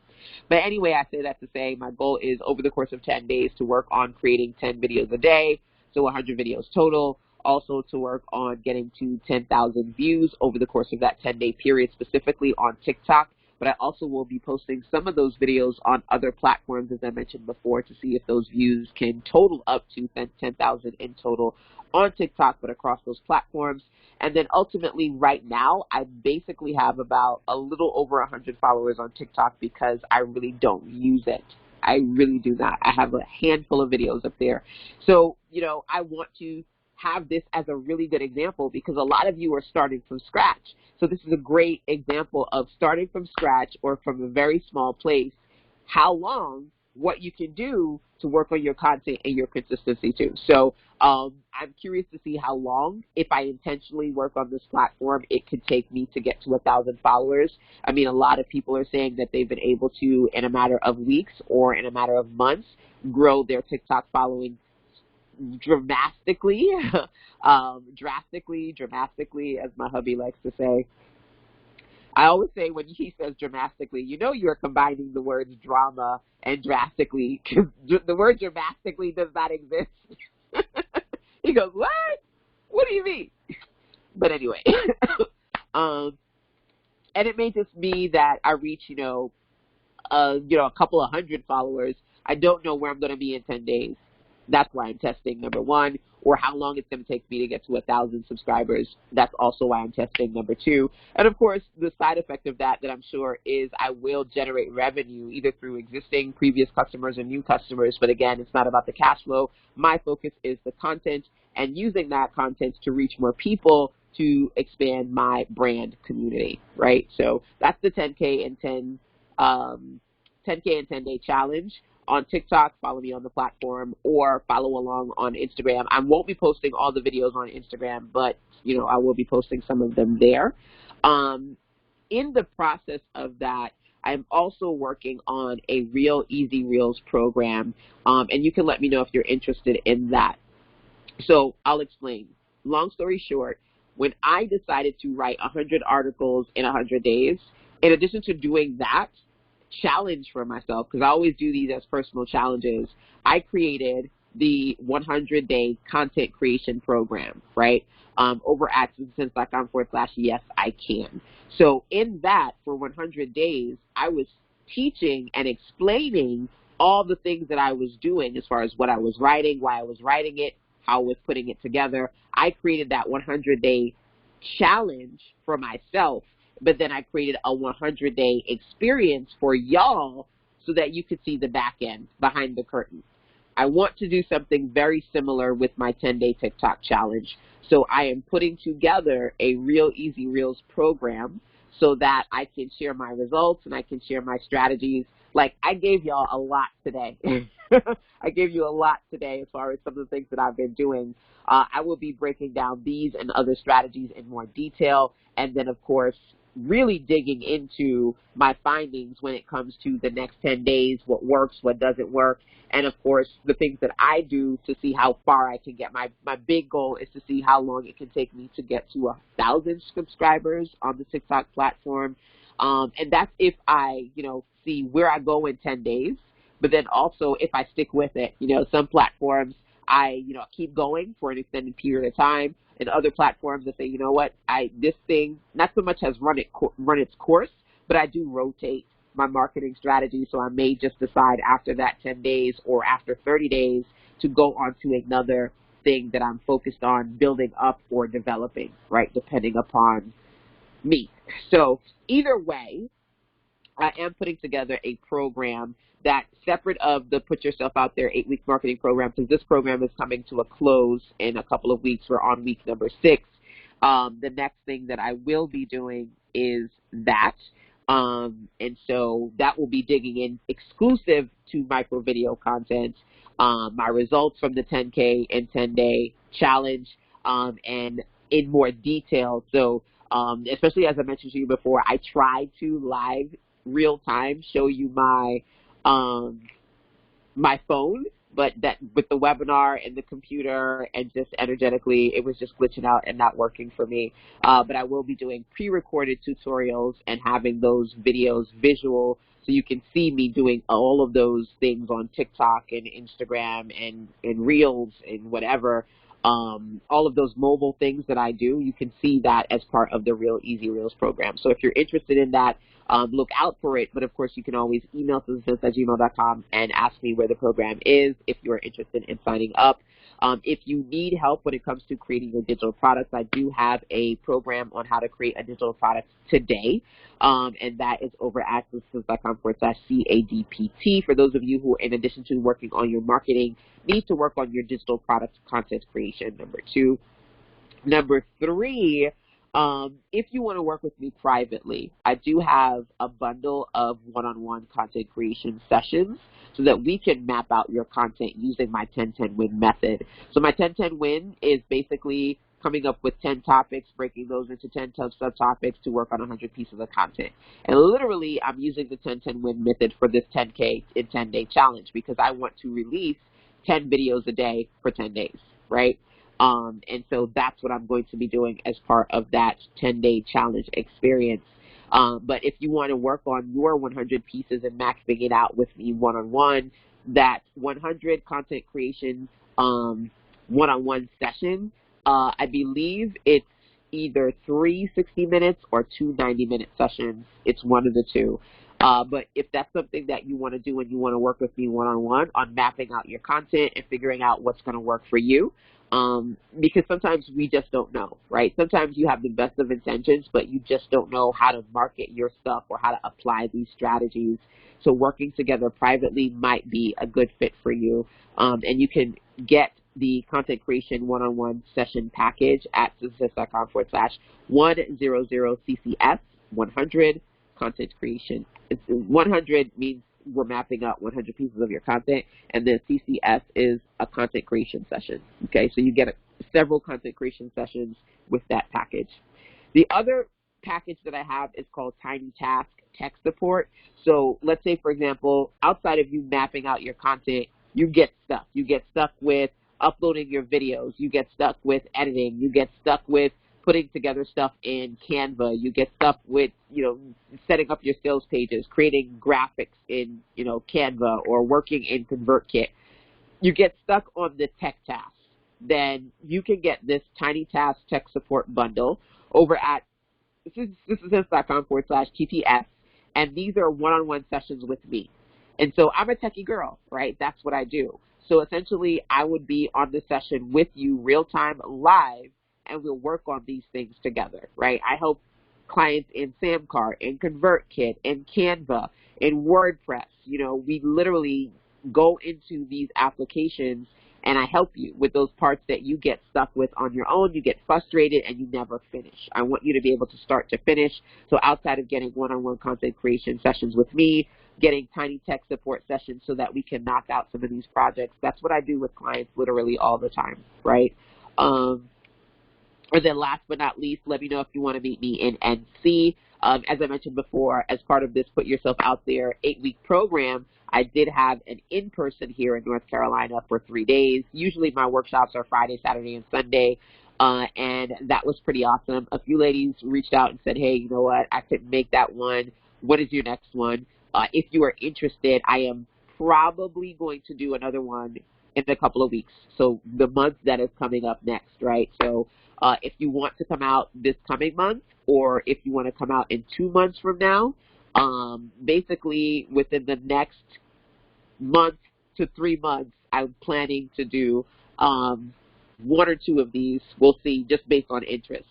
[SPEAKER 1] But anyway, I say that to say my goal is over the course of 10 days to work on creating 10 videos a day, so 100 videos total. Also to work on getting to 10,000 views over the course of that 10-day period, specifically on TikTok. But I also will be posting some of those videos on other platforms, as I mentioned before, to see if those views can total up to 10,000 in total on TikTok, but across those platforms. And then ultimately right now, I basically have about a little over 100 followers on TikTok because I really don't use it. I really do not. I have a handful of videos up there. So, I want to have this as a really good example because a lot of you are starting from scratch. So this is a great example of starting from scratch or from a very small place, how long, what you can do to work on your content and your consistency too. So I'm curious to see how long, if I intentionally work on this platform, it could take me to get to 1,000 followers. I mean, a lot of people are saying that they've been able to, in a matter of weeks or in a matter of months, grow their TikTok following drastically, as my hubby likes to say. I always say when he says dramatically, you're combining the words drama and drastically, because the word dramatically does not exist. He goes, what? What do you mean? But anyway, And it may just be that I reach, a couple of hundred followers. I don't know where I'm going to be in 10 days. That's why I'm testing, number one, or how long it's going to take me to get to 1,000 subscribers. That's also why I'm testing, number two. And of course, the side effect of that I'm sure is I will generate revenue either through existing previous customers or new customers. But again, it's not about the cash flow. My focus is the content and using that content to reach more people to expand my brand community, right? So that's the 10K and 10-day challenge. On TikTok, follow me on the platform, or follow along on Instagram. I won't be posting all the videos on Instagram, but, I will be posting some of them there. In the process of that, I'm also working on a Real Easy Reels program, and you can let me know if you're interested in that. So I'll explain. Long story short, when I decided to write 100 articles in 100 days, in addition to doing that challenge for myself, because I always do these as personal challenges, I created the 100-day content creation program, right, over at SistaSense.com/yes, I can. So in that, for 100 days, I was teaching and explaining all the things that I was doing as far as what I was writing, why I was writing it, how I was putting it together. I created that 100-day challenge for myself, but then I created a 100-day experience for y'all so that you could see the back end, behind the curtain. I want to do something very similar with my 10-day TikTok challenge. So I am putting together a Real Easy Reels program so that I can share my results and I can share my strategies. Like, I gave y'all a lot today. I gave you a lot today as far as some of the things that I've been doing. I will be breaking down these and other strategies in more detail, and then, of course, really digging into my findings when it comes to the next 10 days, what works, what doesn't work, and, of course, the things that I do to see how far I can get. My big goal is to see how long it can take me to get to 1,000 subscribers on the TikTok platform, and that's if I, see where I go in 10 days, but then also if I stick with it. Some platforms I, keep going for an extended period of time, and other platforms that say, you know what, this thing not so much has run its course, but I do rotate my marketing strategy, so I may just decide after that 10 days or after 30 days to go on to another thing that I'm focused on building up or developing, right, depending upon me. So either way, I am putting together a program that, separate of the Put Yourself Out There 8-week marketing program, because this program is coming to a close in a couple of weeks. We're on week number 6. The next thing that I will be doing is that. And so that will be digging in exclusive to micro video content, my results from the 10K and 10-day challenge, and in more detail. So especially as I mentioned to you before, I try to live real time show you my my phone, but that with the webinar and the computer and just energetically, it was just glitching out and not working for me. But I will be doing pre-recorded tutorials and having those videos visual so you can see me doing all of those things on TikTok and Instagram and Reels and whatever. All of those mobile things that I do, you can see that as part of the Real Easy Reels program. So if you're interested in that, look out for it. But of course, you can always email SistaSense@gmail.com and ask me where the program is if you are interested in signing up. If you need help when it comes to creating your digital products, I do have a program on how to create a digital product today, and that is over at SistaSense.com/CADPT. For those of you who, in addition to working on your marketing, need to work on your digital product content creation, number 2. Number 3, if you want to work with me privately, I do have a bundle of one-on-one content creation sessions so that we can map out your content using my 10-10-win method. So my 10-10-win is basically coming up with 10 topics, breaking those into 10 subtopics to work on 100 pieces of content. And literally, I'm using the 10-10-win method for this 10K in 10-day challenge because I want to release 10 videos a day for 10 days, right? And so that's what I'm going to be doing as part of that 10-day challenge experience. But if you want to work on your 100 pieces and maxing it out with me one-on-one, that 100 content creation one-on-one session, I believe it's either 3 60 minutes or 2 90-minute sessions. It's one of the two. But if that's something that you want to do and you want to work with me one-on-one on mapping out your content and figuring out what's going to work for you, because sometimes we just don't know, right? Sometimes you have the best of intentions, but you just don't know how to market your stuff or how to apply these strategies. So working together privately might be a good fit for you. And you can get the content creation one-on-one session package at SistaSense.com/100CCS 100 content creation. 100 means we're mapping out 100 pieces of your content, and then CCS is a content creation session. Okay, so you get several content creation sessions with that package. The other package that I have is called Tiny Task Tech Support. So let's say, for example, outside of you mapping out your content, you get stuck. You get stuck with uploading your videos. You get stuck with editing. You get stuck with putting together stuff in Canva. You get stuck with, setting up your sales pages, creating graphics in, Canva, or working in ConvertKit. You get stuck on the tech tasks. Then you can get this Tiny Task Tech Support bundle over at SistaSense.com/TTS, and these are one-on-one sessions with me. And so I'm a techie girl, right? That's what I do. So essentially, I would be on the session with you real-time live, and we'll work on these things together, right? I help clients in Samcar, in ConvertKit, in Canva, in WordPress. We literally go into these applications, and I help you with those parts that you get stuck with on your own. You get frustrated, and you never finish. I want you to be able to start to finish. So outside of getting one-on-one content creation sessions with me, getting tiny tech support sessions so that we can knock out some of these projects. That's what I do with clients literally all the time, right? Or then last but not least, let me know if you want to meet me in NC. As I mentioned before, as part of this Put Yourself Out There 8-week program, I did have an in-person here in North Carolina for 3 days. Usually my workshops are Friday, Saturday, and Sunday, and that was pretty awesome. A few ladies reached out and said, hey, you know what, I couldn't make that one. What is your next one? If you are interested, I am probably going to do another one in a couple of weeks. So the month that is coming up next, right? So if you want to come out this coming month, or if you want to come out in 2 months from now, basically within the next month to 3 months, I'm planning to do 1 or 2 of these. We'll see, just based on interest.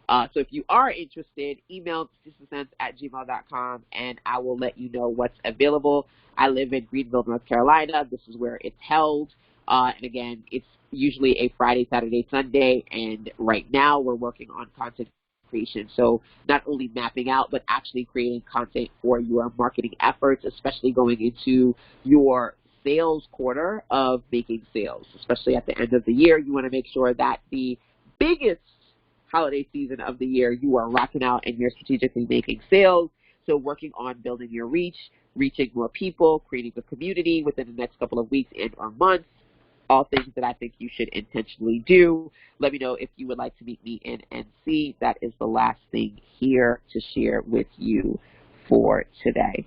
[SPEAKER 1] So if you are interested, email sistasense@gmail.com, and I will let you know what's available. I live in Greenville, North Carolina. This is where it's held. And again, it's usually a Friday, Saturday, Sunday, and right now we're working on content creation. So not only mapping out, but actually creating content for your marketing efforts, especially going into your sales quarter of making sales. Especially at the end of the year, you want to make sure that the biggest holiday season of the year, you are rocking out and you're strategically making sales. So working on building your reach, reaching more people, creating a community within the next couple of weeks and or months. All things that I think you should intentionally do. Let me know if you would like to meet me in NC. That is the last thing here to share with you for today.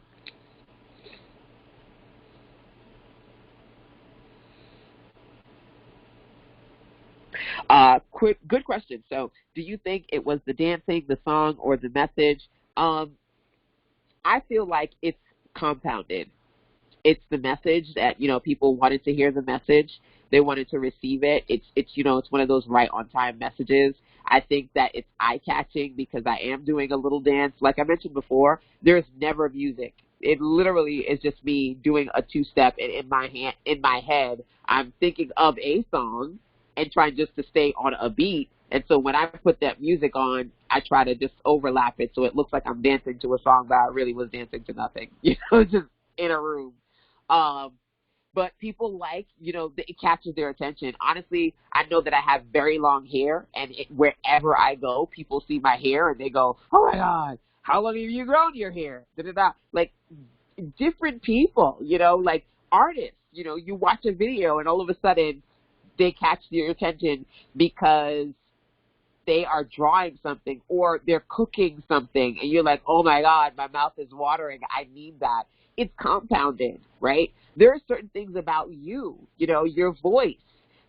[SPEAKER 1] Good question. So do you think it was the dancing, the song, or the message? I feel like it's compounded. It's the message that, people wanted to hear the message. They wanted to receive it. It's one of those right on time messages. I think that it's eye-catching because I am doing a little dance. Like I mentioned before, there's never music. It literally is just me doing a 2-step, and in my head, I'm thinking of a song and trying just to stay on a beat. And so when I put that music on, I try to just overlap it so it looks like I'm dancing to a song, but I really was dancing to nothing, just in a room. But people it catches their attention. Honestly, I know that I have very long hair, and wherever I go, people see my hair and they go, oh my God, how long have you grown your hair? Da-da-da. Like different people, like artists, you watch a video and all of a sudden they catch your attention because they are drawing something or they're cooking something and you're like, oh my God, my mouth is watering. I need that. It's compounded, right? There are certain things about you, your voice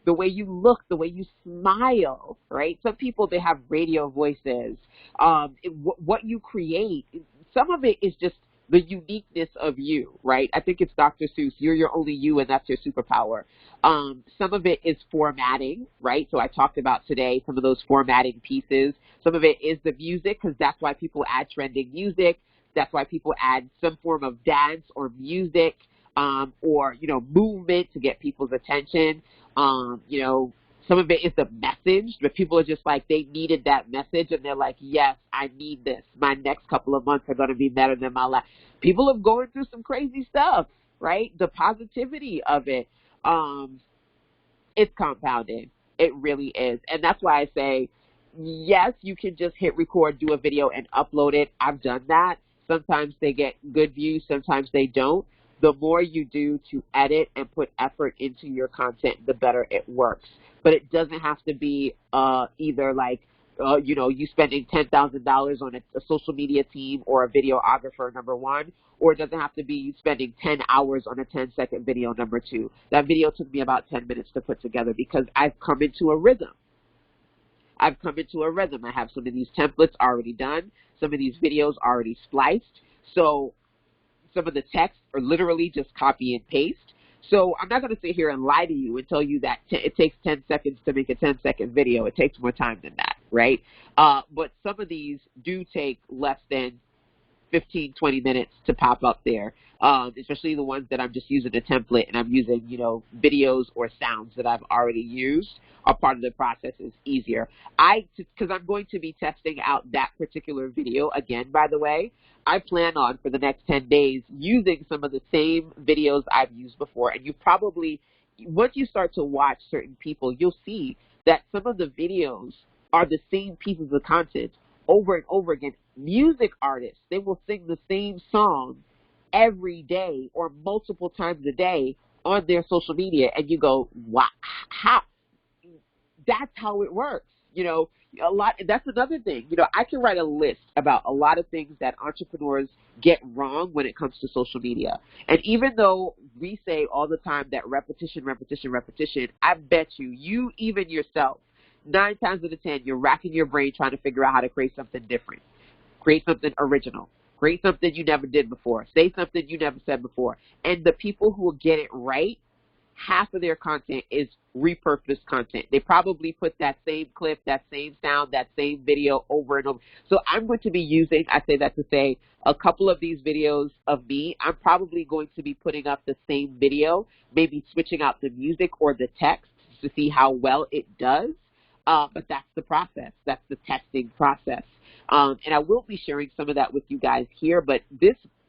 [SPEAKER 1] the way you look, the way you smile, right? Some people, they have radio voices. What you create, some of it is just the uniqueness of you, right? I think it's Dr. Seuss, you're your only you, and that's your superpower. Some of it is formatting, right? So I talked about today some of those formatting pieces. Some of it is the music, because that's why people add trending music. That's why people add some form of dance or music, or, movement to get people's attention. Some of it is the message, but people are just like, they needed that message, and they're like, yes, I need this. My next couple of months are going to be better than my last. People are going through some crazy stuff, right? The positivity of it, it's compounding. It really is. And that's why I say, yes, you can just hit record, do a video, and upload it. I've done that. Sometimes they get good views, sometimes they don't. The more you do to edit and put effort into your content, the better it works. But it doesn't have to be either like, you spending $10,000 on a social media team or a videographer, number one, or it doesn't have to be you spending 10 hours on a 10-second video, number two. That video took me about 10 minutes to put together because I've come into a rhythm. I have some of these templates already done, some of these videos already spliced. So some of the text are literally just copy and paste. So I'm not going to sit here and lie to you and tell you that it takes 10 seconds to make a 10-second video. It takes more time than that, right? But some of these do take less than 15, 20 minutes to pop up there, especially the ones that I'm just using a template and I'm using, videos or sounds that I've already used. A part of the process is easier. Because I'm going to be testing out that particular video again, by the way. I plan on, for the next 10 days, using some of the same videos I've used before. And you probably, once you start to watch certain people, you'll see that some of the videos are the same pieces of content over and over again. Music artists, they will sing the same song every day or multiple times a day on their social media. And you go, wow, how? That's how it works. That's another thing. I can write a list about a lot of things that entrepreneurs get wrong when it comes to social media. And even though we say all the time that repetition, I bet you even yourself, 9 times out of 10, you're racking your brain trying to figure out how to create something different, create something original, create something you never did before, say something you never said before. And the people who will get it right, half of their content is repurposed content. They probably put that same clip, that same sound, that same video over and over. So I'm going to be using, I say that to say, a couple of these videos of me. I'm probably going to be putting up the same video, maybe switching out the music or the text to see how well it does. But that's the process. That's the testing process. And I will be sharing some of that with you guys here. But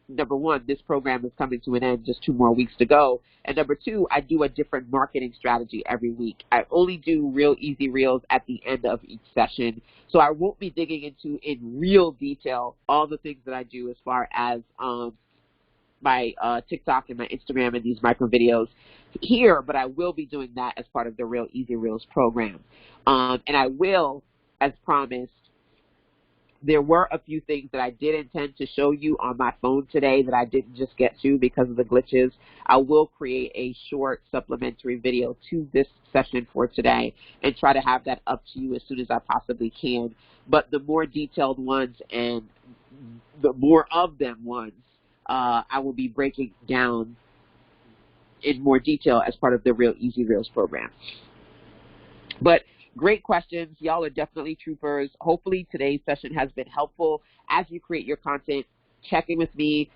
[SPEAKER 1] number one, this program is coming to an end, just 2 more weeks to go. And number two, I do a different marketing strategy every week. I only do real easy reels at the end of each session. So I won't be digging into in real detail all the things that I do as far as my TikTok and my Instagram and these micro videos here, but I will be doing that as part of the Real Easy Reels program. And I will, as promised, there were a few things that I did intend to show you on my phone today that I didn't just get to because of the glitches. I will create a short supplementary video to this session for today and try to have that up to you as soon as I possibly can. But the more detailed ones and the more of them ones, I will be breaking down in more detail as part of the Real Easy Reels program. But great questions. Y'all are definitely troopers. Hopefully today's session has been helpful. As you create your content, check in with me,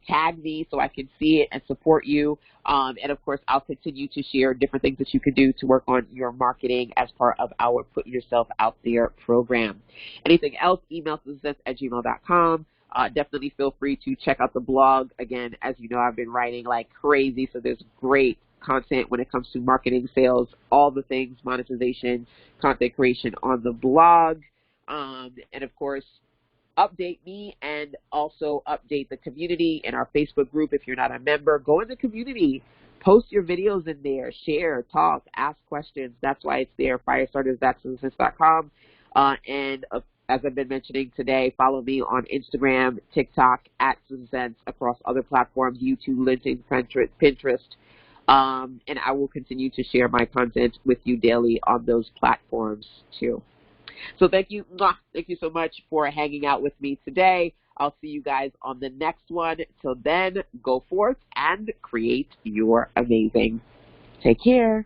[SPEAKER 1] tag me so I can see it and support you. And of course, I'll continue to share different things that you can do to work on your marketing as part of our Put Yourself Out There program. Anything else, email SistaSense@gmail.com. Definitely feel free to check out the blog. Again, as you know, I've been writing like crazy, so there's great content when it comes to marketing, sales, all the things, monetization, content creation on the blog. And of course, update me and also update the community in our Facebook group. If you're not a member, go in the community, post your videos in there, share, talk, ask questions. That's why it's there, firestarters.SistaSense.com. And as I've been mentioning today, follow me on Instagram, TikTok, @SistaSense, across other platforms, YouTube, LinkedIn, Pinterest. And I will continue to share my content with you daily on those platforms too. So thank you so much for hanging out with me today. I'll see you guys on the next one. Till then, go forth and create your amazing. Take care.